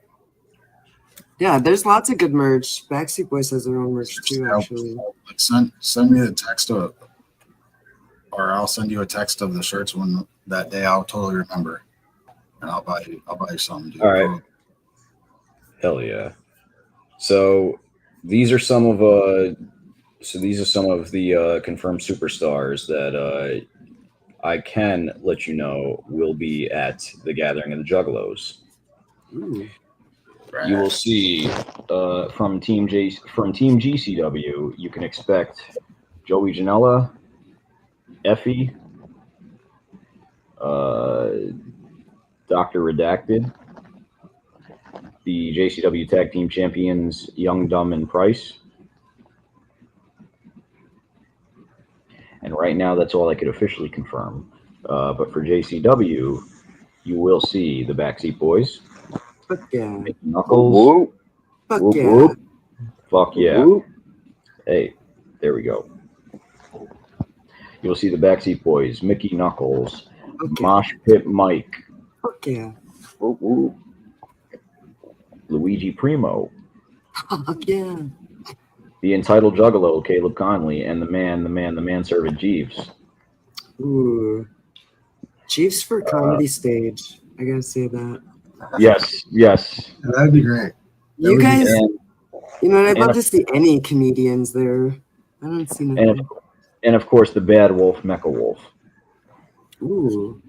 Yeah, there's lots of good merch. Backseat Boyz has their own merch too, actually. Like send me the text or I'll send you a text of the shirts when that day. I'll totally remember, and I'll buy you some. Dude. All right. Hell yeah. So these are some of the confirmed superstars that I can let you know will be at the gathering of the Juggalos. Ooh. You will see from Team GCW, you can expect Joey Janela, Effie, Dr. Redacted, the JCW Tag Team Champions Young, Dumb, and Price. And right now, that's all I could officially confirm. But for JCW, you will see the Backseat Boyz. Fuck yeah. Mickey Knuckles. Whoop. Fuck Whoop, yeah. whoop. Fuck yeah. Whoop. Hey, there we go. You'll see the Backseat Boyz, Mickey Knuckles, Okay. Mosh Pit Mike, Fuck yeah. Whoop, whoop. Luigi Primo, Fuck yeah. the entitled Juggalo, Caleb Conley, and the manservant Jeeves. Ooh. Chiefs for comedy stage. I gotta say that. Yes. That'd be great. You guys, And I'd love to see any comedians there. I don't see nothing. And of course, the Bad Wolf, Mecha Wolf. Ooh.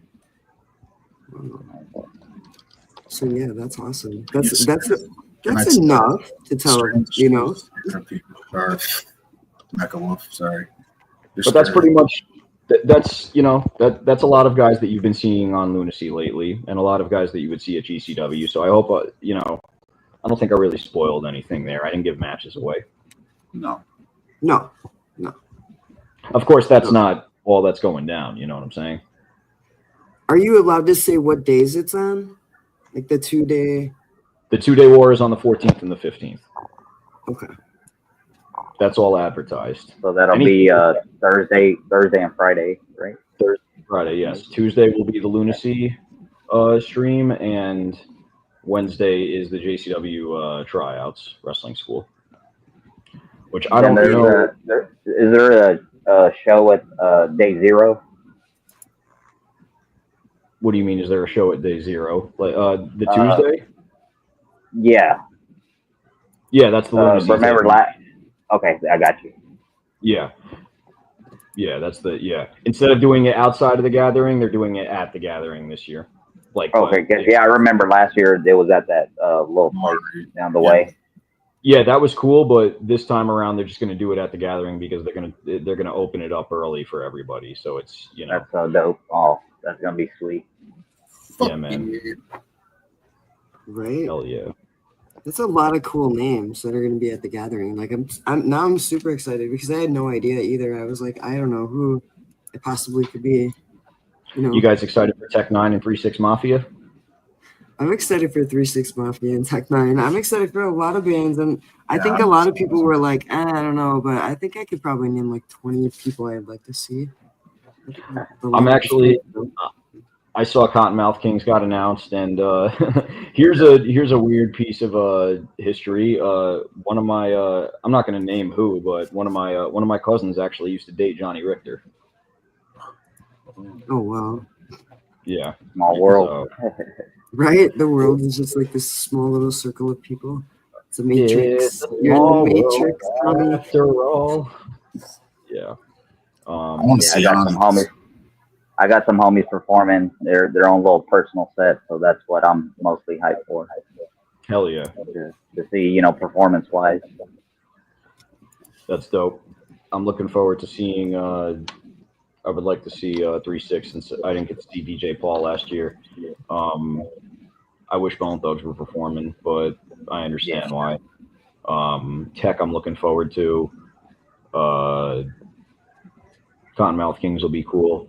So yeah, that's awesome. That's enough to tell, Or Mecha Wolf, sorry. But that's pretty much that's a lot of guys that you've been seeing on Lunacy lately, and a lot of guys that you would see at GCW. So I hope I don't think I really spoiled anything there. I didn't give matches away. No. Of course, that's not all that's going down. You know what I'm saying? Are you allowed to say what days it's on? Like the 2-day? The 2-day war is on the 14th and the 15th. Okay. That's all advertised. So that'll be Thursday and Friday, right? Thursday, Friday, yes. Tuesday will be the Lunacy stream, and Wednesday is the JCW tryouts wrestling school. Which I don't know. Is there a show at day 0? What do you mean? Is there a show at day 0? Like the Tuesday? Yeah. Yeah, that's the Lunacy. Remember Okay, I got you. Yeah. Yeah, that's Instead of doing it outside of the gathering, they're doing it at the gathering this year. Okay, I remember last year it was at that little place down the way. Yeah, that was cool, but this time around they're just going to do it at the gathering because they're gonna open it up early for everybody. So it's That's so dope. Oh, that's gonna be sweet. Yeah, man. Right? Hell yeah. That's a lot of cool names that are going to be at the gathering. Like I'm super excited because I had no idea either. I was like, I don't know who it possibly could be. You guys excited for Tech 9 and 3-6 Mafia? I'm excited for 3-6 Mafia and Tech 9. I'm excited for a lot of bands, and I think a lot of people were like, I don't know, but I think I could probably name like 20 people I'd like to see. I saw Cottonmouth Kings got announced, and here's a weird piece of history. One of my I'm not going to name who, but one of my cousins actually used to date Johnny Richter. Oh wow! Yeah, small world. Right, the world is just like this small little circle of people. It's a matrix. You're in the matrix, Tommy. After all. Yeah. I got some homies performing their own little personal set, so that's what I'm mostly hyped for. Hell yeah. To see, performance wise. That's dope. I'm looking forward to seeing I would like to see 3-6 since I didn't get to see DJ Paul last year. I wish Bone Thugs were performing, but I understand why. Tech I'm looking forward to. Cottonmouth Kings will be cool.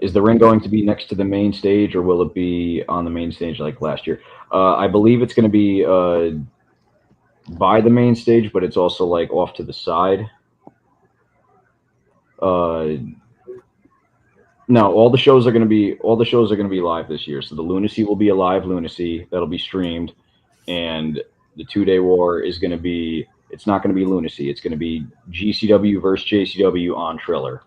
Is the ring going to be next to the main stage, or will it be on the main stage like last year? I believe it's going to be by the main stage, but it's also like off to the side. No, all the shows are going to be live this year. So the Lunacy will be a live Lunacy that'll be streamed, and the 2-day war is going to be. It's not going to be Lunacy. It's going to be GCW versus JCW on Triller.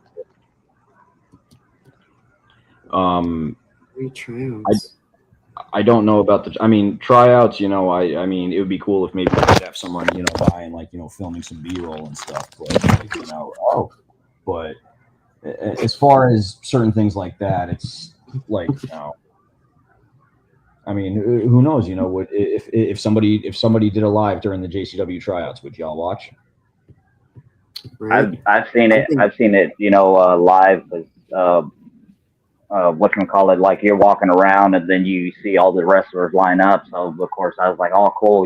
I don't know about tryouts. I mean, it would be cool if maybe we could have someone, by and filming some B-roll and stuff. But but as far as certain things like that, it's like, I mean, who knows? If somebody did a live during the JCW tryouts, would y'all watch? Right. I've seen it. Live. Whatchamacallit, like you're walking around and then you see all the wrestlers line up. So of course I was like, oh cool,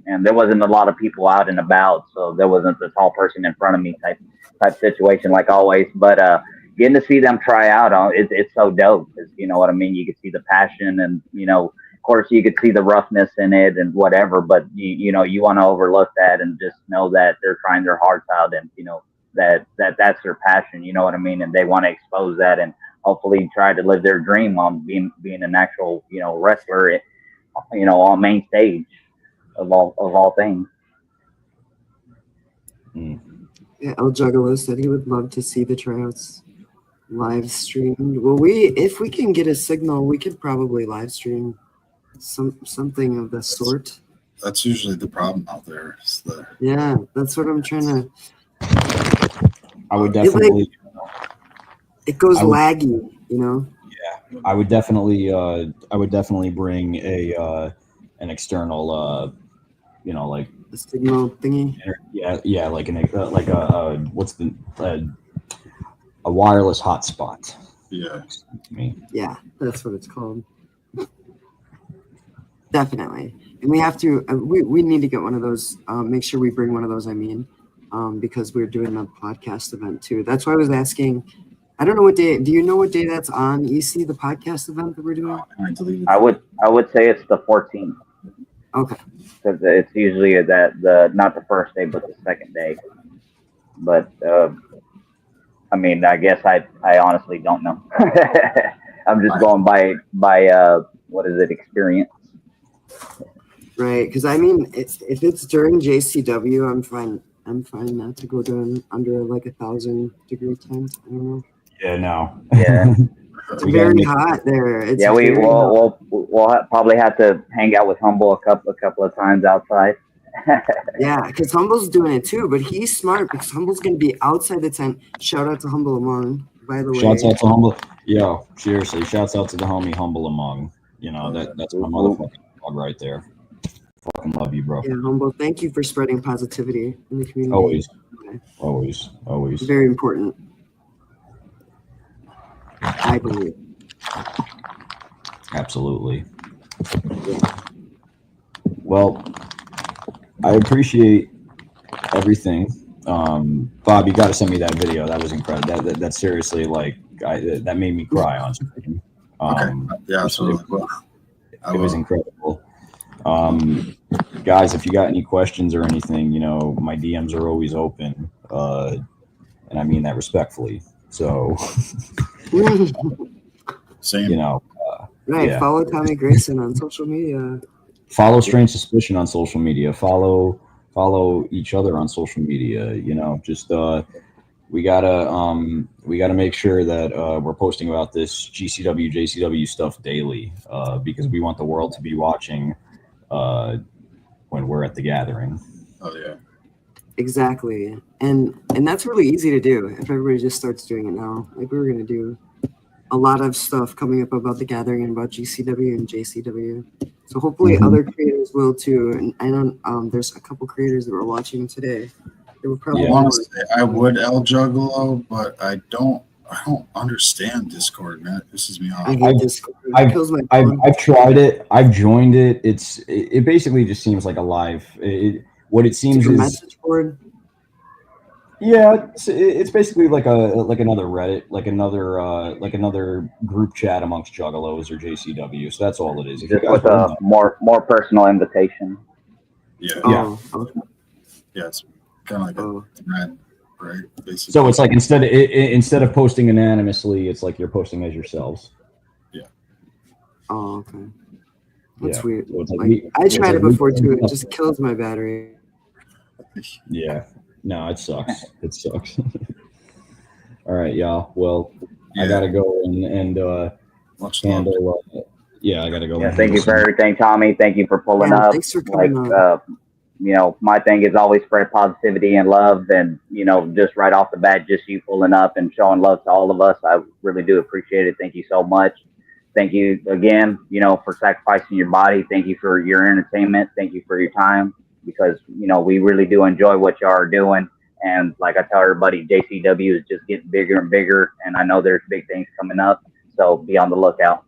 and there wasn't a lot of people out and about, so there wasn't the tall person in front of me type situation like always. But getting to see them try out, it's so dope because you know what I mean. You could see the passion, and of course you could see the roughness in it and whatever. But you want to overlook that and just know that they're trying their hearts out, and that's their passion. You know what I mean, and they want to expose that and hopefully try to live their dream on being an actual, wrestler, on main stage of all things. Yeah, El Juggalo said he would love to see the tryouts live streamed. Well, if we can get a signal, we could probably live stream something of the sort. That's usually the problem out there. Yeah, that's what I'm trying to. I would definitely. It goes laggy, Yeah, I would definitely bring an external, like a signal thingy. Yeah, like what's the a wireless hotspot. Yeah. Yeah, that's what it's called. Definitely, and we have to. We need to get one of those. Make sure we bring one of those. Because we're doing a podcast event too. That's why I was asking. I don't know what day. Do you know what day that's on? EC, the podcast event that we're doing. I would say it's the 14th. Okay. Because it's usually not the first day, but the second day. But I mean, I guess I honestly don't know. I'm just going by what is it, experience. Right, because I mean, if it's during JCW, I'm fine not to go down under like 1,000-degree temps. I don't know. Yeah, no. Yeah. It's very hot there. It's Yeah, very hot. we'll probably have to hang out with Humble a couple of times outside. Yeah, because Humble's doing it too, but he's smart because Humble's going to be outside the tent. Shout out to Humble Among, by the way. Shouts out to Humble. Yo, seriously, shouts out to the homie Humble Among. You know, that's my motherfucking dog right there. Fucking love you, bro. Yeah, Humble, thank you for spreading positivity in the community. Always. Very important. I believe. Absolutely. Well, I appreciate everything. Bob, you got to send me that video. That was incredible. That's seriously like that made me cry on screen. Okay. Yeah, absolutely. It was incredible. Guys, if you got any questions or anything, you know, my DMs are always open, and I mean that respectfully. So, same. You know, right. yeah. Follow Tommy Grayson on social media. Follow Strange Suspicion on social media. Follow each other on social media. You know, just we gotta make sure that we're posting about this GCW, JCW stuff daily, because we want the world to be watching when we're at the gathering. Oh yeah. Exactly. And that's really easy to do if everybody just starts doing it now. Like we were gonna do a lot of stuff coming up about the gathering and about GCW and JCW. So hopefully other creators will too. And I don't there's a couple creators that were watching today. They were probably I would El Juggalo, but I don't understand Discord, man. It pisses me off. I hate Discord. It kills my phone. I've tried it. I've joined it. It basically just seems like a live. What it seems like a is message board. Yeah, it's basically like another Reddit, like another group chat amongst Juggalos or JCW. So that's all it is. If Just with a more personal invitation. Yeah. Oh, Yeah. okay. Yeah, it's kind of like a thread, right? Basically. So it's like instead of posting anonymously, it's like you're posting as yourselves. Yeah. Oh, okay. That's Yeah. weird. So it's Like, I tried it before too. It just kills my battery. Yeah. No, it sucks. It sucks. All right, y'all. Well, I gotta go and handle. Yeah, I gotta go. Yeah, thank you for everything, Tommy. Thank you for pulling up. Thanks for coming You know, my thing is always spread positivity and love, and you know, just right off the bat, just you pulling up and showing love to all of us. I really do appreciate it. Thank you so much. Thank you again, you know, for sacrificing your body. Thank you for your entertainment. Thank you for your time, because you know we really do enjoy what y'all are doing. And like I tell everybody, JCW is just getting bigger and bigger, and I know there's big things coming up. So be on the lookout.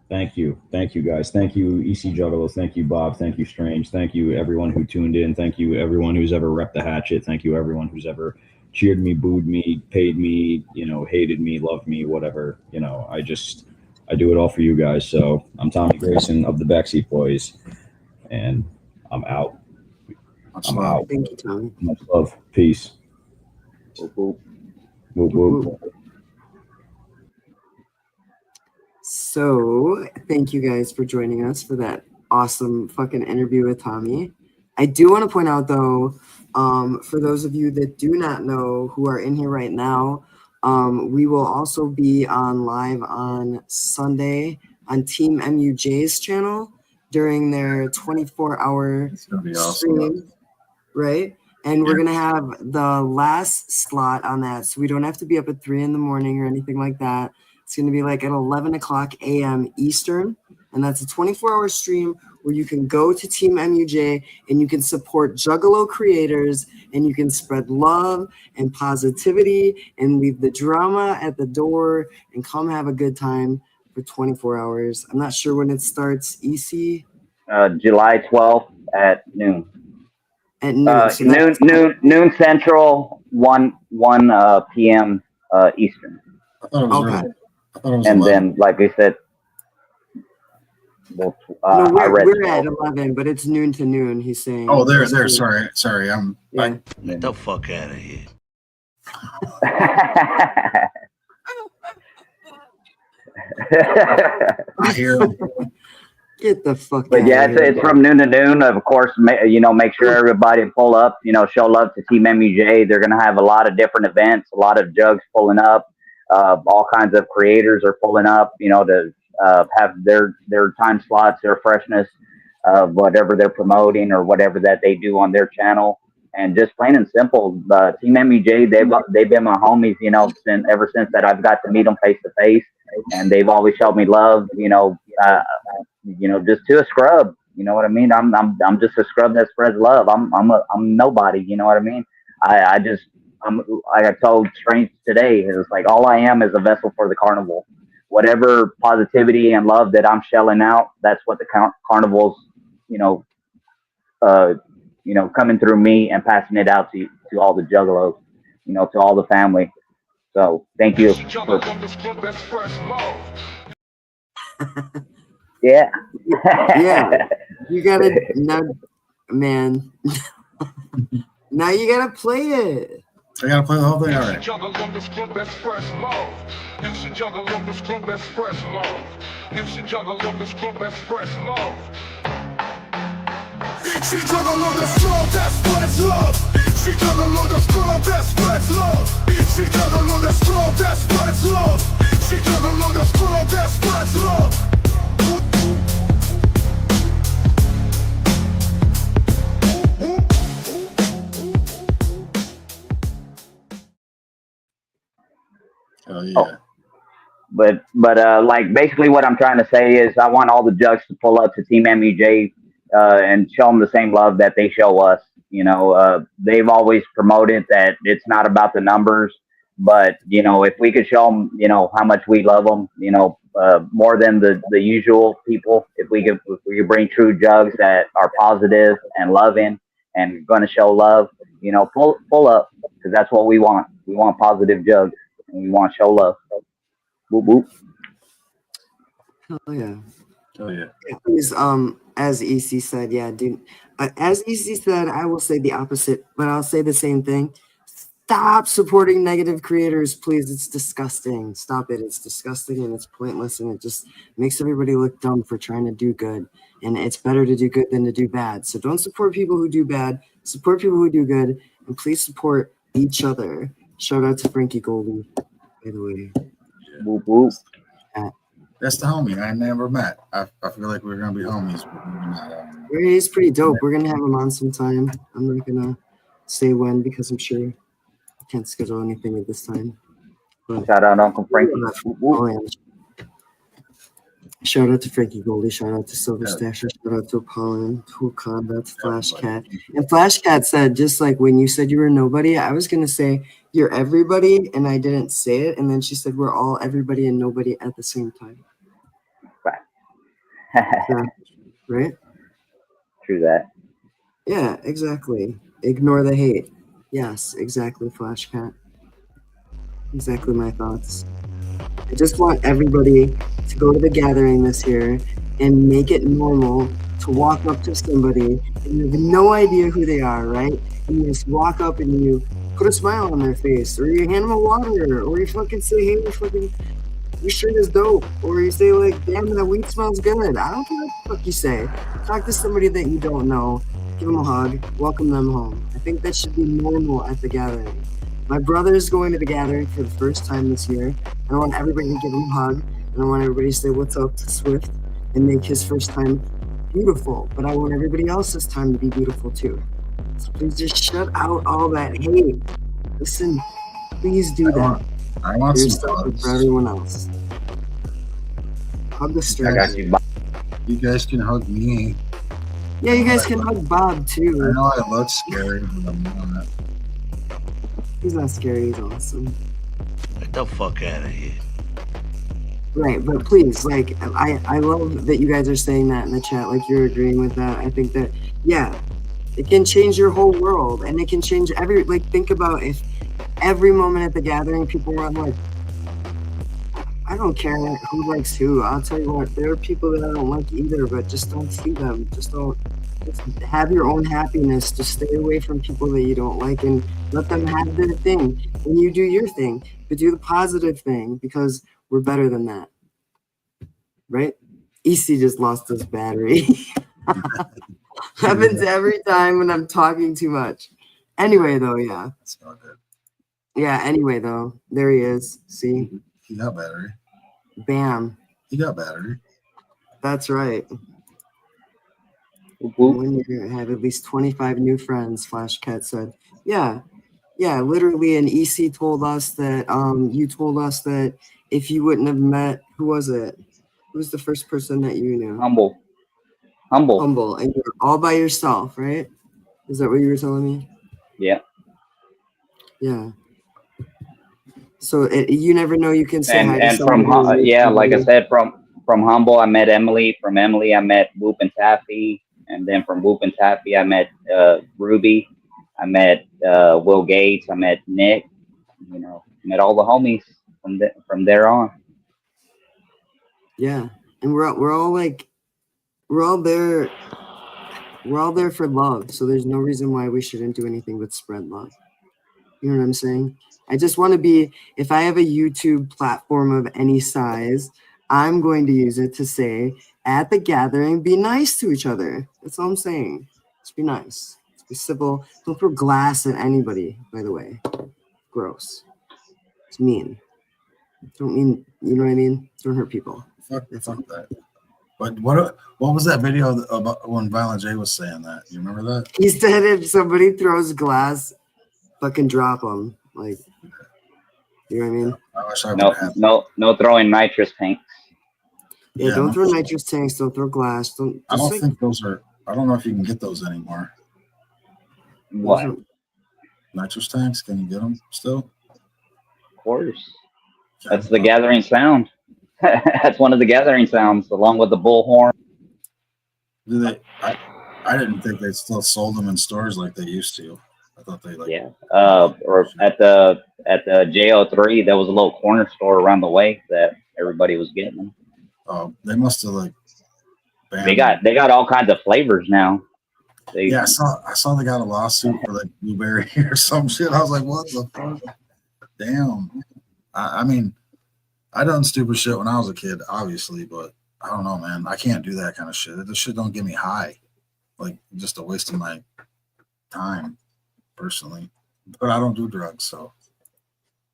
Thank you, guys. Thank you, EC Juggalos. Thank you, Bob. Thank you, Strange. Thank you, everyone who tuned in. Thank you, everyone who's ever repped the hatchet. Thank you, everyone who's ever cheered me, booed me, paid me, you know, hated me, loved me, whatever. You know, I do it all for you guys. So I'm Tommy Grayson of the Backseat Boyz, and I'm out. I'm out. Thank you, Tommy. Much love. Peace. Whoop, whoop. So thank you guys for joining us for that awesome fucking interview with Tommy. I do want to point out though, for those of you that do not know who are in here right now, we will also be on live on Sunday on Team MUJ's channel during their 24-hour stream, right? And we're gonna have the last slot on that, so we don't have to be up at 3 in the morning or anything like that. It's going to be like at 11 o'clock a.m. Eastern, and that's a 24-hour stream where you can go to Team MUJ and you can support Juggalo creators, and you can spread love and positivity and leave the drama at the door and come have a good time for 24 hours. I'm not sure when it starts, EC? July 12th at noon. At noon. So noon Central, 1 p.m. Eastern. Okay. And then, like I said, No, I read we're at 11, but it's noon to noon. He's saying. Oh, there. Sorry. Yeah. Get the fuck out of here. I hear him. Get the fuck But out yeah, of here. it's from noon to noon. Of course, make sure everybody pull up. Show love to Team MUJ. They're gonna have a lot of different events, a lot of jugs pulling up. All kinds of creators are pulling up. To have their time slots, their freshness of whatever they're promoting or whatever that they do on their channel. And just plain and simple, Team MUJ, they've been my homies, ever since that I've got to meet them face to face, and they've always showed me love. Just to a scrub. You know what I mean? I'm just a scrub that spreads love. I'm nobody. You know what I mean? Like I told Strange today, it's like all I am is a vessel for the carnival. Whatever positivity and love that I'm shelling out, that's what the carnival's, coming through me and passing it out to all the juggalos, to all the family. So thank you. Yeah. Yeah. You gotta now, man. Now you gotta play it. I gotta play the whole thing. All right. She juggle on the strong, that spreads love. She juggle on the strong, that spreads love. She juggle on the strong, that spreads love. She juggle on the strong, that spreads love. Oh yeah. But like basically what I'm trying to say is I want all the jugs to pull up to Team MUJ and show them the same love that they show us. They've always promoted that it's not about the numbers, but if we could show them, how much we love them, more than the usual people, if we could bring true jugs that are positive and loving and going to show love, pull up, because that's what we want. We want positive jugs and we want to show love. Whoop, whoop. Hell yeah. Oh yeah. Please, as EC said, yeah, dude. As EC said, I will say the opposite, but I'll say the same thing. Stop supporting negative creators, please. It's disgusting. Stop it. It's disgusting and it's pointless, and it just makes everybody look dumb for trying to do good. And it's better to do good than to do bad. So don't support people who do bad. Support people who do good, and please support each other. Shout out to Frankie Goldie, by the way. Whoop, whoop. That's the homie I never met. I feel like we're gonna be homies, but we're not. He's pretty dope. We're gonna have him on sometime. I'm not gonna say when because I'm sure I can't schedule anything at this time. But shout out Uncle Frankie. Oh, yeah. Shout out to Frankie Goldie. Shout out to Silver Stasher. Shout out to Apollon. To Combat. Flash Cat. And Flash Cat said, just like when you said you were nobody, I was gonna say you're everybody, and I didn't say it. And then she said we're all everybody and nobody at the same time. Right? True that. Yeah, exactly. Ignore the hate. Yes, exactly, Flash Cat. Exactly my thoughts. I just want everybody to go to the gathering this year and make it normal to walk up to somebody and you have no idea who they are, right? And you just walk up and you put a smile on their face, or you hand them a water, or you fucking say, hey, your shirt is dope, or you say like, damn, that weed smells good. I don't care what the fuck you say. Talk to somebody that you don't know, give them a hug, welcome them home. I think that should be normal at the gathering. My brother is going to the gathering for the first time this year. I want everybody to give him a hug, and I want everybody to say what's up to Swift and make his first time beautiful. But I want everybody else's time to be beautiful too. So please just shut out all that hate. Listen, please do that. I want some hugs for everyone else. Hug the stranger. You guys can hug me. Yeah, you guys can hug Bob too. I know I look scary, but I'm not. He's not scary. He's awesome. Get the fuck out of here. Right, but please, like, I love that you guys are saying that in the chat. Like, you're agreeing with that. I think that, yeah, it can change your whole world, and it can change every. Like, think about if every moment at the gathering, people were like, I don't care who likes who. I'll tell you what, there are people that I don't like either, but just don't see them. Just have your own happiness. Just stay away from people that you don't like and let them have their thing. And you do your thing, but do the positive thing because we're better than that. Right? EC just lost his battery. Happens every time when I'm talking too much. Anyway, though, yeah. It's all good. Yeah, anyway, though, there he is. See? He got battery. Bam. He got battery. That's right. When you have at least 25 new friends, Flash Cat said. Yeah, literally. And EC told us that, you told us that if you wouldn't have met, who was it? Who was the first person that you knew? Humble. And you're all by yourself, right? Is that what you were telling me? Yeah. Yeah. So you never know. You can say hi to And someone. like I said, from Humble, I met Emily. From Emily, I met Whoop and Taffy. And then from Whoop and Taffy, I met Ruby. I met Will Gates. I met Nick. You know, met all the homies from there on. Yeah, and we're all there. We're all there for love. So there's no reason why we shouldn't do anything but spread love. You know what I'm saying? I just want to be. If I have a YouTube platform of any size, I'm going to use it to say at the gathering, be nice to each other. That's all I'm saying. Just be nice. Just be civil. Don't throw glass at anybody, by the way. Gross. It's mean. Don't mean, you know what I mean? Don't hurt people. Fuck that. But what was that video about when Violent J was saying that? You remember that? He said if somebody throws glass, fucking drop them. Like, you know what I mean? I wish I would have. No throwing nitrous tanks. Yeah, don't throw nitrous tanks. Don't throw glass. I don't think those are. I don't know if you can get those anymore. What? Nitrous tanks? Can you get them still? Of course. That's the gathering sound. That's one of the gathering sounds, along with the bullhorn. Do they? I didn't think they still sold them in stores like they used to. I thought they or at the JO3, there was a little corner store around the way that everybody was getting them. Oh, they must have They got all kinds of flavors now. I saw they got a lawsuit for blueberry or some shit. I was like, what the fuck? Damn. I mean, I done stupid shit when I was a kid, obviously, but I don't know, man. I can't do that kind of shit. This shit don't get me high. Like, just a waste of my time, personally. But I don't do drugs, so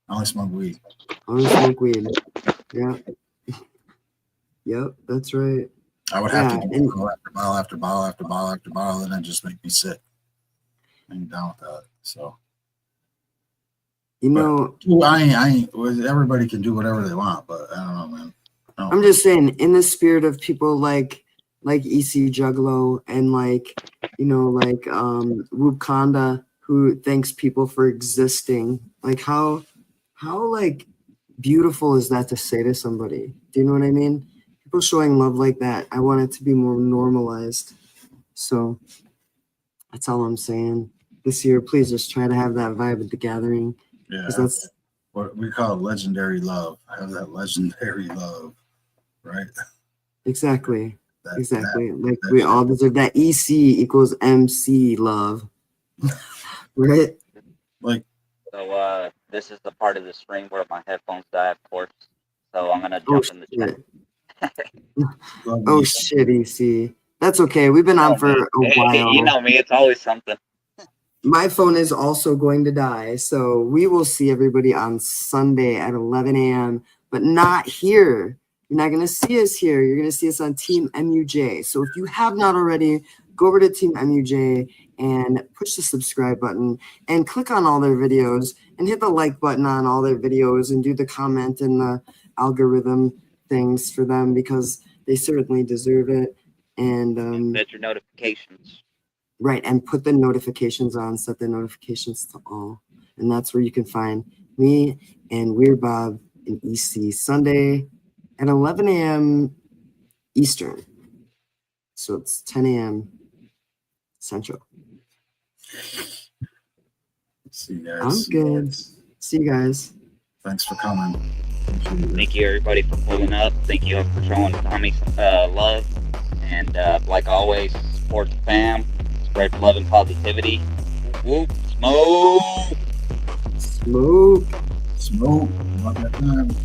I only smoke weed. Yeah. Yep, that's right. I would have to do bottle after bottle after bottle after bottle, and then just make me sick. I'm down with that. So, you know, I ain't. Everybody can do whatever they want, but I don't know, man. I'm just saying, in the spirit of people like EC Juggalo and Whoop Conda, who thanks people for existing. Like how beautiful is that to say to somebody? Do you know what I mean? People showing love like that, I want it to be more normalized. So that's all I'm saying. This year, please just try to have that vibe at the gathering. Yeah, that's what we call legendary love. Have that legendary love, right? Exactly. Like we all deserve that. EC equals MC love, right? Like. So this is the part of the stream where my headphones die, of course. So I'm gonna jump in the chat. Oh shit, EC. That's okay. We've been on for a while. You know me, it's always something. My phone is also going to die, so we will see everybody on Sunday at 11 a.m., but not here. You're not going to see us here. You're going to see us on Team MUJ. So if you have not already, go over to Team MUJ and push the subscribe button and click on all their videos and hit the like button on all their videos and do the comment and the algorithm things for them because they certainly deserve it. And set your notifications. Right, and put the notifications on, set the notifications to all. And that's where you can find me and Weird Bob and EC Sunday at 11 a.m. Eastern. So it's 10 a.m. Central. See you guys. I'm good. See you guys. Thanks for coming. Thank you, everybody, for pulling up. Thank you for showing Tommy love. And like always, support the fam. Spread love and positivity. Whoop, smoke. Smoke. Smoke. About that time.